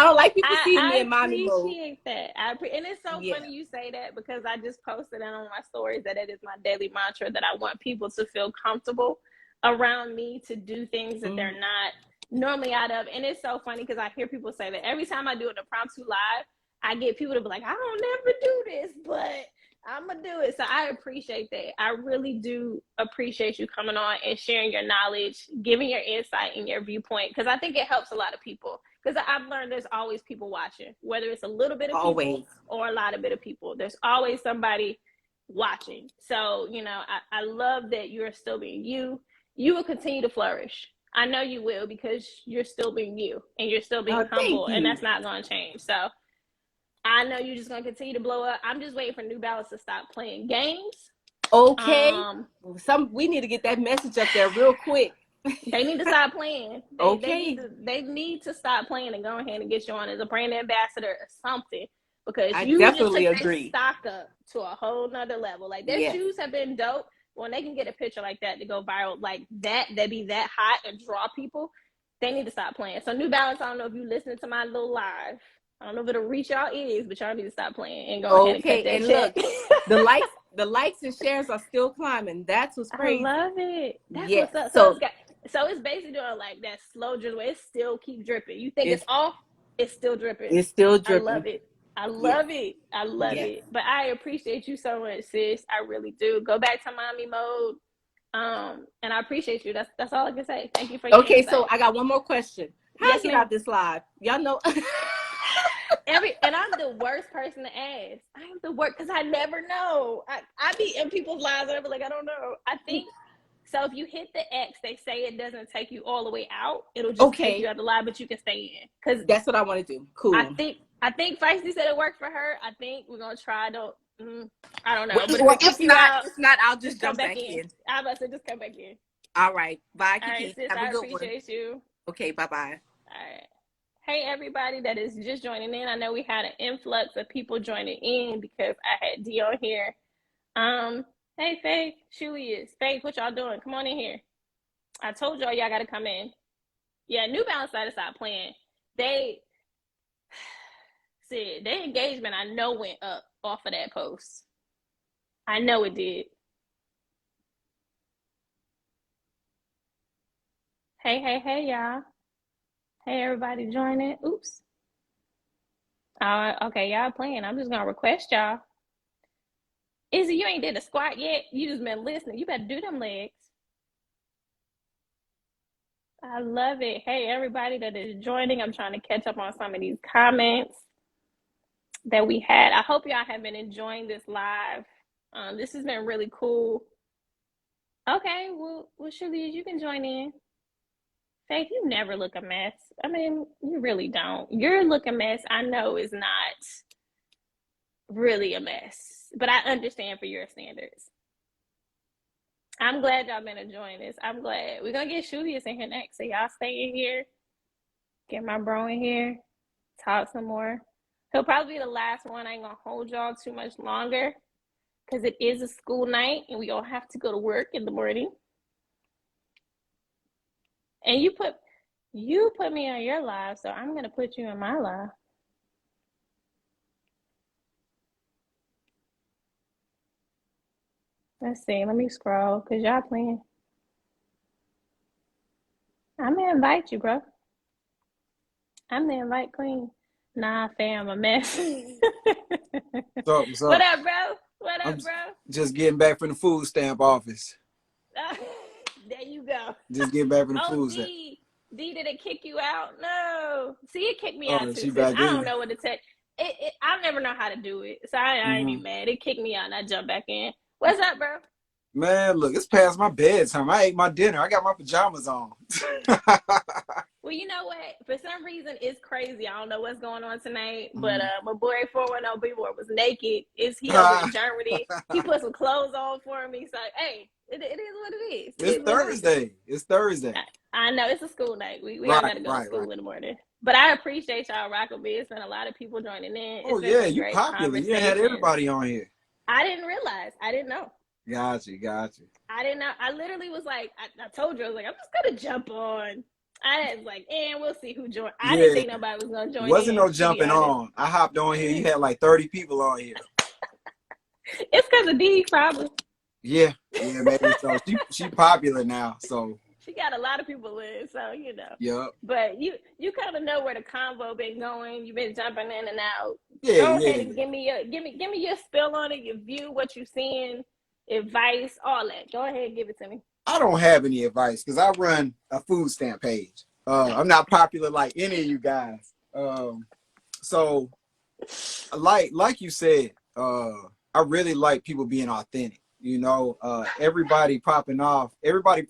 don't like people seeing me in mommy mode. I appreciate that. And it's so funny you say that, because I just posted it on my stories that it is my daily mantra that I want people to feel comfortable around me to do things that they're not normally out of. And it's so funny because I hear people say that every time I do an impromptu live, I get people to be like, I don't never do this, but I'm going to do it. So I appreciate that. I really do appreciate you coming on and sharing your knowledge, giving your insight and your viewpoint, because I think it helps a lot of people. Because I've learned there's always people watching, whether it's a little bit of people or a lot of bit of people. There's always somebody watching. So, I love that you're still being you. You will continue to flourish. I know you will, because you're still being you and you're still being humble, and that's not going to change. So I know you're just going to continue to blow up. I'm just waiting for New Balance to stop playing games. Okay. We need to get that message up there real quick. They need to stop playing. They need to stop playing and go ahead and get you on as a brand ambassador or something, because you definitely just took their stock up to a whole nother level. Like, their shoes have been dope. When they can get a picture like that to go viral, like that be that hot and draw people, they need to stop playing. So New Balance, I don't know if you listening to my little live. I don't know if it'll reach y'all ears, but y'all need to stop playing and go ahead and cut that check. Look, the likes and shares are still climbing. That's what's crazy. I love it. That's what's up. So it's basically doing like that slow drip where it still keep dripping. You think it's off, it's still dripping. It's still dripping. I love it. I love it. But I appreciate you so much, sis. I really do. Go back to mommy mode. And I appreciate you. That's all I can say. Thank you for your insight. So I got one more question. How I get out this live? Y'all know. And I'm the worst person to ask. I am the worst, because I never know. I be in people's lives and I be like, I don't know. I think so. If you hit the X, they say it doesn't take you all the way out. It'll just take you out the live, but you can stay in. Because that's what I want to do. Cool. I think Feisty said it worked for her. I think we're gonna try. I don't know. But if not, I'll just jump back in. I was about to say, just come back in. All right. Bye, Kiki. All right, sis, Have a good one. I appreciate you. Okay. Bye. All right. Hey, everybody that is just joining in. I know we had an influx of people joining in because I had D on here. Hey, Faith, Shuey is. Faith, what y'all doing? Come on in here. I told y'all got to come in. Yeah, New Balance decided to stop playing. They said their engagement, I know, went up off of that post. I know it did. Hey, y'all. Hey, everybody joining. Oops. Okay, y'all playing. I'm just gonna request y'all. Izzy, you ain't did a squat yet. You just been listening. You better do them legs. I love it. Hey, everybody that is joining. I'm trying to catch up on some of these comments that we had. I hope y'all have been enjoying this live. This has been really cool. Okay, well, Shaliz, you can join in. Faith, you never look a mess. I mean, you really don't. Your look a mess, I know, is not really a mess, but I understand for your standards. I'm glad y'all been enjoying this. I'm glad. We're gonna get Shaliz in here next, so y'all stay in here. Get my bro in here. Talk some more. He'll probably be the last one. I ain't gonna hold y'all too much longer because it is a school night and we all have to go to work in the morning. And you put me on your live, so I'm gonna put you in my live. Let's see. Let me scroll because y'all playing. I'm gonna invite you, bro. I'm the invite queen. Nah, fam, a mess. What's up? What's up? What up, bro? What up, bro? Just getting back from the food stamp office. There you go. Just getting back from the food stamp. D, did it kick you out? No. See, it kicked me out too. She Sis. back I don't in. know what to tell. I never know how to do it, so I ain't even mad. It kicked me out, and I jumped back in. What's up, bro? Man, look, it's past my bedtime. I ate my dinner. I got my pajamas on. Well, you know what? For some reason, it's crazy. I don't know what's going on tonight, but my boy 410 B-Boy was naked. He over in Germany. He put some clothes on for me. So, hey, it is what it is. It's Thursday. It's Thursday. I know. It's a school night. We all got to go to school in the morning. But I appreciate y'all rocking with. It's been a lot of people joining in. Oh, yeah, you popular. You had everybody on here. I didn't realize. I didn't know. Got you. I didn't know. I literally was like, I told you, I was like, I'm just going to jump on. I was like, and we'll see who joined. I didn't think nobody was going to join. Wasn't no jumping on. I hopped on here. You had like 30 people on here. It's because of D, probably. Yeah, maybe so. She popular now, so. She got a lot of people in, so you know. Yep. But you kind of know where the convo been going. You've been jumping in and out. Yeah, Go ahead and give me your spill on it, your view, what you seeing, advice, all that. Go ahead and give it to me. I don't have any advice because I run a food stamp page. I'm not popular like any of you guys. So, like you said, I really like people being authentic. You know, everybody popping off. Everybody,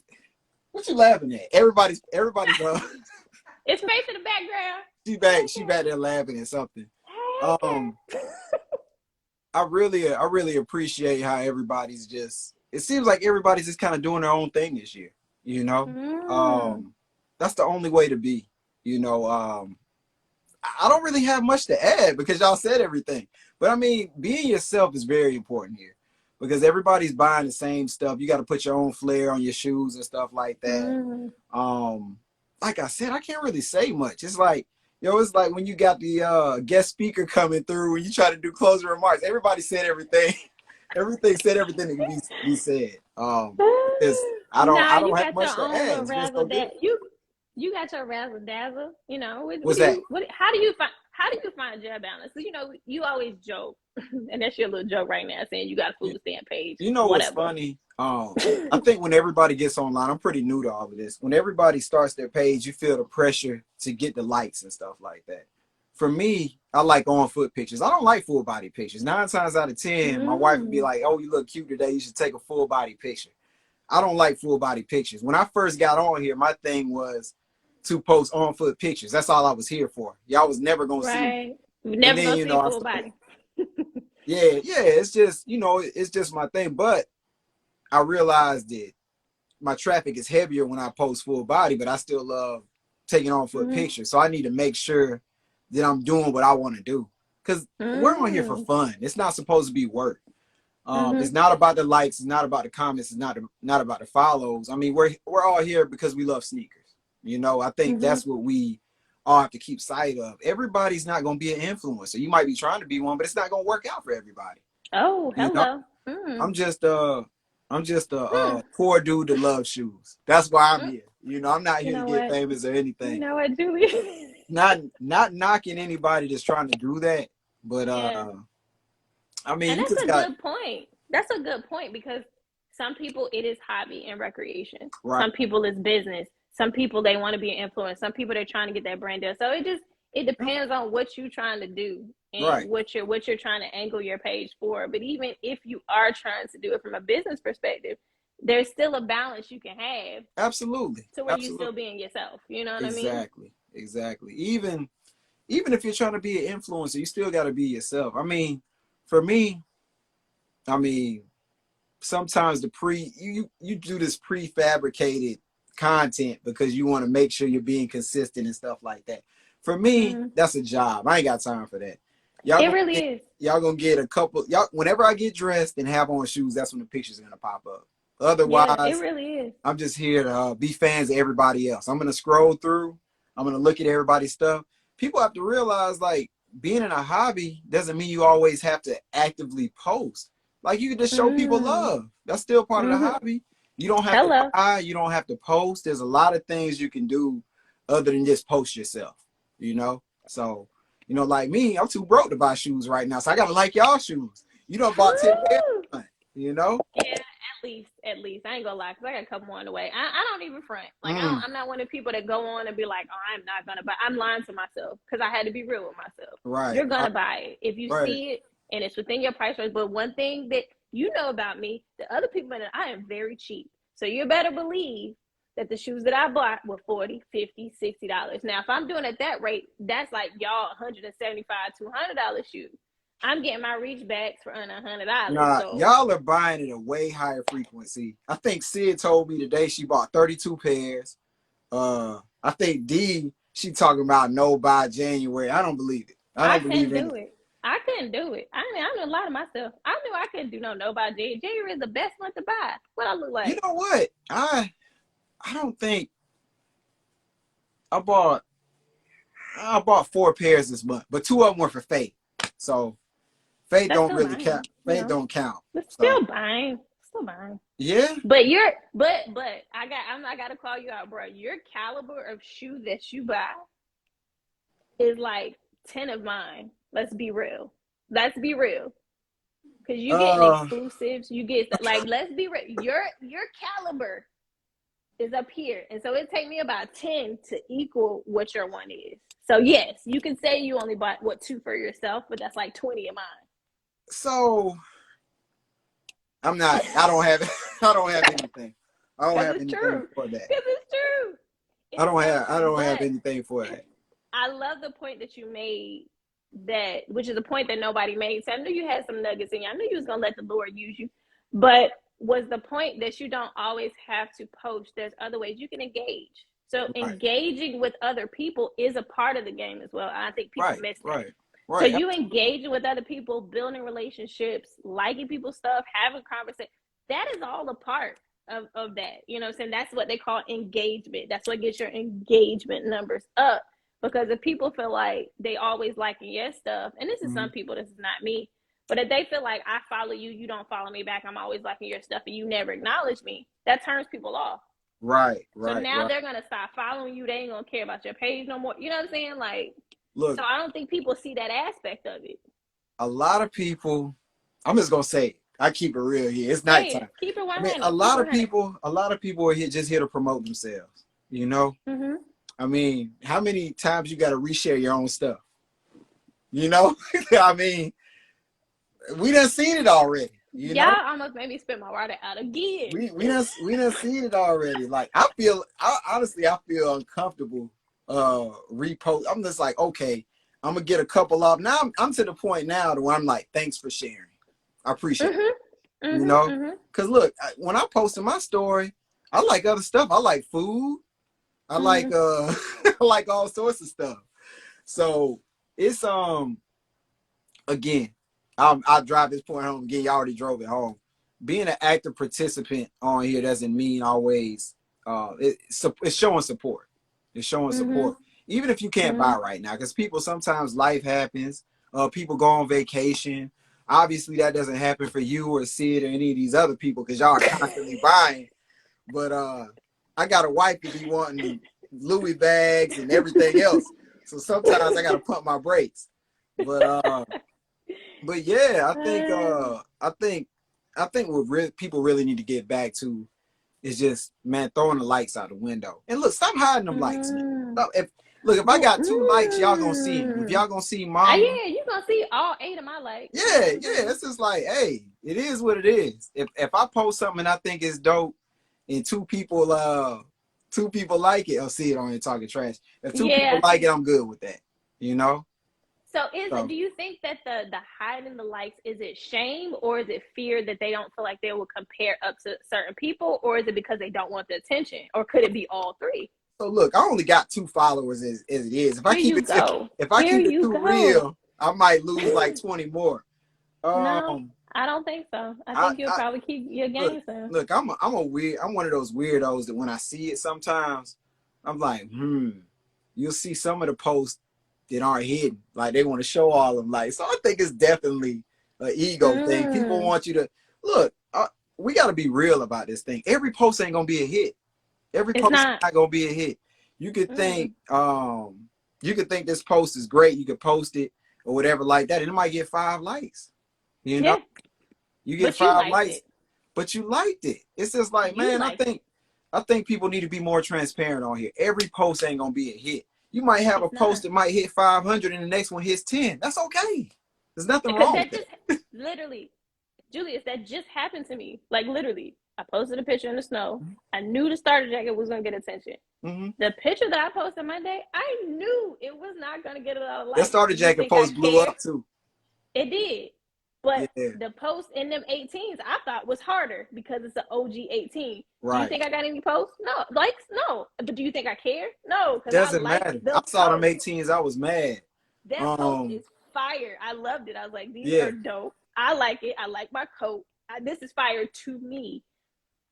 what you laughing at? Everybody's. It's Faith in the background. She back there laughing at something. I really appreciate how everybody's just. It seems like everybody's just kind of doing their own thing this year. You know, that's the only way to be. You know, I don't really have much to add because y'all said everything. But I mean, being yourself is very important here because everybody's buying the same stuff. You got to put your own flair on your shoes and stuff like that. Like I said, I can't really say much. It's like, it's like when you got the guest speaker coming through when you try to do closing remarks. Everybody said everything. Everything that can be said. I don't have much to add. You got your razzle dazzle. You know, what's that? How do you find job balance? So, you know, you always joke, and that's your little joke right now, saying you got a food stamp page. You know what's funny? I think when everybody gets online, I'm pretty new to all of this. When everybody starts their page, you feel the pressure to get the likes and stuff like that. For me, I like on-foot pictures. I don't like full-body pictures. 9 times out of 10, my wife would be like, oh, you look cute today. You should take a full-body picture. I don't like full-body pictures. When I first got on here, my thing was to post on-foot pictures. That's all I was here for. Y'all was never going to see me. Never going to see full-body. Yeah, it's just, it's just my thing. But I realized that my traffic is heavier when I post full-body, but I still love taking on-foot pictures. So I need to make sure that I'm doing what I want to do. Because we're on here for fun. It's not supposed to be work. It's not about the likes. It's not about the comments. It's not about the follows. I mean, we're all here because we love sneakers. You know, I think that's what we all have to keep sight of. Everybody's not going to be an influencer. You might be trying to be one, but it's not going to work out for everybody. Oh, hello. I'm just a poor dude that loves shoes. That's why I'm here. You know, I'm not here to get famous or anything. You know what, Julie? not knocking anybody that's trying to do that, but I mean, and you that's just a got good point. That's a good point because some people it is hobby and recreation. right. Some people it's business. Some people they want to be an influencer. Some people they're trying to get that brand deal. So it depends on what you're trying to do and Right. what you're trying to angle your page for. But even if you are trying to do it from a business perspective, there's still a balance you can have. Absolutely. To where Absolutely. you still being yourself. You know what I mean? Exactly. Even if you're trying to be an influencer, you still got to be yourself. I mean, for me, sometimes you do this prefabricated content because you want to make sure you're being consistent and stuff like that. For me, that's a job. I ain't got time for that. It really is. Y'all gonna get a couple. Y'all, whenever I get dressed and have on shoes, that's when the pictures are gonna pop up. Otherwise, yeah, it really is. I'm just here to be fans of everybody else. I'm gonna scroll through. I'm gonna look at everybody's stuff. People have to realize, like, being in a hobby doesn't mean you always have to actively post. Like, you can just show people love. That's still part of the hobby. You don't have to buy. You don't have to post. There's a lot of things you can do other than just post yourself. You know, so. You know, like me, I'm too broke to buy shoes right now, so I gotta like y'all shoes. You don't bought 10 pairs, you know? Yeah, at least. I ain't gonna lie, because I got a couple more on the way. I don't even front. Like, I'm not one of the people that go on and be like, oh, I'm not gonna buy. I'm lying to myself, because I had to be real with myself. Right. You're gonna buy it. If you see it, and it's within your price range. But one thing that you know about me, the other people, I am very cheap. So you better believe that the shoes that I bought were $40, $50, $60. Now, if I'm doing it at that rate, that's like y'all $175, $200 shoe. I'm getting my reach backs for under $100. Nah, so. Y'all are buying at a way higher frequency. I think Sid told me today she bought 32 pairs. I think D, she talking about no by January. I don't believe it. I couldn't do it. I couldn't do it. I mean, I knew a lot of myself. I knew I couldn't do no by January. January is the best month to buy. What I look like? You know what? I don't think I bought 4 pairs this month, but 2 of them were for Faith. So Faith don't really count. Faith don't count. But still buying. Yeah. But I gotta call you out, bro. Your caliber of shoe that you buy is like 10 of mine. Let's be real. Cause you get exclusives. You get like, let's be real. Your caliber is up here, and so it take me about 10 to equal what your one is. So yes, you can say you only bought 2 for yourself, but that's like 20 of mine. So I don't have anything. I don't have anything for that. Because it's true. I don't have anything for that. I love the point that you made, which is a point that nobody made. So I knew you had some nuggets in you. I knew you was gonna let the Lord use you, but was the point that you don't always have to post. There's other ways you can engage. So engaging with other people is a part of the game as well. I think people miss that. Right. So you engaging with other people, building relationships, liking people's stuff, having conversation, that is all a part of that. You know what I'm saying? That's what they call engagement. That's what gets your engagement numbers up. Because if people feel like they always liking your stuff, and this is some people, this is not me, but if they feel like I follow you, you don't follow me back, I'm always liking your stuff, and you never acknowledge me, that turns people off. Right. So now they're going to stop following you. They ain't going to care about your page no more. You know what I'm saying? Like, look, so I don't think people see that aspect of it. A lot of people, I'm just going to say, I keep it real here. It's nighttime. Keep it 100. I mean, a lot of people are here just here to promote themselves, you know? Mm-hmm. I mean, how many times you got to reshare your own stuff? You know? I mean, we done seen it already. Y'all almost made me spit my water out again. We done seen it already. Like, honestly feel uncomfortable repost. I'm just like, okay, I'm gonna get a couple of now. I'm to the point now to where I'm like, thanks for sharing. I appreciate it. You know, because look, when I post in my story, I like other stuff. I like food. I like I like all sorts of stuff. So it's again, I'll drive this point home again. You already drove it home. Being an active participant on here doesn't mean always it's showing support. It's showing support. Even if you can't buy right now, because people sometimes life happens. People go on vacation. Obviously, that doesn't happen for you or Sid or any of these other people because y'all are constantly buying. But I got a wife to be wanting Louis bags and everything else. So sometimes I gotta pump my brakes. But yeah, I think what people really need to get back to is just, man, throwing the likes out the window. And look, stop hiding them likes, man. Stop, if I got 2 likes, y'all gonna see them. If y'all gonna see mama, yeah, you gonna see all 8 of my likes. yeah. It's just like, hey, it is what it is. If I post something and I think it's dope, and 2 people like it, I'll see it on here talking trash. If 2 people like it, I'm good with that. You know. So do you think that the hiding the likes, is it shame, or is it fear that they don't feel like they will compare up to certain people, or is it because they don't want the attention, or could it be all 3? So look, I only got 2 followers as it is. If I keep it too real, I might lose like 20 more. No, I don't think so. I think you'll probably keep your gains down. Look, I'm one of those weirdos that when I see it sometimes, I'm like, you'll see some of the posts that aren't hidden. Like they want to show all of them. Like, so I think it's definitely an ego thing. People want you to look. We got to be real about this thing. Every post ain't gonna be a hit. Every post is not gonna be a hit. You could think, this post is great. You could post it or whatever like that, and it might get 5 likes. You know, you get 5 likes, but you liked it. It's just like, man, I think people need to be more transparent on here. Every post ain't gonna be a hit. You might have a post that might hit 500 and the next one hits 10. That's okay. There's nothing wrong with that. Literally, Julius, that just happened to me. Like literally, I posted a picture in the snow. I knew the starter jacket was gonna get attention. The picture that I posted Monday, I knew it was not gonna get a lot of likes. That starter jacket post blew up too. It did. But the post in them 18s, I thought was harder because it's an OG 18. Right. Do you think I got any posts? No. Likes? No. But do you think I care? No. Doesn't matter. I saw them 18s. I was mad. That post is fire. I loved it. I was like, these are dope. I like it. I like my coat. This is fire to me.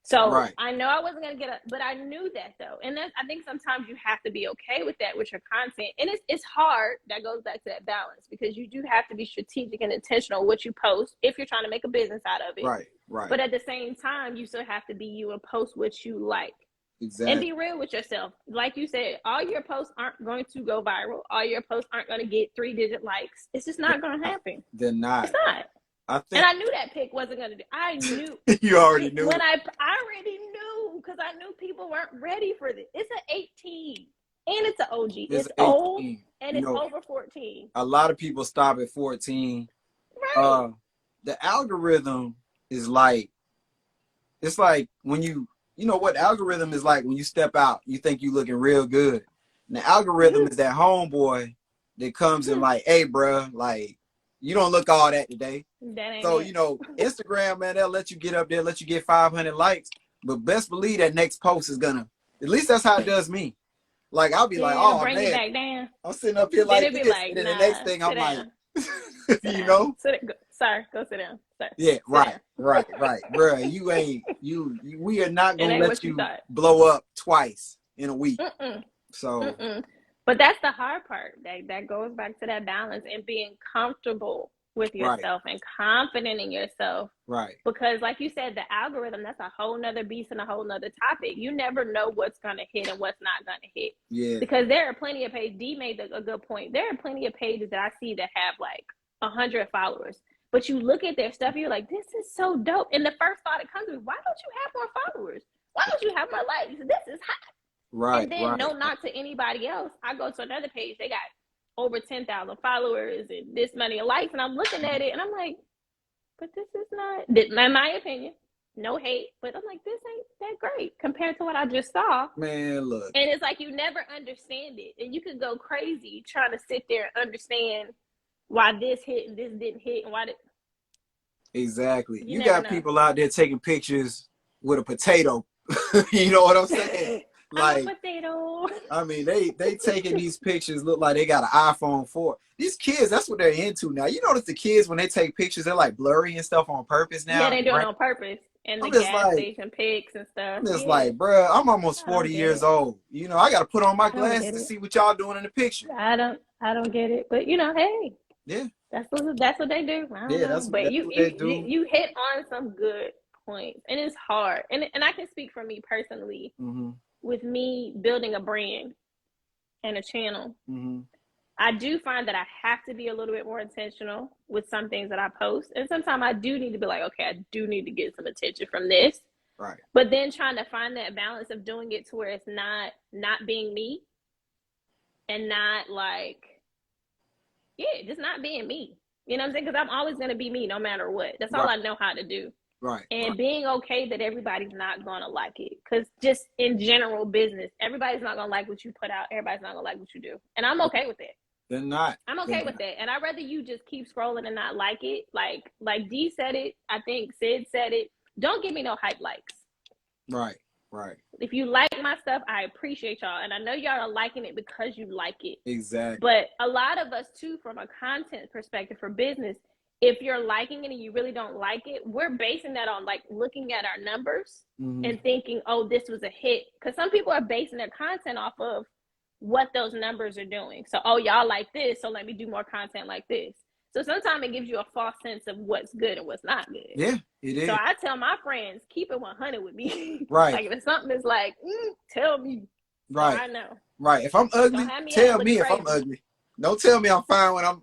So I know I wasn't going to get but I knew that though. And I think sometimes you have to be okay with that with your content. And it's hard. That goes back to that balance because you do have to be strategic and intentional what you post if you're trying to make a business out of it. Right. But at the same time, you still have to be you and post what you like. Exactly. And be real with yourself. Like you said, all your posts aren't going to go viral. All your posts aren't going to get 3-digit likes. It's just not going to happen. They're not. It's not. And I knew that pick wasn't gonna do. I knew. You already knew. When I already knew because I knew people weren't ready for this. It's an 18 and it's an OG. It's old and it's over 14. A lot of people stop at 14. Right. The algorithm is like, it's like when you know what algorithm is like when you step out, you think you looking real good. And the algorithm is that homeboy that comes in like, hey, bruh, like. You don't look all that today. So, Instagram, man, they'll let you get up there, let you get 500 likes. But best believe that next post is gonna, at least that's how it does me. Like, I'll be like, oh, bring man. You back down. I'm sitting up here like this. And then the next thing I'm like, Sorry, go sit down. Sorry. Yeah, right. Bruh, we are not going to let you blow up twice in a week. So. But that's the hard part. That goes back to that balance and being comfortable with yourself and confident in yourself. Right. Because like you said, the algorithm, that's a whole nother beast and a whole nother topic. You never know what's going to hit and what's not going to hit. Yeah. Because there are plenty of pages. Dee made a good point. There are plenty of pages that I see that have like 100 followers. But you look at their stuff, you're like, this is so dope. And the first thought that comes to me, why don't you have more followers? Why don't you have more likes? This is hot. Right. And then no knock to anybody else. I go to another page, they got over 10,000 followers and this many likes, and I'm looking at it and I'm like, but this is not, in my opinion, no hate, but I'm like, this ain't that great compared to what I just saw. Man, look. And it's like you never understand it, and you could go crazy trying to sit there and understand why this hit and this didn't hit and why Exactly. You got people out there taking pictures with a potato. You know what I'm saying? Like, I mean, they taking these pictures look like they got an iPhone 4. These kids, that's what they're into now. You notice the kids when they take pictures, they're like blurry and stuff on purpose now. Yeah, they do it on purpose. And the gas station pics and stuff. I'm just like, bro, I'm almost 40 years old. You know, I got to put on my glasses to see what y'all doing in the picture. I don't get it, but hey, yeah, that's what they do. That's what they do. You hit on some good points, and it's hard. And I can speak for me personally. Mm-hmm. With me building a brand and a channel, I do find that I have to be a little bit more intentional with some things that I post. And sometimes I do need to be like, okay, I do need to get some attention from this. Right. But then trying to find that balance of doing it to where it's not being me and not like, yeah, just not being me. You know what I'm saying? Because I'm always going to be me no matter what. That's all I know how to do. Right. And being okay that everybody's not going to like it. Because just in general business, everybody's not going to like what you put out. Everybody's not going to like what you do. And I'm okay with that. They're not. I'm okay with that. And I'd rather you just keep scrolling and not like it. Like Dee said it. I think Sid said it. Don't give me no hype likes. Right. Right. If you like my stuff, I appreciate y'all. And I know y'all are liking it because you like it. Exactly. But a lot of us too, from a content perspective for business, if you're liking it and you really don't like it, we're basing that on like looking at our numbers and thinking, oh, this was a hit. Because some people are basing their content off of what those numbers are doing. So, oh, y'all like this, so let me do more content like this. So sometimes it gives you a false sense of what's good and what's not good. Yeah, it is. So I tell my friends, keep it 100 with me. Right. Like if it's something that's like, tell me. Right. So I know. Right. If I'm ugly, tell me if I'm ugly. Don't tell me I'm fine when I'm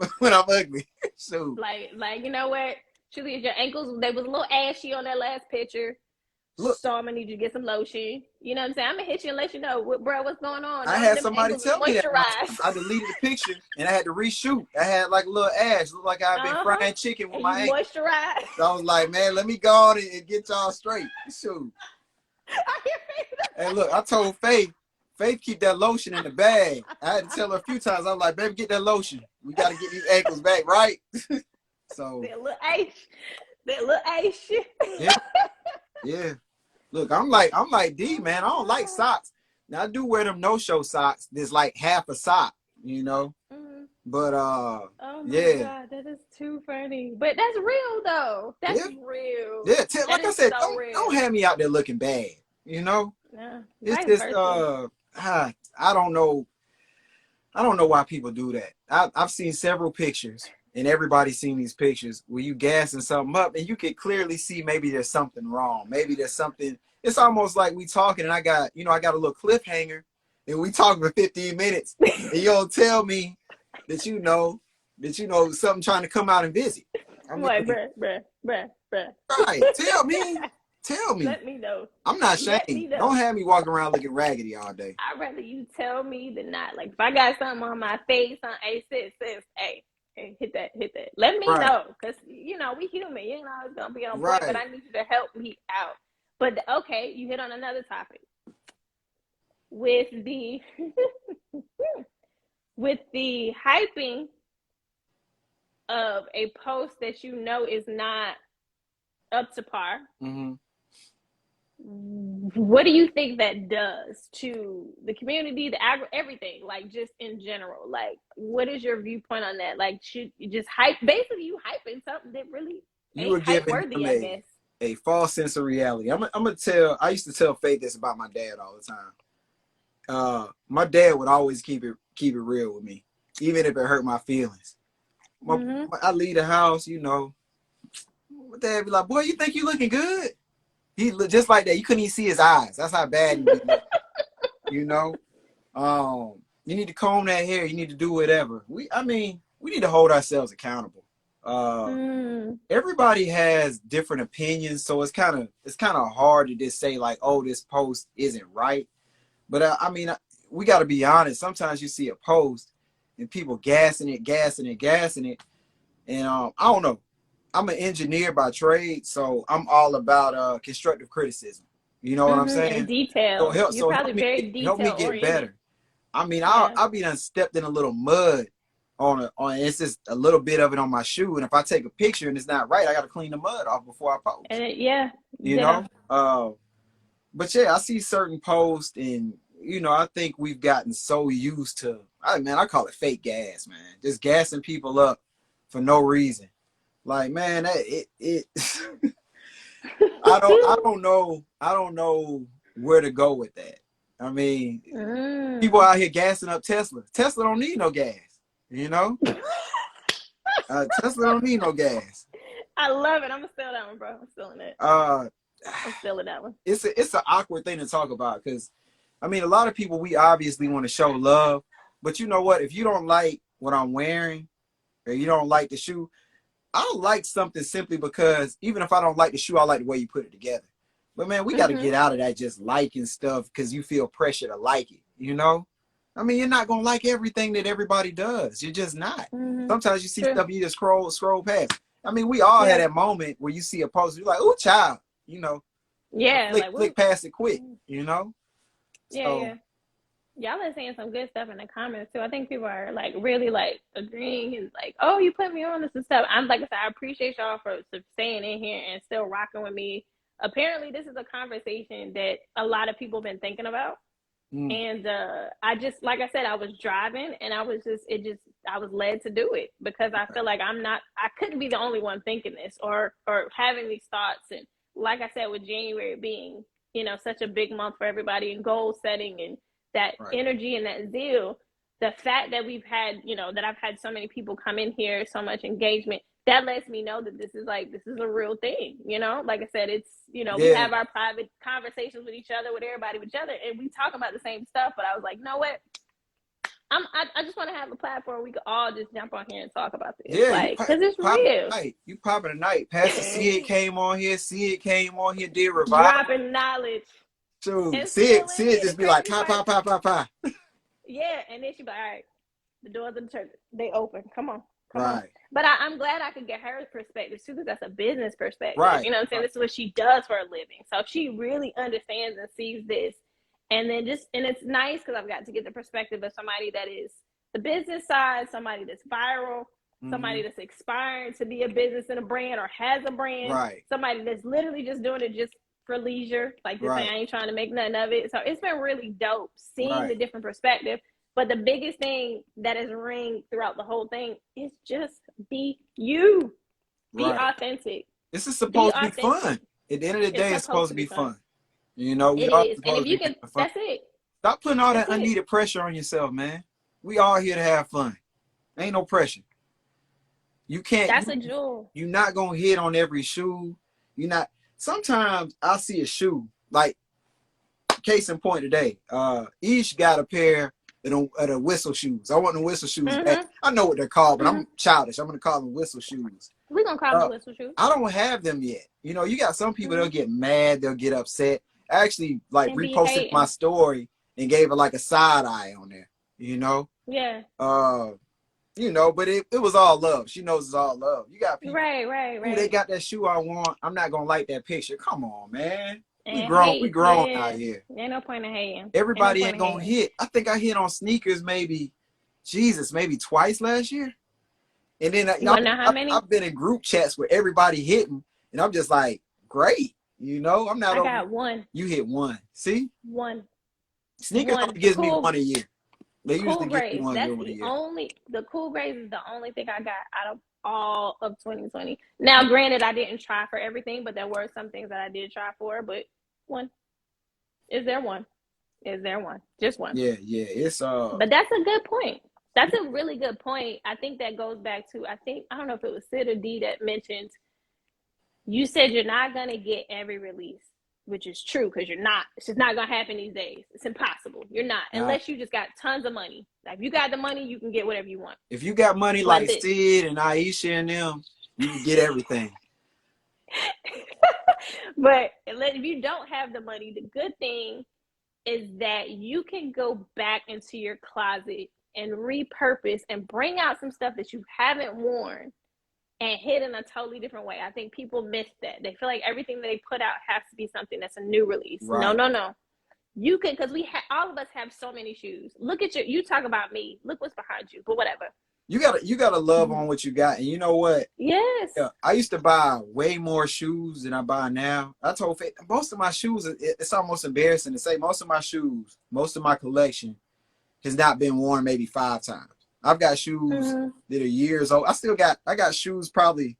ugly. So like you know what? Truly, your ankles, they was a little ashy on that last picture. Look, so I'm gonna need you to get some lotion. You know what I'm saying? I'm gonna hit you and let you know, bro, what's going on. I had somebody tell me that I deleted the picture and I had to reshoot. I had like a little ash, looked like I've been frying chicken with my ankles. Moisturized. So I was like, man, let me go on and get y'all straight. Shoot. And look, I told Faith keep that lotion in the bag. I had to tell her a few times. I was like, baby, get that lotion. We got to get these ankles back right. So that little ash shit. Yeah. Yeah. Look, I'm like D, man. I don't like socks. Now I do wear them no-show socks. There's like half a sock, you know. But oh my God, that is too funny. But that's real though. That's real. Yeah, like I said, don't have me out there looking bad, you know. Yeah. It's just I don't know why people do that. I've seen several pictures. And everybody's seen these pictures where you gassing something up and you can clearly see maybe there's something wrong. Maybe there's something. It's almost like we talking and I got a little cliffhanger and we talking for 15 minutes and you don't tell me that you know something trying to come out and visit. I'm like, bruh. Right. Tell me. Let me know. I'm not ashamed. Don't have me walking around looking raggedy all day. I'd rather you tell me than not. Like if I got something on my face, hey, sis, hey. Hey, hit that. Let me know, because you know we human. You ain't always gonna be on point, but I need you to help me out. But okay, you hit on another topic with the hyping of a post that you know is not up to par. What do you think that does to the community, everything, like just in general? Like, what is your viewpoint on that? Like, should you just hype? Basically, you hyping something that really ain't hype worthy, I guess. A false sense of reality. I used to tell Faith this about my dad all the time. My dad would always keep it real with me, even if it hurt my feelings. I leave the house, you know. My dad be like, "Boy, you think you looking good?" He looked just like that. You couldn't even see his eyes. That's how bad he was. You know? You need to comb that hair. You need to do whatever. We need to hold ourselves accountable. Everybody has different opinions, so it's kind of hard to just say like, oh, this post isn't right. But we got to be honest. Sometimes you see a post and people gassing it. And I don't know. I'm an engineer by trade, so I'm all about constructive criticism. You know what I'm saying? And detail. You're probably very detail help me get better. I'll be done stepped in a little mud on it's just a little bit of it on my shoe, and if I take a picture and it's not right, I got to clean the mud off before I post. You know. But yeah, I see certain posts, and you know, I think we've gotten so used to. I call it fake gas, man. Just gassing people up for no reason. Like, man, I don't know where to go with that. I mean, people out here gassing up Tesla. Tesla don't need no gas, you know? Tesla don't need no gas. I love it. I'm gonna steal that one, bro. I'm stealing it. I'm stealing that one. It's an awkward thing to talk about because, a lot of people, we obviously want to show love, but you know what? If you don't like what I'm wearing, or you don't like the shoe, I like something simply because even if I don't like the shoe, I like the way you put it together. But man, we got to get out of that just liking stuff because you feel pressure to like it, you know? I mean, you're not going to like everything that everybody does. You're just not. Sometimes you see stuff you just scroll past. I mean, we all had that moment where you see a post, you're like, "Ooh, child," you know? Yeah. Flick past it quick, you know? Yeah. Y'all are saying some good stuff in the comments too. I think people are like really like agreeing and like, oh, you put me on this and stuff. I'm like I said, I appreciate y'all for staying in here and still rocking with me. Apparently, this is a conversation that a lot of people have been thinking about. And I just, like I said, I was driving and I was led to do it because I feel like I couldn't be the only one thinking this or having these thoughts. And like I said, with January being, you know, such a big month for everybody and goal setting and that energy and that zeal, the fact that we've had, you know, that I've had so many people come in here, so much engagement, that lets me know that this is a real thing, you know? Like I said, it's, you know, we have our private conversations with each other, with everybody, with each other, and we talk about the same stuff, but I was like, you know what? I just want to have a platform where we could all just jump on here and talk about this. Yeah, like, because it's real. You popping tonight. Pastor Sid came on here, did revival. Dropping knowledge. Dude, Sid just be like, pop. Yeah, and then she be like, all right, the doors of the church, they open. Come on. But I'm glad I could get her perspective too, because that's a business perspective. Right. You know what I'm saying? This is what she does for a living. So she really understands and sees this. And then and it's nice because I've got to get the perspective of somebody that is the business side, somebody that's viral, somebody that's aspiring to be a business and a brand or has a brand, somebody that's literally just doing it just for leisure, like this thing, I ain't trying to make nothing of it. So it's been really dope seeing the different perspective. But the biggest thing that is ring throughout the whole thing is just be you. Be authentic. This is supposed to be fun. At the end of the day, it's supposed to be fun. You know, we all supposed to be fun. That's it. Stop putting all that unneeded pressure on yourself, man. We all here to have fun. Ain't no pressure. You can't. That's a jewel. You're not gonna hit on every shoe. You're not. Sometimes I see a shoe, like case in point today. Ish got a pair of the whistle shoes. I want the whistle shoes back. I know what they're called, but I'm childish. I'm gonna call them whistle shoes. We're gonna call them whistle shoes. I don't have them yet. You know, you got some people they'll get mad, they'll get upset. I actually reposted my story and gave her like a side eye on there. You know. Yeah. You know, but it was all love. She knows it's all love. You got people. Right. Ooh, they got that shoe I want. I'm not gonna like that picture. Come on, man. We grown out here. Ain't no point in hating. Everybody ain't gonna hit. I think I hit on sneakers maybe twice last year. And then I've been in group chats where everybody hitting, and I'm just like, great. You know, I'm not. I got one. You hit one. See? One. Sneakers only gives me one a year. They Cool Grays. That's the Cool Grays is the only thing I got out of all of 2020. Now, granted, I didn't try for everything, but there were some things that I did try for. But one, is there one? Just one. Yeah. It's But that's a good point. That's a really good point. I think that goes back to I don't know if it was Sid or D that mentioned. You said you're not gonna get every release. Which is true because you're not. It's just not gonna happen these days. It's impossible. You're not unless you just got tons of money. Like if you got the money, you can get whatever you want. If you got money like Sid and Aisha and them, you can get everything. But if you don't have the money, the good thing is that you can go back into your closet and repurpose and bring out some stuff that you haven't worn and hit in a totally different way. I think people miss that. They feel like everything that they put out has to be something that's a new release. Right. No. You can, because all of us have so many shoes. Look at you talk about me. Look what's behind you, but whatever. You gotta love on what you got. And you know what? Yes. Yeah, I used to buy way more shoes than I buy now. I told Faith, most of my shoes, it's almost embarrassing to say, most of my shoes, most of my collection has not been worn maybe 5 times. I've got shoes that are years old. I got shoes probably,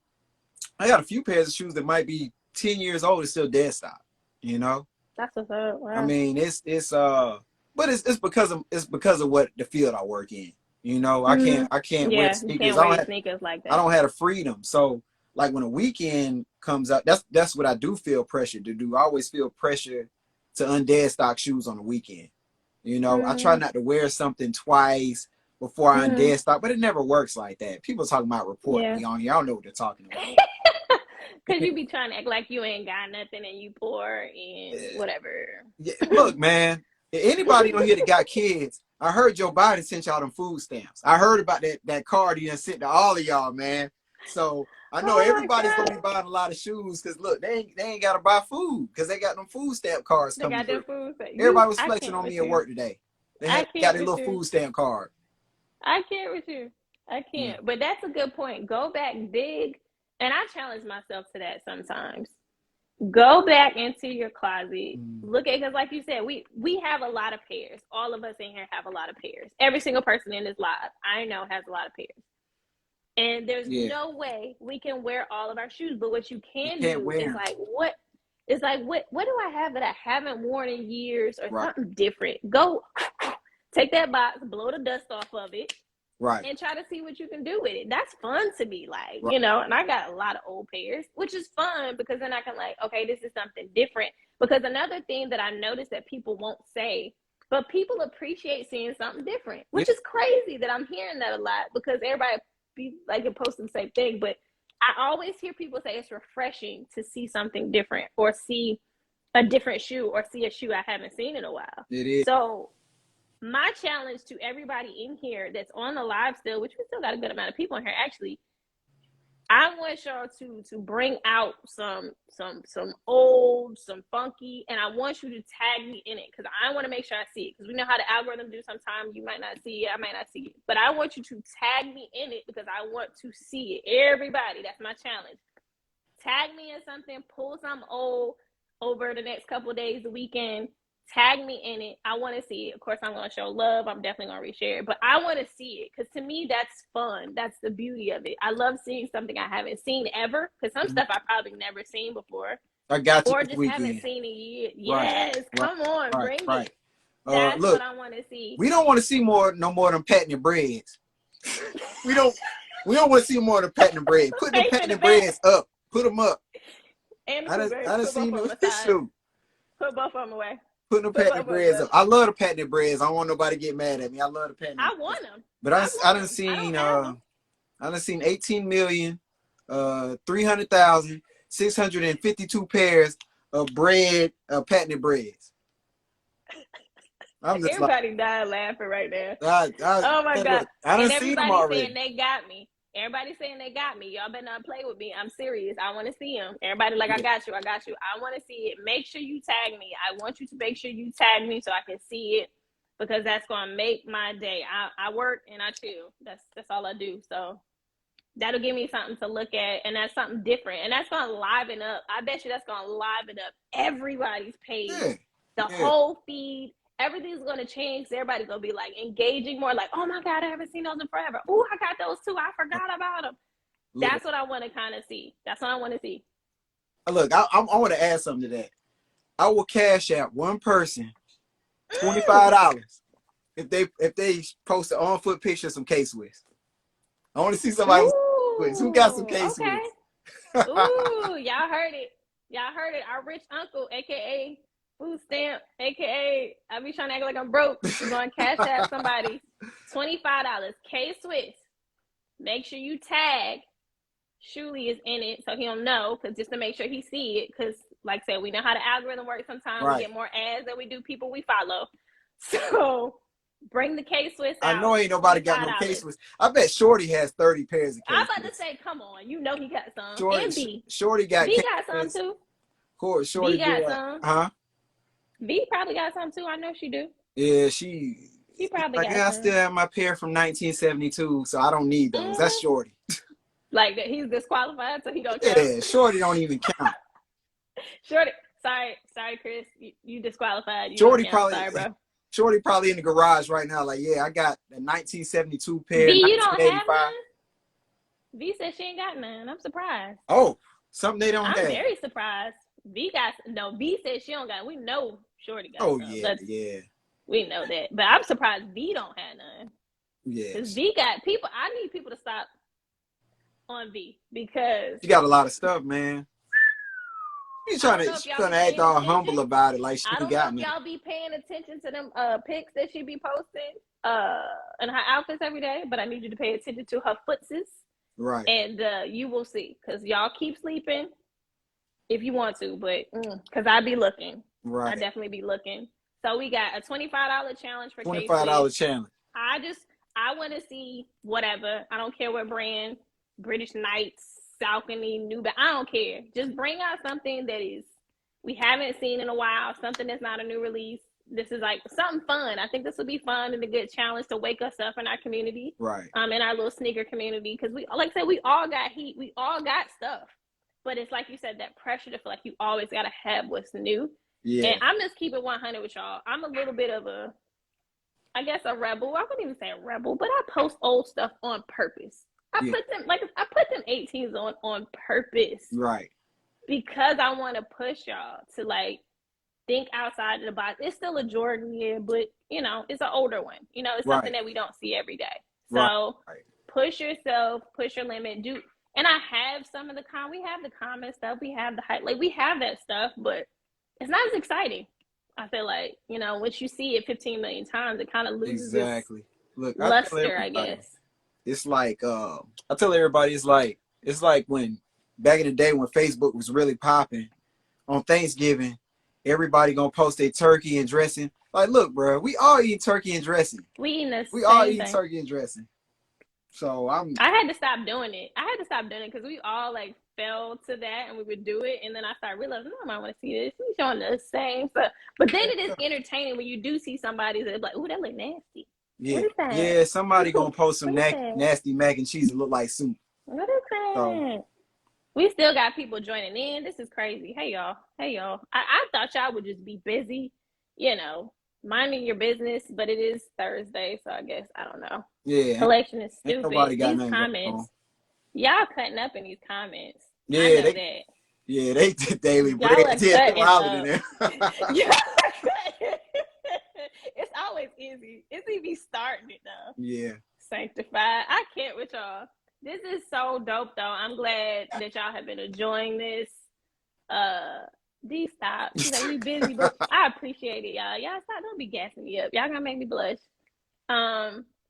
I got a few pairs of shoes that might be 10 years old and still dead stock, you know? That's what's up. Wow. I mean, but it's because of what the field I work in. You know, I can't wear sneakers. Sneakers like that. I don't have the freedom. So like when a weekend comes up, that's what I do feel pressure to do. I always feel pressure to undead stock shoes on the weekend. You know, I try not to wear something twice. before I dead stop, but it never works like that. People talking about reporting me on here. I don't know what they're talking about. Because you be trying to act like you ain't got nothing and you poor and whatever. Yeah, look, man, anybody on here that got kids, I heard Joe Biden sent y'all them food stamps. I heard about that card he done sent to all of y'all, man. So I know everybody's gonna be buying a lot of shoes because look, they ain't gotta buy food because they got them food stamp cards coming. They got them food. Everybody was flexing on me at work today. They got their little food stamp card. I can't with you. I can't. But that's a good point. Go back, dig, and I challenge myself to that sometimes. Go back into your closet. Look at, because like you said, we have a lot of pairs. All of us in here have a lot of pairs. Every single person in this live, I know, has a lot of pairs. And there's no way we can wear all of our shoes. But what you can do is like, what do I have that I haven't worn in years or something different? Go take that box, blow the dust off of it. Right. And try to see what you can do with it. That's fun to me, like, you know, and I got a lot of old pairs, which is fun because then I can like, okay, this is something different. Because another thing that I noticed that people won't say, but people appreciate seeing something different, which is crazy that I'm hearing that a lot because everybody be like posting the same thing. But I always hear people say it's refreshing to see something different or see a different shoe or see a shoe I haven't seen in a while. It is. So my challenge to everybody in here that's on the live still, which we still got a good amount of people in here actually, I want y'all to bring out some old, some funky, and I want you to tag me in it because I want to make sure I see it because we know how the algorithm do sometimes. You might not see it, I might not see it, but I want you to tag me in it because I want to see it. Everybody, that's my challenge. Tag me in something, pull some old over the next couple of days, the weekend. Tag me in it. I want to see it. Of course, I'm going to show love. I'm definitely going to reshare it. But I want to see it because to me, that's fun. That's the beauty of it. I love seeing something I haven't seen ever because some stuff I've probably never seen before. I got you. Or just haven't seen in years. Yes, come on, bring it. That's look, what I want to see. We don't want to see no more of them patent breads. we don't want to see more of the patent bread. Put the patent breads up. Put them up. And I done seen them too. Put both of them away. Putting the patent breads up. I love the patent breads. I don't want nobody to get mad at me. I love the patent. I want them. But I done seen 18 million, 300,000, 652 pairs of patented breads. I'm just everybody dying laughing right now. Oh my God. I done seen them already. Saying they got me. Everybody saying they got me. Y'all better not play with me. I'm serious. I want to see them. Everybody like, I got you. I want to see it. Make sure you tag me. I want you to make sure you tag me so I can see it because that's going to make my day. I work and I chill. That's all I do. So that'll give me something to look at and that's something different. And that's going to liven up. I bet you that's going to liven up everybody's page. The whole feed. Everything's going to change. Everybody's going to be like engaging more like, oh my God, I haven't seen those in forever. Oh, I got those too. I forgot about them. That's what I want to kind of see. That's what I want to see. Look, I want to add something to that. I will cash out one person $25 if they post an on-foot picture of some K-Swiss. I want to see somebody who got some K-Swiss. Ooh, y'all heard it. Y'all heard it. Our rich uncle, a.k.a. food stamp, aka I be trying to act like I'm broke. You're going to cash out somebody $25. K-Swiss. Make sure you tag. Shuli is in it, so he'll know. Because just to make sure he see it. Because like I said, we know how the algorithm works. Sometimes we get more ads than we do people we follow. So bring the K-Swiss out. I know ain't nobody got no K-Swiss. I bet Shorty has 30 pairs of K-Swiss. I'm about to say, come on, you know he got some. Shorty got V got some too. Of course, Shorty got some. Huh? V probably got some too. I know she do. Yeah, she probably got some. I still have my pair from 1972, so I don't need those. That's Shorty. Like that, he's disqualified, so he don't count. Yeah, Shorty don't even count. Shorty, sorry, Chris, you disqualified. Shorty probably in the garage right now. Like, yeah, I got a 1972 pair. V, you don't have none? V said she ain't got none. I'm surprised. Oh, something they don't have. I'm very surprised. V said she don't got. We know Shorty got. Oh some. yeah. We know that, but I'm surprised V don't have none. Yeah, because V got people. I need people to stop on V because she got a lot of stuff, man. She's trying to act all humble about it, like she got me. Y'all be paying attention to them pics that she be posting. in her outfits every day, but I need you to pay attention to her footses. Right. And you will see, because y'all keep sleeping if you want to, but because I be looking. Right. I definitely be looking. So we got a $25 challenge for $25 challenge. I want to see whatever. I don't care what brand, British Knights, Saucony, New Balance. I don't care. Just bring out something that is we haven't seen in a while, something that's not a new release. This is like something fun. I think this will be fun and a good challenge to wake us up in our community. Right. In our little sneaker community. Because we, like I said, we all got heat. We all got stuff. But it's like you said, that pressure to feel like you always got to have what's new. Yeah. And I'm just keeping 100 with y'all. I'm a little bit of a, I guess, a rebel. I wouldn't even say a rebel, but I post old stuff on purpose. I put them 18s on purpose. Right. Because I want to push y'all to like think outside of the box. It's still a Jordan, yeah, but you know, it's an older one. You know, it's something that we don't see every day. So push yourself, push your limit, do. And I have some of the we have the comment stuff, we have the hype, like we have that stuff, but it's not as exciting. I feel like, you know, once you see it 15 million times, it kind of loses its luster, I guess. It's like I tell everybody, it's like when back in the day when Facebook was really popping on Thanksgiving, everybody gonna post their turkey and dressing. Like, look, bro, we all eat turkey and dressing. We all eat turkey and dressing. So I had to stop doing it. Because we all like fell to that and we would do it, and then I started realizing, no, I might want to see this. He's showing the same stuff, but then it is entertaining when you do see somebody that's like, "Ooh, that look nasty." Yeah, what is that? Yeah. Somebody gonna post some nasty mac and cheese that look like soup. What is that? So, we still got people joining in. This is crazy. Hey y'all. I thought y'all would just be busy, you know, minding your business, but it is Thursday, so I guess I don't know. Yeah. Collection is stupid. Nobody got these comments. Y'all cutting up in these comments. Yeah, I know that. Yeah, they did daily bread. Yeah, in there. It's always easy. It's easy starting it though. Yeah. Sanctified. I can't with y'all. This is so dope though. I'm glad that y'all have been enjoying this. These stop. We busy, but I appreciate it, y'all. Y'all stop. Don't be gassing me up. Y'all gonna make me blush.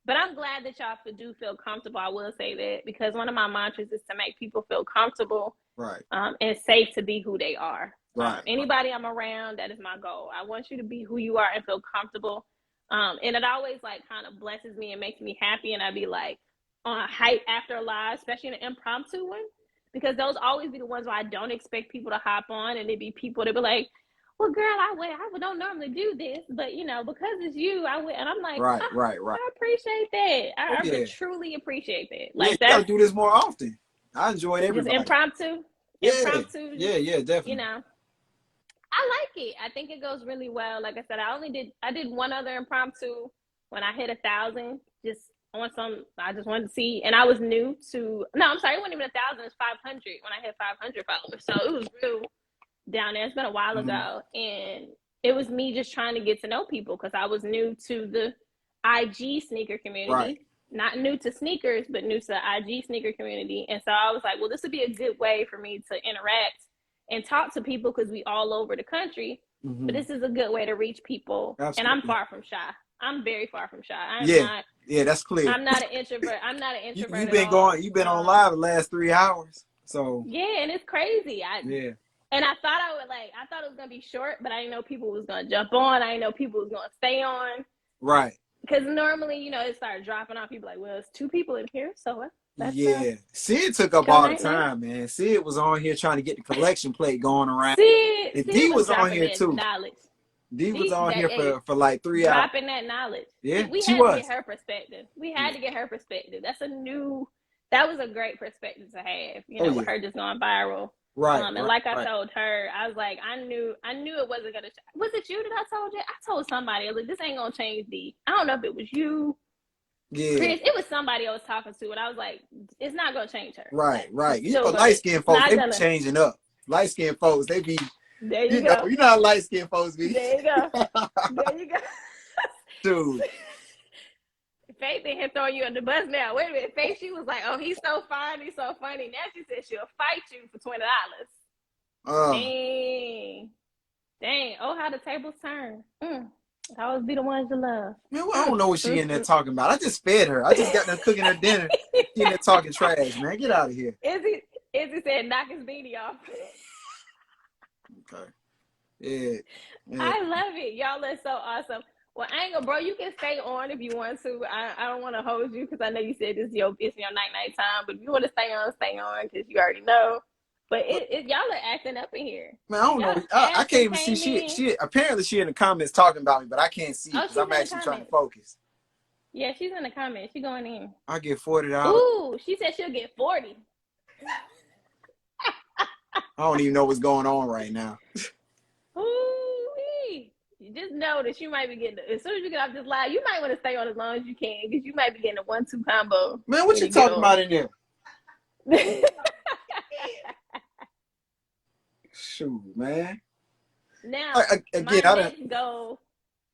But I'm glad that y'all do feel comfortable. I will say that, because one of my mantras is to make people feel comfortable, right, and safe to be who they are. Right. Anybody I'm around, that is my goal. I want you to be who you are and feel comfortable. And it always like kind of blesses me and makes me happy. And I'd be like on hype after a live, especially in an impromptu one, because those always be the ones where I don't expect people to hop on, and it'd be people that be like, well, girl, I don't normally do this, but you know, because it's you, I went, and I'm like, right. I appreciate that. I truly appreciate that. Like, you gotta do this more often. I enjoyed everybody. Just impromptu. Yeah, definitely. You know, I like it. I think it goes really well. Like I said, I did one other impromptu when I hit 1,000, just on some. I just wanted to see, and I was new to. No, I'm sorry, it wasn't even 1,000. It's 500 when I hit 500 followers. So it was real down there. It's been a while ago, and it was me just trying to get to know people, because I was new to the IG sneaker community. Right. Not new to sneakers, but new to the IG sneaker community. And so I was like, well, this would be a good way for me to interact and talk to people, because we all over the country. But this is a good way to reach people. Absolutely. And I'm far from shy. I'm very far from shy. Yeah, that's clear. I'm not an introvert. You've been on live the last 3 hours. So yeah, and it's crazy. And I thought I thought it was gonna be short, but I didn't know people was gonna jump on. I didn't know people was gonna stay on. Right. Because normally, you know, it started dropping off. People like, well, it's 2 people in here, so that's Sid took up all the time, man. Sid was on here trying to get the collection plate going around. Sid D was on here too. Knowledge. D was on here for like 3 hours. Dropping that knowledge. Yeah, we had to get her perspective. That was a great perspective to have, you know, with her just going viral. Right. And like I told her, I was like, I knew it wasn't gonna. Was it you that I told you? I told somebody. I was like, this ain't gonna change D. I don't know if it was you. Yeah. Chris, it was somebody I was talking to, and I was like, it's not gonna change her. Right. You know, light skinned folks, they be changing up. Light skinned folks, they be. There you go. You know how light skinned folks be. There you go. Dude. Faith in him throwing you on the bus now. Wait a minute. Faith, she was like, oh, he's so fine, he's so funny. Now she said she'll fight you for $20. Dang. Oh, how the tables turn. Always be the ones you love. Man, well, I don't know what she in there talking about. I just fed her. I just got done cooking her dinner. She in there talking trash, man. Get out of here. Izzy said knock his beanie off. Okay. Yeah. I love it. Y'all are so awesome. Well, Angle, bro, you can stay on if you want to. I don't want to hold you because I know you said it's your night time. But if you want to stay on because you already know. But y'all are acting up in here. Man, I don't know. I can't even see. She apparently she in the comments talking about me, but I can't see because I'm actually trying to focus. Yeah, she's in the comments. She's going in. I get $40. Ooh, she said she'll get 40. I don't even know what's going on right now. Ooh-wee. You just know that you might be getting, as soon as you get off this live, you might want to stay on as long as you can because you might be getting a 1-2 combo. Man, what you talking about in there? Shoot, man. Now,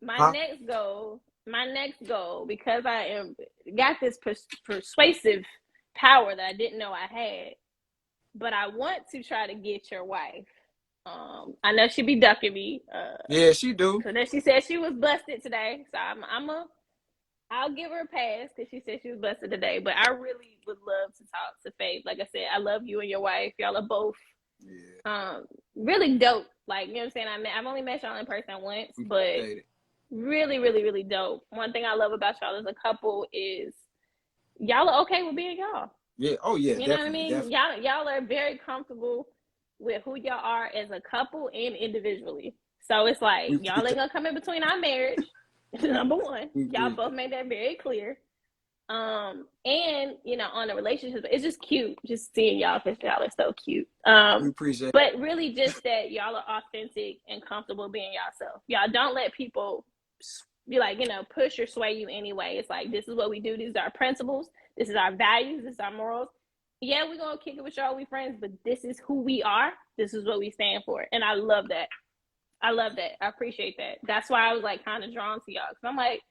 my next goal, because I got this persuasive power that I didn't know I had, but I want to try to get your wife. I know she be ducking me. Yeah, she do. So then she said she was busted today, so I'll give her a pass because she said she was busted today. But I really would love to talk to Faith. Like I said, I love you and your wife. Y'all are both really dope. Like, you know what I'm saying? I've only met y'all in person once, but really, really, really dope. One thing I love about y'all as a couple is y'all are okay with being y'all. Yeah. Oh yeah. You know what I mean? Definitely. Y'all are very comfortable with who y'all are as a couple and individually. So it's like y'all ain't gonna come in between our marriage. Number one, y'all both made that very clear. And you know, on the relationship, it's just cute just seeing y'all because y'all are so cute. We appreciate it. But really just that y'all are authentic and comfortable being yourself. Y'all don't let people be like, you know, push or sway you anyway. It's like, this is what we do. These are our principles. This is our values. This is our morals. Yeah, we're going to kick it with y'all. We friends, but this is who we are. This is what we stand for. And I love that. I love that. I appreciate that. That's why I was like kind of drawn to y'all. Because I'm like,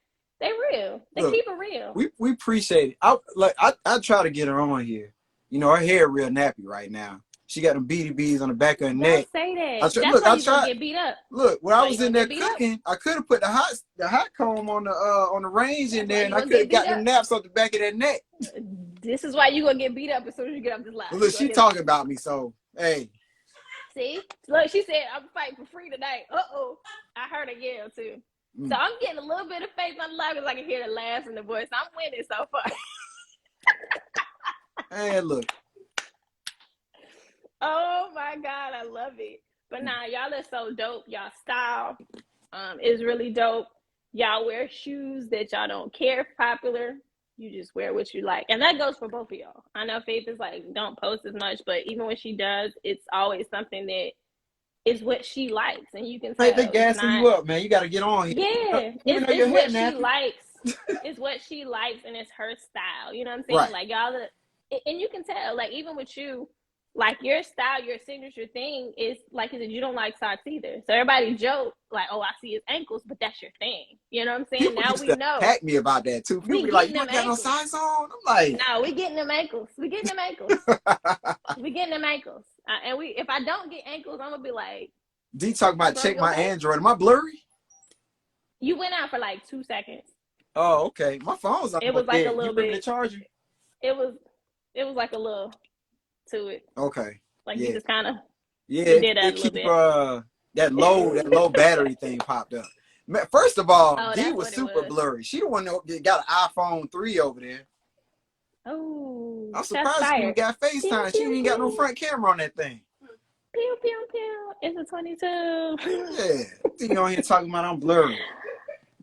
they real. They keep it real. We appreciate it. I try to get her on here. You know, her hair real nappy right now. She got them BDBs on the back of her neck. Don't say that. That's why you gonna get beat up. Look, when I was in there cooking, I could have put the hot comb on the range in there, and I could have got them naps off the back of that neck. This is why you gonna get beat up as soon as you get off this live. Look, she talking about me, so hey. See, look, she said I'm fighting for free tonight. I heard her yell too. So I'm getting a little bit of faith on the live because I can hear the laughs in the voice. I'm winning so far. Hey, look. Oh my God, I love it. But nah, y'all are so dope. Y'all style is really dope. Y'all wear shoes that y'all don't care if popular. You just wear what you like. And that goes for both of y'all. I know Faith is like, don't post as much, but even when she does, it's always something that is what she likes. And you can tell. They gassing you up, man. You got to get on here. Yeah. It's what she likes. It's what she likes and it's her style. You know what I'm saying? Right. Like y'all, and you can tell, like even with you, like your style, your signature thing is like you don't like socks either. So everybody joke like, "Oh, I see his ankles," but that's your thing. You know what I'm saying? People now we know. Hack me about that too. People be like, "You ain't got no socks on." I'm like, "No, we getting them ankles. We getting them ankles. We getting them ankles." And if I don't get ankles, I'm gonna be like, D talk about check my Android. Am I blurry? You went out for like 2 seconds. Oh, okay. My phone's up. It was like a little bit. The charger. It was like a little to it. Okay. Like you just kind of did that a little bit. That low battery thing popped up. First of all, D was super blurry. She the one that got an iPhone 3 over there. Oh, I'm surprised she even got FaceTime. She ain't got no front camera on that thing. Pew pew pew. It's a 22. Yeah, D on here talking about I'm blurry.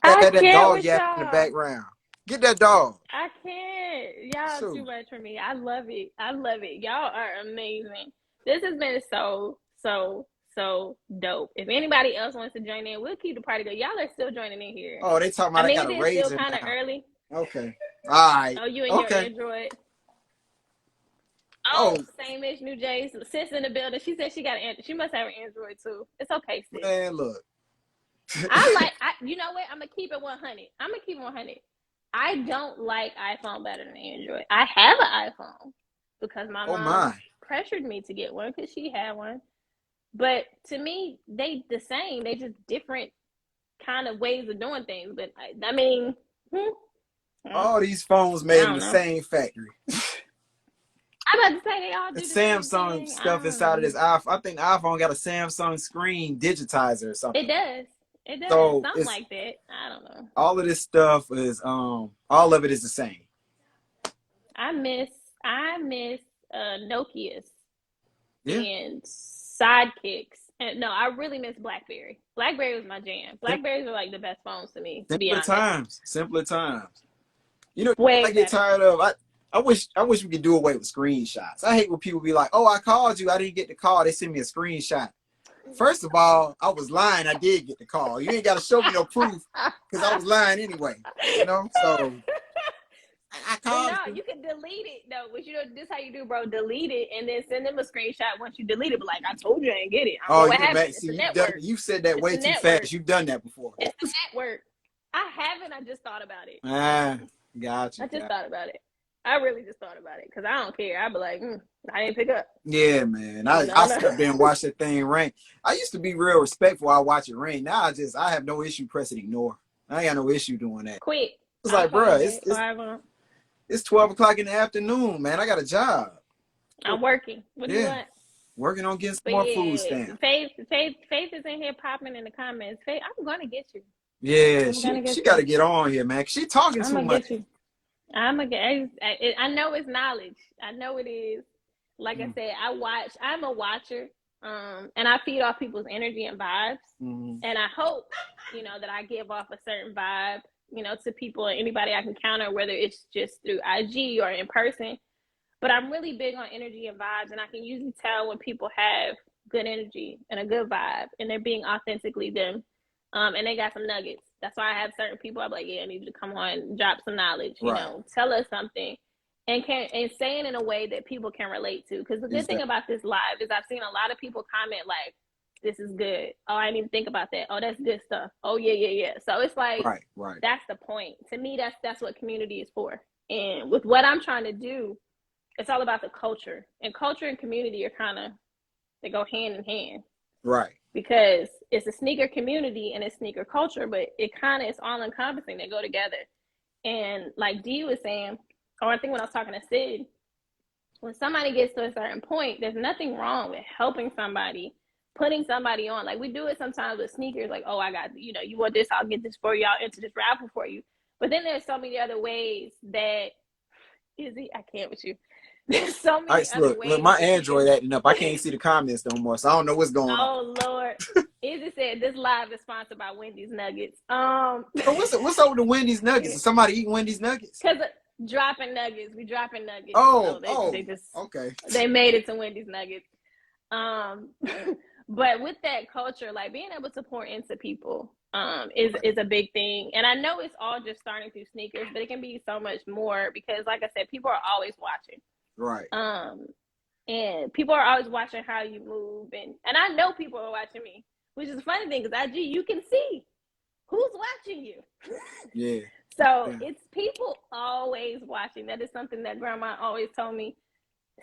That dog yapping in the background. Get that dog. I can't. Y'all too much for me. I love it. I love it. Y'all are amazing. This has been so dope. If anybody else wants to join in, we'll keep the party going. Y'all are still joining in here. Oh, they talking about I got a raise. It's still kind of early. Okay. All right. Oh, you and your Android. Oh, same as New Jay's. Sis in the building. She said she got an Android. She must have an Android too. It's okay, sis. Man, look. You know what? I'm gonna keep it 100. I don't like iPhone better than Android. I have an iPhone because my mom pressured me to get one because she had one. But to me, they the same. They just different kind of ways of doing things. But I mean, all these phones made in the same factory. I'm about to say they all do the the Samsung same thing. stuff inside of this iPhone. I think the iPhone got a Samsung screen digitizer or something. It does. It does. So something like that. I don't know. All of this stuff is all of it is the same. I miss Nokia's Yeah. and Sidekicks. And no, I really miss BlackBerry. BlackBerry was my jam. Blackberries are like the best phones to me, to be honest. Simpler times. You know, Way I get better. tired of. I wish we could do away with screenshots. I hate when people be like, "Oh, I called you. I didn't get the call. They sent me a screenshot." First of all, I was lying. I did get the call. You ain't got to show me no proof because I was lying anyway. You know, so I called. No, you can delete it though. But you know, this how you do, bro. Delete it and then send them a screenshot once you delete it. But like I told you, I didn't get it. I don't know what happened. See, you said that way too fast. You've done that before. It's the network. I haven't. I just thought about it. Gotcha. I just thought about it. I really just thought about it because I don't care. I'd be like, I didn't pick up. Yeah, man. I stepped there and watched that thing ring. I used to be real respectful. I watch it ring. Now I have no issue pressing ignore. I ain't got no issue doing that. Quick. It's like, bro, it's 12 o'clock in the afternoon, man. I got a job. I'm working. What do you want? Working on getting some more food stamps. Faith is in here popping in the comments. Faith, I'm gonna get you. Yeah, she got to get on here, man. She talking too much. I know it's knowledge. I know it is. Like I said, I'm a watcher. And I feed off people's energy and vibes. And I hope, that I give off a certain vibe, to people and anybody I can counter, whether it's just through IG or in person. But I'm really big on energy and vibes, and I can usually tell when people have good energy and a good vibe and they're being authentically them. And they got some nuggets. That's why I have certain people I'm like, I need you to come on, drop some knowledge, tell us something. And say it in a way that people can relate to. Because the good thing about this live is I've seen a lot of people comment like, this is good. Oh, I didn't even think about that. Oh, that's good stuff. Oh, yeah. So it's like, that's the point. To me, that's what community is for. And with what I'm trying to do, it's all about the culture. And culture and community are they go hand in hand. Right. Because it's a sneaker community and it's sneaker culture, but it's all encompassing. They go together. And like Dee was saying, or I think when I was talking to Sid, when somebody gets to a certain point, there's nothing wrong with helping somebody, putting somebody on. Like we do it sometimes with sneakers, like, oh, I got, you want this, I'll get this for you, I'll enter this raffle for you. But then there's so many other ways that, I can't with you. There's so many other ways. Look, my Android acting up. I can't see the comments no more, so I don't know what's going on. Oh, Lord. Izzy said this live is sponsored by Wendy's Nuggets. So what's over the Wendy's Nuggets? Is somebody eating Wendy's Nuggets? Because dropping nuggets. We dropping nuggets. They just okay. They made it to Wendy's Nuggets. But with that culture, like being able to pour into people is a big thing. And I know it's all just starting through sneakers, but it can be so much more because, like I said, people are always watching. Right. And people are always watching how you move, and I know people are watching me, which is a funny thing because IG, you can see who's watching you. Yeah. So it's people always watching. That is something that grandma always told me.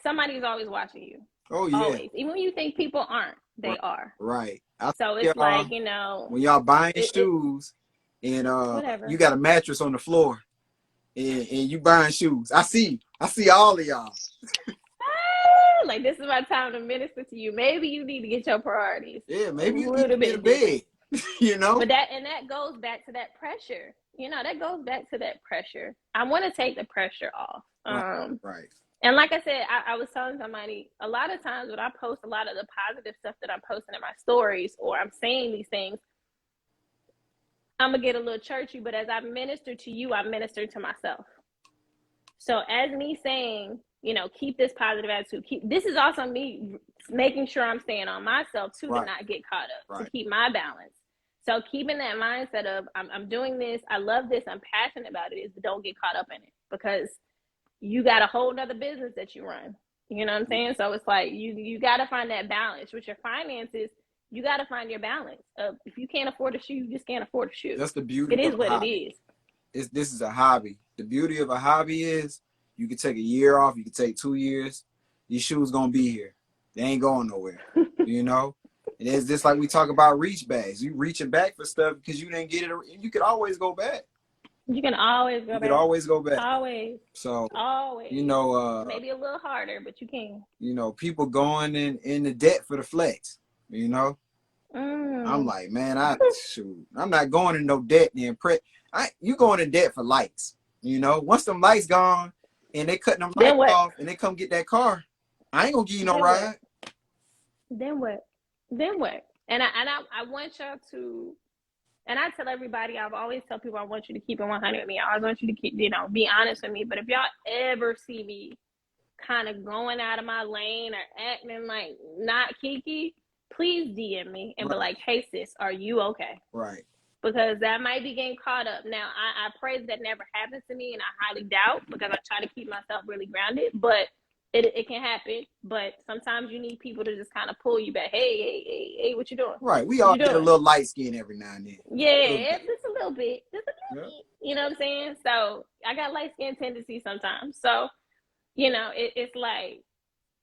Somebody's always watching you. Oh yeah. Always. Even when you think people aren't, they are. Right. So it's like, when y'all buying shoes and you got a mattress on the floor and you buying shoes. I see all of y'all. Like this is my time to minister to you. Maybe you need to get your priorities. Yeah, maybe you need to get a bed. But that goes back to that pressure. That goes back to that pressure. I want to take the pressure off. Right. And like I said, I was telling somebody, a lot of times when I post a lot of the positive stuff that I'm posting in my stories or I'm saying these things, I'm going to get a little churchy, but as I minister to you, I minister to myself. So as me saying, keep this positive attitude, this is also me making sure I'm staying on myself too, to not get caught up, to keep my balance. So keeping that mindset of I'm doing this, I love this, I'm passionate about it, is don't get caught up in it because you got a whole nother business that you run. You know what I'm saying? So it's like you got to find that balance with your finances. You got to find your balance. If you can't afford a shoe, you just can't afford a shoe. That's the beauty. It is what it is. This is a hobby. The beauty of a hobby is you can take a year off. You can take 2 years. These shoes gonna be here. They ain't going nowhere. And it's just like we talk about reach backs. You reaching back for stuff because you didn't get it. You could always go back. You can always go back. You could always go back. Always. So, always. You know, maybe a little harder, but you can. You know, people going in the debt for the flex, you know? I'm like, man, I'm not going in no debt to impress. You going in debt for lights, you know? Once them lights gone and they cutting them lights off and they come get that car, I ain't gonna give you no ride. Then what? And I want y'all to, and I tell everybody, I've always tell people I want you to keep it 100 with me. I always want you to keep, you know, be honest with me. But if y'all ever see me kind of going out of my lane or acting like not Kiki, please DM me and be like, hey sis, are you okay? Right. Because that might be getting caught up. Now, I pray that never happens to me, and I highly doubt, because I try to keep myself really grounded, but it can happen. But sometimes you need people to just kind of pull you back. Hey, what you doing? Right. We all get a little light skin every now and then. Yeah, just a little bit. You know what I'm saying? So I got light skin tendencies sometimes. So, you know, it's like,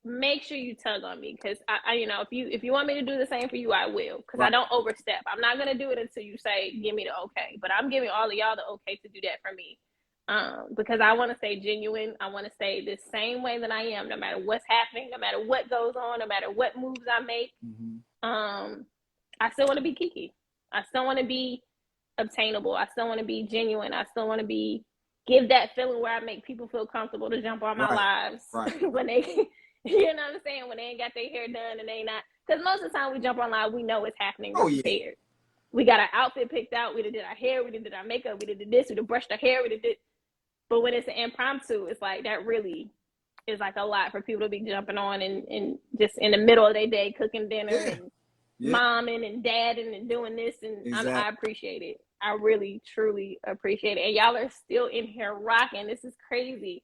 make sure you tug on me, because I you know, if you want me to do the same for you, I will, because I don't overstep. I'm not gonna do it until you say give me the okay, but I'm giving all of y'all the okay to do that for me, because I want to stay genuine. I want to stay the same way that I am, no matter what's happening, no matter what goes on, no matter what moves I make. I still want to be Kiki. I still want to be obtainable. I still want to be genuine. I still want to give that feeling where I make people feel comfortable to jump on my lives when they you know what I'm saying, when they ain't got their hair done and they not, because most of the time we jump on live, we know what's happening. We're prepared. We got our outfit picked out. We did our hair. We did our makeup. We did this. We did brushed our hair. We did this. But when it's an impromptu, it's like that really is like a lot for people to be jumping on and just in the middle of their day cooking dinner and momming and dadding and doing this. And I appreciate it. I really, truly appreciate it. And y'all are still in here rocking. This is crazy.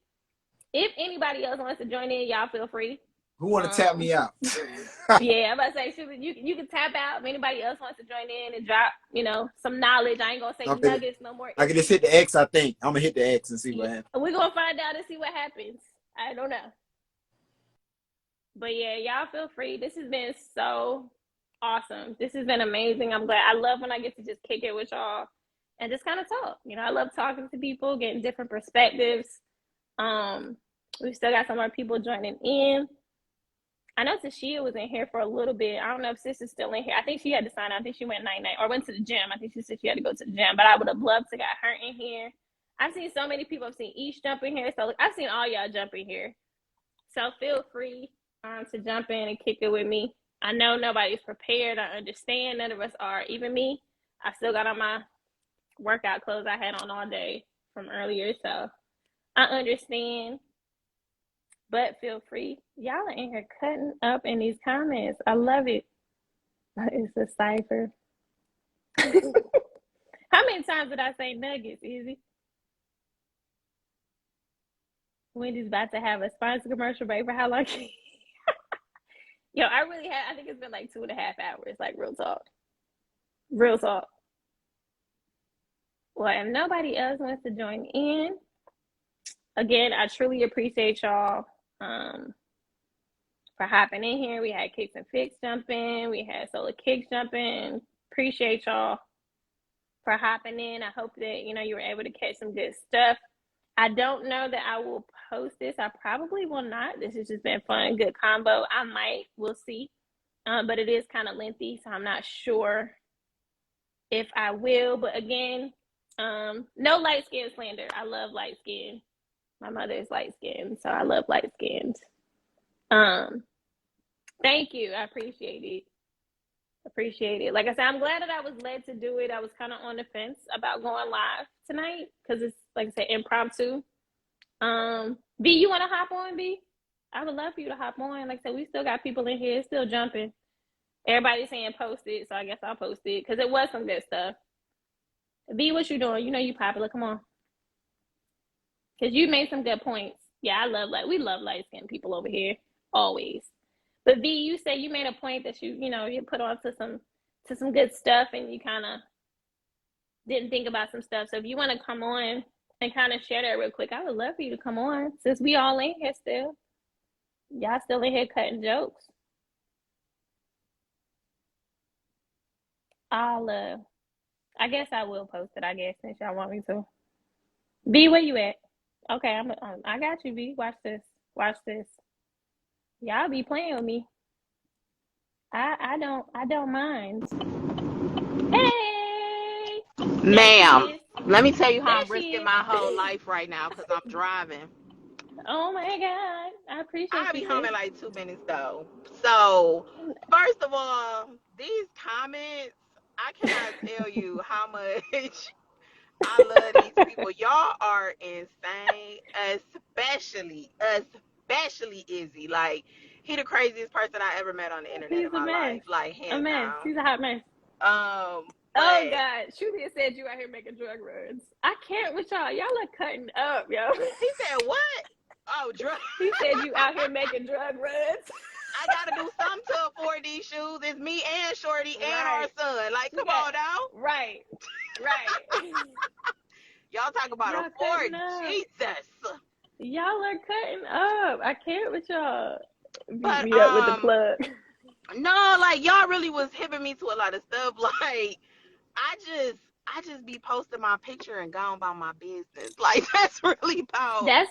If anybody else wants to join in, y'all feel free. Who want to tap me out? Yeah, I'm about to say, you can tap out. If anybody else wants to join in and drop, you know, some knowledge. I ain't going to say nuggets no more. I can just hit the X, I think. I'm going to hit the X and see what happens. We're going to find out and see what happens. I don't know. But yeah, y'all feel free. This has been so awesome. This has been amazing. I'm glad. I love when I get to just kick it with y'all and just kind of talk. You know, I love talking to people, getting different perspectives. We still got some more people joining in. I know Tashia was in here for a little bit. I don't know if Sis is still in here. I think she had to sign out. I think she went night-night or went to the gym. I think she said she had to go to the gym, but I would have loved to got her in here. I've seen so many people. I've seen Each jump in here. So I've seen all y'all jump in here. So feel free to jump in and kick it with me. I know nobody's prepared. I understand. None of us are. Even me. I still got on my workout clothes I had on all day from earlier. So I understand. But feel free. Y'all are in here cutting up in these comments. I love it. It's a cipher. How many times did I say nuggets, Izzy? Wendy's about to have a sponsor commercial break for how long? Yo, I think it's been like 2.5 hours, like real talk. Real talk. Well, if nobody else wants to join in, again, I truly appreciate y'all for hopping in here. We had Kicks and Fix jump in. We had Solar Kicks jump in. Appreciate y'all for hopping in. I hope that, you know, you were able to catch some good stuff. I don't know that I will post this. I probably will not. This has just been fun, good combo. I might. We'll see. But it is kind of lengthy, so I'm not sure if I will. But again, no light skin slander. I love light skin. My mother is light skinned, so I love light skinned. Thank you. I appreciate it. Appreciate it. Like I said, I'm glad that I was led to do it. I was kind of on the fence about going live tonight because it's, like I said, impromptu. B, you want to hop on, B? I would love for you to hop on. Like I said, we still got people in here still jumping. Everybody's saying post it, so I guess I'll post it because it was some good stuff. B, what you doing? You know you popular. Come on. Because you made some good points. Yeah, we love light-skinned people over here, always. But V, you said you made a point that you put on to some good stuff and you kind of didn't think about some stuff. So if you want to come on and kind of share that real quick, I would love for you to come on since we all in here still. Y'all still in here cutting jokes. I guess I will post it, I guess, since y'all want me to. B, where you at? Okay, I got you, B. Watch this. Watch this. Y'all be playing with me. I don't mind. Hey, Ma'am, let me tell you how there I'm she risking is. my whole life right now because I'm driving. Oh my God, I appreciate I'll you, be home sis. in like 2 minutes though. So, first of all, these comments, I cannot tell you how much I love these people. Y'all are insane, especially Izzy. Like, he the craziest person I ever met on the internet He's in a my mess. life, like A hands mess. down. He's a hot mess. Oh But God, Shubia said you out here making drug runs. I can't with y'all. Y'all are cutting up, yo. he said what? Oh, drug. He said you out here making drug runs. I gotta do something to afford these shoes. It's me and Shorty and our Right. son. Like, We come got on now. right. Y'all talk about Y'all cutting afford up. Jesus. Y'all are cutting up. I can't with y'all. But Meet up with the plug. no, like y'all really was hipping me to a lot of stuff. Like, I just be posting my picture and going about my business. Like, that's really about That's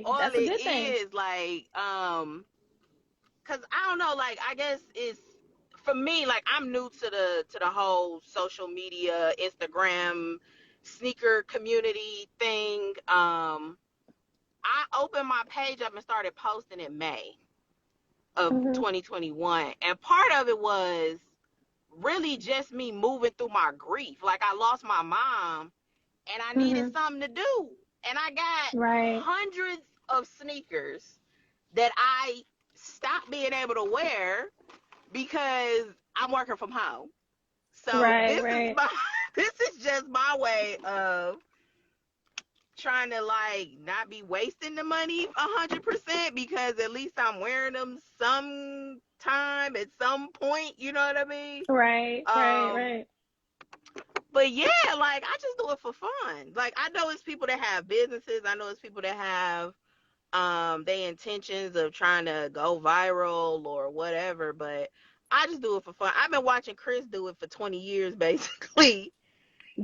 all that's a it good thing. is. Like, cause I don't know, like I guess it's for me, like I'm new to the whole social media, Instagram, sneaker community thing. I opened my page up and started posting in May of 2021. And part of it was really just me moving through my grief. Like I lost my mom and I needed something to do. And I got Right. hundreds of sneakers that I stopped being able to wear because I'm working from home. So this is just my way of trying to like not be wasting the money 100% because at least I'm wearing them sometime at some point, you know what I mean? Right. But yeah, like I just do it for fun. Like I know it's people that have businesses, I know it's people that have their intentions of trying to go viral or whatever, but I just do it for fun. I've been watching Chris do it for 20 years basically.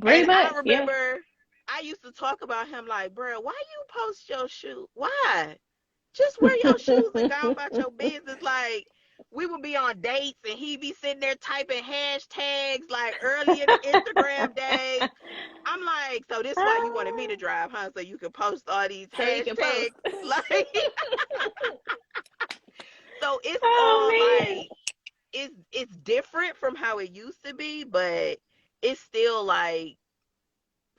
Pretty much, I remember I used to talk about him like, bro, why you post your shoes? Why? Just wear your shoes and go about your business. Like, we would be on dates and he'd be sitting there typing hashtags like early in the Instagram days. I'm like, so this is why you wanted me to drive, huh? So you could post all these hashtags. Like, so it's all like, it's different from how it used to be, but it's still like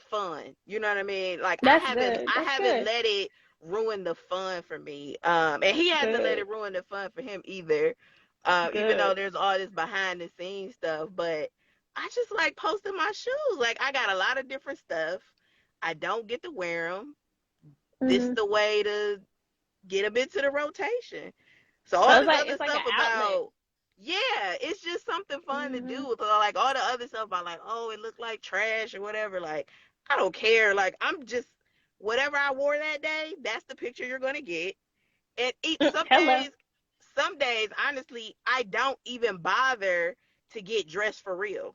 fun. You know what I mean? Like I haven't let it ruin the fun for me. And he hasn't let it ruin the fun for him either. Even though there's all this behind the scenes stuff, but I just like posting my shoes. Like I got a lot of different stuff. I don't get to wear them. This is the way to get them into the rotation. So all this other stuff about it's just something fun to do. So like all the other stuff about like, oh, it looked like trash or whatever. Like I don't care. Like I'm just whatever I wore that day, that's the picture you're gonna get. And some days, honestly, I don't even bother to get dressed for real.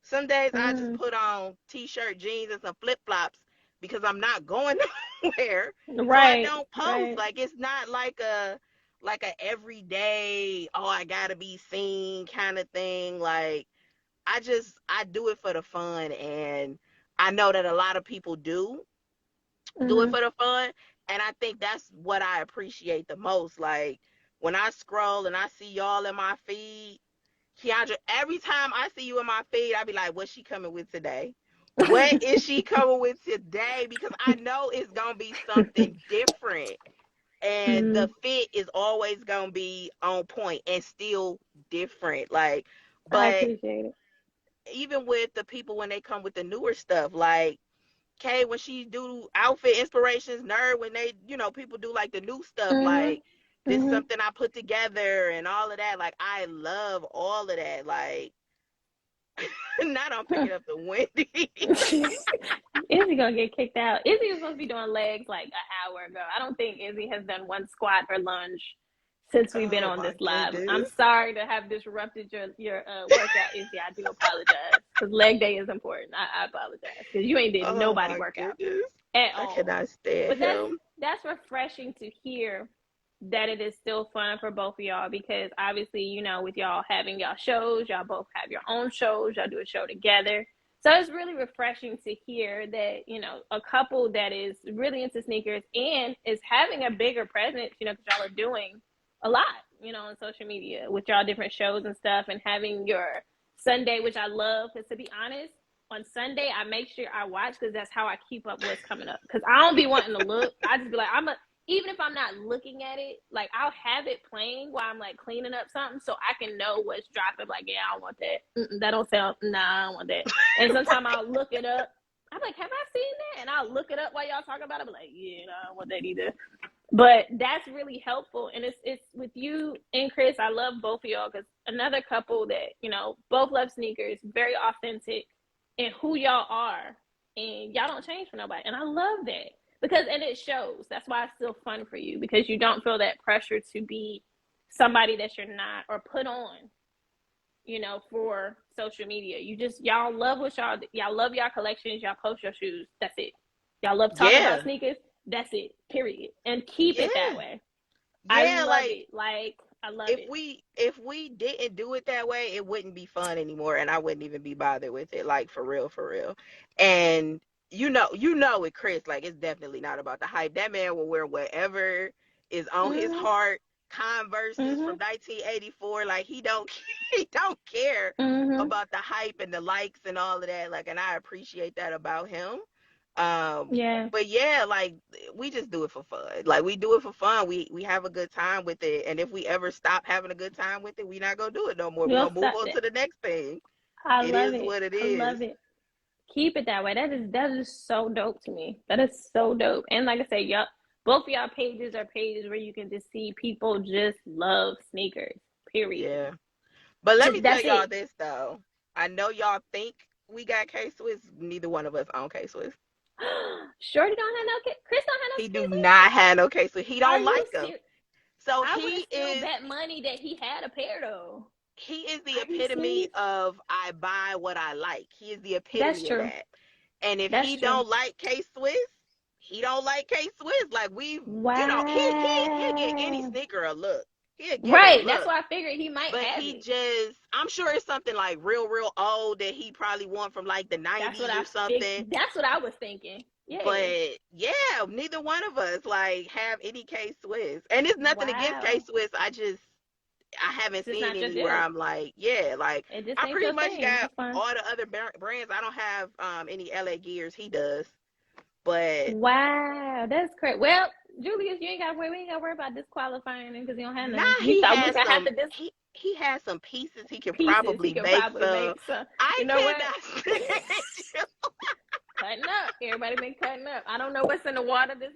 Some days I just put on t-shirt, jeans, and some flip-flops because I'm not going nowhere. So I don't post. Like it's not like a everyday, oh, I gotta be seen kind of thing. Like I do it for the fun, and I know that a lot of people do it for the fun, and I think that's what I appreciate the most. Like when I scroll and I see y'all in my feed, Keandra, every time I see you in my feed, I be like, what's she coming with today? What is she coming with today? Because I know it's gonna be something different. And the fit is always gonna be on point and still different. Like, but I appreciate it. Even with the people when they come with the newer stuff, like Kay, when she do outfit inspirations, Nerd, when they, people do like the new stuff, like this is something I put together and all of that. Like I love all of that. Like not on picking up the Wendy. Izzy gonna get kicked out. Izzy was supposed to be doing legs like an hour ago. I don't think Izzy has done one squat or lunge since we've been on this live. Goodness. I'm sorry to have disrupted your workout, Izzy. I do apologize because leg day is important. I apologize because you ain't did nobody workout at all. I cannot stand him. That's refreshing to hear that it is still fun for both of y'all because obviously, you know, with y'all having y'all shows, y'all both have your own shows, y'all do a show together. So it's really refreshing to hear that, you know, a couple that is really into sneakers and is having a bigger presence, you know, because y'all are doing a lot, you know, on social media with y'all different shows and stuff and having your Sunday, which I love. Because to be honest, on Sunday, I make sure I watch because that's how I keep up what's coming up. Because I don't be wanting to look. I just be like, even if I'm not looking at it, like I'll have it playing while I'm like cleaning up something so I can know what's dropping. Like, yeah, I don't want that. That don't sound, nah, I don't want that. And sometimes I'll look it up. I'm like, have I seen that? And I'll look it up while y'all talking about it. I'm like, yeah, no, I don't want that either. But that's really helpful. And it's with you and Chris, I love both of y'all because another couple that, you know, both love sneakers, very authentic in who y'all are. And y'all don't change for nobody. And I love that. Because, and it shows. That's why it's still fun for you because you don't feel that pressure to be somebody that you're not or put on, you know, for social media. You just, y'all love what y'all love y'all collections. Y'all post your shoes. That's it. Y'all love talking about sneakers. That's it. Period. And keep it that way. I love it. Like, I love it. If we didn't do it that way, it wouldn't be fun anymore. And I wouldn't even be bothered with it. Like, for real, for real. And you know with Chris, like it's definitely not about the hype. That man will wear whatever is on his heart. Converses from 1984. Like he don't care about the hype and the likes and all of that. Like, and I appreciate that about him. But yeah, like we just do it for fun. Like we do it for fun. We have a good time with it. And if we ever stop having a good time with it, we're not gonna do it no more. We're gonna move on to the next thing. It is what it is. I love it. Keep it that way. That is so dope to me. That is so dope. And like I said, y'all, both of y'all pages are pages where you can just see people just love sneakers. Period. Yeah. But let me tell y'all this though. I know y'all think we got K-Swiss. Neither one of us own K-Swiss. Shorty don't have no Chris don't have no. He do not have no K-Swiss. He don't like them. So I he is bet money that he had a pair though. He is the epitome of I buy what I like. He is the epitome of that. And if he don't like K-Swiss, he don't like K-Swiss. Like you know, he'll get any sneaker a look. Right. That's why I figured he might have it. I'm sure it's something like real old that he probably want from like the 90s or something. That's what I was thinking. Yeah. But yeah, neither one of us like have any K-Swiss. And it's nothing against K-Swiss. I haven't seen any where I'm like, yeah, like I pretty much got all the other brands. I don't have any LA Gears. He does, but wow, that's great. Well, Julius, we ain't got to worry about disqualifying him because he don't have none. He has some pieces. He can probably make some. I cannot. Cutting up. Everybody been cutting up. I don't know what's in the water this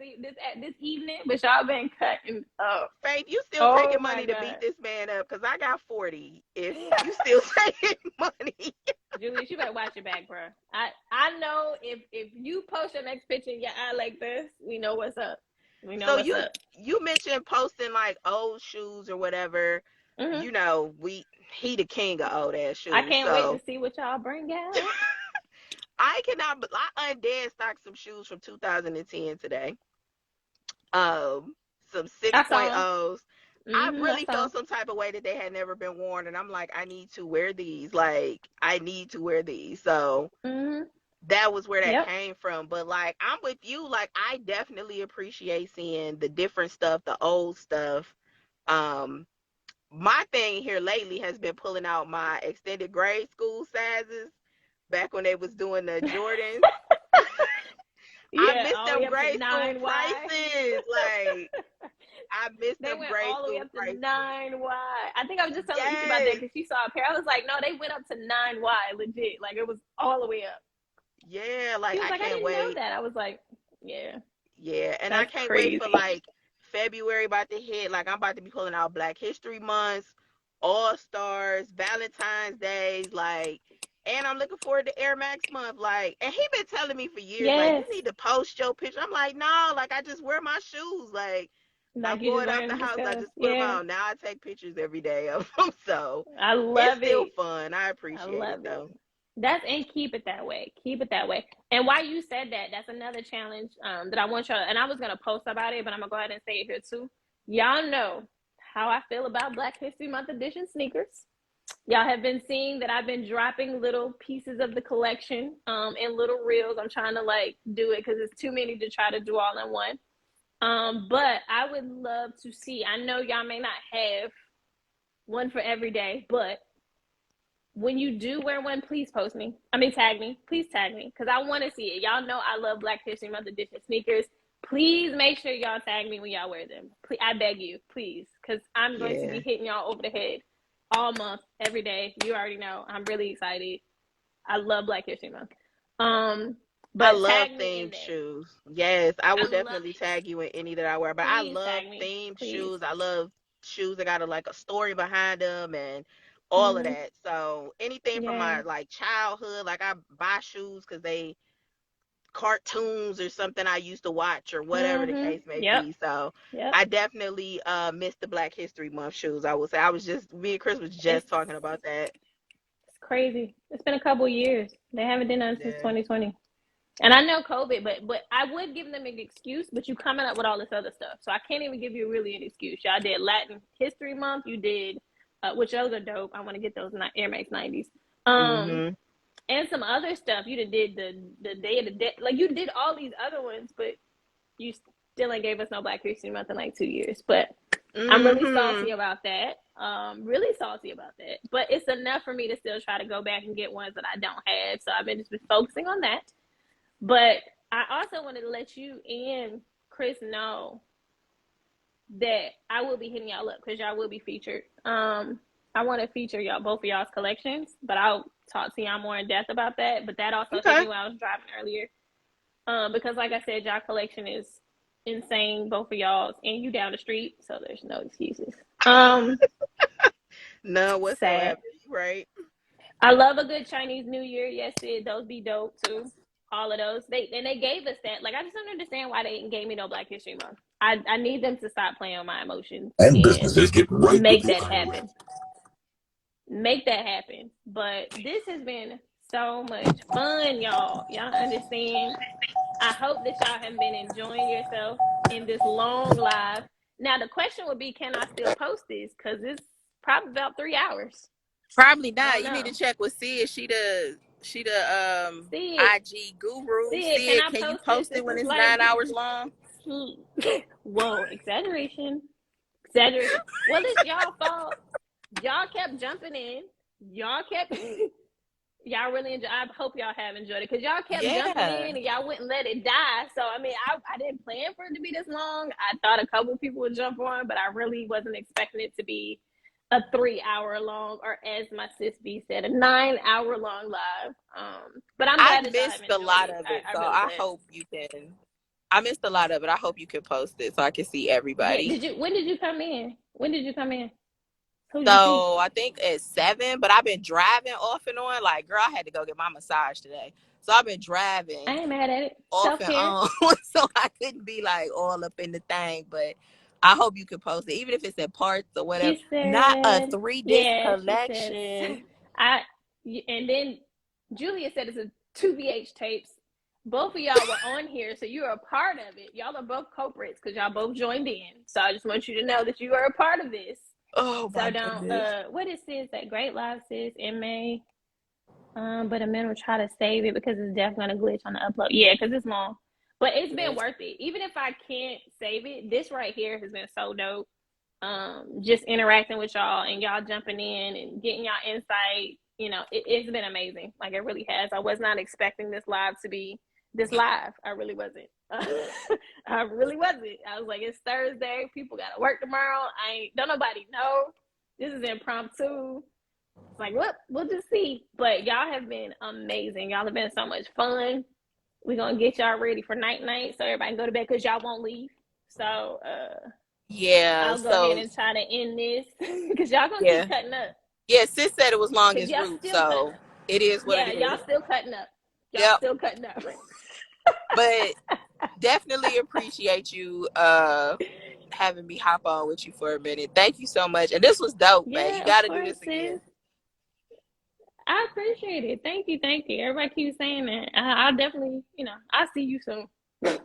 evening, but y'all been cutting up. Faith, you still taking money to beat this man up? Because I got 40. If you still taking money. Julius, you better watch your back, bro. I know if you post your next picture in your eye like this, we know what's up. We know what's up. You mentioned posting like old shoes or whatever. You know, he the king of old ass shoes. I can't wait to see what y'all bring out. I undead stocked some shoes from 2010 today. Some 6.0s. I really felt some type of way that they had never been worn, and I'm like, I need to wear these. Like, I need to wear these. So that was where that came from. But like, I'm with you. Like, I definitely appreciate seeing the different stuff, the old stuff. My thing here lately has been pulling out my extended grade school sizes. Back when they was doing the Jordans. I missed them grade school prices. Like, I missed them grade school prices. They went all the way up to 9Y. I think I was just telling you about that because she saw a pair. I was like, no, they went up to 9Y, legit. Like, it was all the way up. Yeah, like, I can't wait. I didn't know that. I was like, yeah. Yeah, and I can't wait for, like, February about to hit. Like, I'm about to be pulling out Black History Months, All-Stars, Valentine's Days, like... And I'm looking forward to Air Max month. Like, and he been telling me for years, like, you need to post your picture. I'm like, no, like, I just wear my shoes. Like, Like I'm you just going out learn the new house. I stuff. just put them Yeah. on. Now I take pictures every day of them. So I it's love still it. fun. I I appreciate it love it. though. And keep it that way. Keep it that way. And while you said that, that's another challenge that I want y'all. And I was gonna post about it, but I'm gonna go ahead and say it here too. Y'all know how I feel about Black History Month edition sneakers. Y'all have been seeing that I've been dropping little pieces of the collection in little reels. I'm trying to like do it because it's too many to try to do all in one. But I would love to see. I know y'all may not have one for every day, but when you do wear one, please post me. Tag me. Please tag me because I want to see it. Y'all know I love Black History Month edition sneakers. Please make sure y'all tag me when y'all wear them. Please, I beg you, please, because I'm going to be hitting y'all over the head all month, every day. You already know. I'm really excited. I love Black History Month. But I love tag me in themed there. shoes. Yes, I will I love definitely it. tag you in any that I wear. But I Please love tag me. themed Please. shoes. I love shoes that got a story behind them and all of that. So anything from my like childhood, like I buy shoes because they cartoons or something I used to watch or whatever the case may be. So I definitely missed the Black History Month shoes. I would say me and Chris was just talking about that. It's crazy. It's been a couple years. They haven't done none since 2020. And I know COVID, but I would give them an excuse, but you coming up with all this other stuff. So I can't even give you really an excuse. Y'all did Latin History Month. You did, which those are dope. I want to get those Air Max 90s. And some other stuff. You did the Day of the Dead. Like, you did all these other ones, but you still ain't gave us no Black History Month in like 2 years. But I'm really salty about that. Really salty about that. But it's enough for me to still try to go back and get ones that I don't have. So I've just been focusing on that. But I also wanted to let you and Chris know that I will be hitting y'all up because y'all will be featured. I want to feature both of y'all's collections, but I'll talk to y'all more in depth about that. But that also hit me while I was driving earlier. Because like I said, y'all collection is insane, both of y'all's, and you down the street, so there's no excuses. None whatsoever, right? I love a good Chinese New Year. Yes, those be dope too. All of those. They gave us that. Like, I just don't understand why they didn't give me no Black History Month. I need them to stop playing on my emotions and businesses get right make that happen. Make that happen. But this has been so much fun, y'all. Y'all understand? I hope that y'all have been enjoying yourself in this long live. Now the question would be, can I still post this? Because it's probably about 3 hours. Probably not. You need to check with Sid. She the IG guru. Sid, can you post it when it's like 9 hours long? Whoa, exaggeration. Well, it's y'all fault. Y'all kept jumping in. Y'all really enjoy. I hope y'all have enjoyed it because y'all kept jumping in and y'all wouldn't let it die. So I didn't plan for it to be this long. I thought a couple people would jump on, but I really wasn't expecting it to be a 3 hour long, or as my sis B said, a 9 hour long live. But I'm glad that missed a lot of it, so I hope you can. I missed a lot of it. I hope you can post it so I can see everybody. Yeah, when did you come in? So I think at 7, but I've been driving off and on. Like, girl, I had to go get my massage today, so I've been driving. I ain't mad at it. Off and on, so I couldn't be like all up in the thing. But I hope you can post it, even if it's in parts or whatever. Not a 3-disc collection. And then Julia said it's a 2 VH tapes. Both of y'all were on here, so you're a part of it. Y'all are both culprits because y'all both joined in. So I just want you to know that you are a part of this. Oh, so don't goodness. What is sis? That great live sis in May. But a man will try to save it because it's definitely gonna glitch on the upload. Yeah, because it's long. But it's been worth it. Even if I can't save it, this right here has been so dope. Just interacting with y'all and y'all jumping in and getting y'all insight. You know, it's been amazing. Like, it really has. I was not expecting this live to be this live. I really wasn't. I really wasn't. I was like, it's Thursday. People got to work tomorrow. Don't nobody know. This is impromptu. It's like, we'll just see. But y'all have been amazing. Y'all have been so much fun. We're going to get y'all ready for night so everybody can go to bed because y'all won't leave. So, I'll go ahead and try to end this because y'all going to keep cutting up. Yeah, sis said it was long as root, so it is what it is. Yeah, y'all still cutting up. Y'all still cutting up. But definitely appreciate you having me hop on with you for a minute. Thank you so much. And this was dope, man. You got to do this again. I appreciate it. Thank you. Everybody keeps saying that. I'll definitely, I'll see you soon. All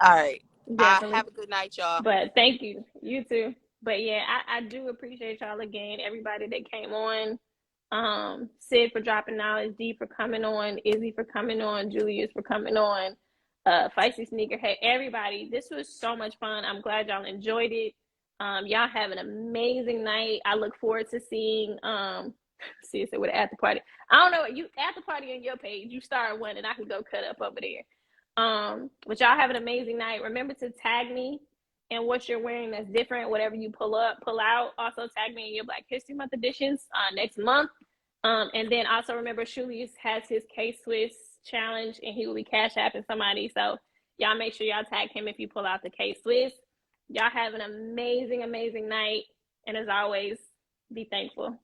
right. Have a good night, y'all. But thank you. You too. But yeah, I do appreciate y'all again. Everybody that came on. Sid for dropping knowledge, D for coming on, Izzy for coming on, Julius for coming on, Feisty Sneakerhead, everybody. This was so much fun. I'm glad y'all enjoyed it. Y'all have an amazing night. I look forward to seeing see with an after party. I don't know, you after party on your page, you start one and I can go cut up over there. But y'all have an amazing night. Remember to tag me and what you're wearing that's different, whatever you pull out. Also tag me in your Black History Month editions next month. And then also remember, Julius has his K-Swiss challenge and he will be cash apping somebody. So y'all make sure y'all tag him if you pull out the K-Swiss. Y'all have an amazing, amazing night. And as always, be thankful.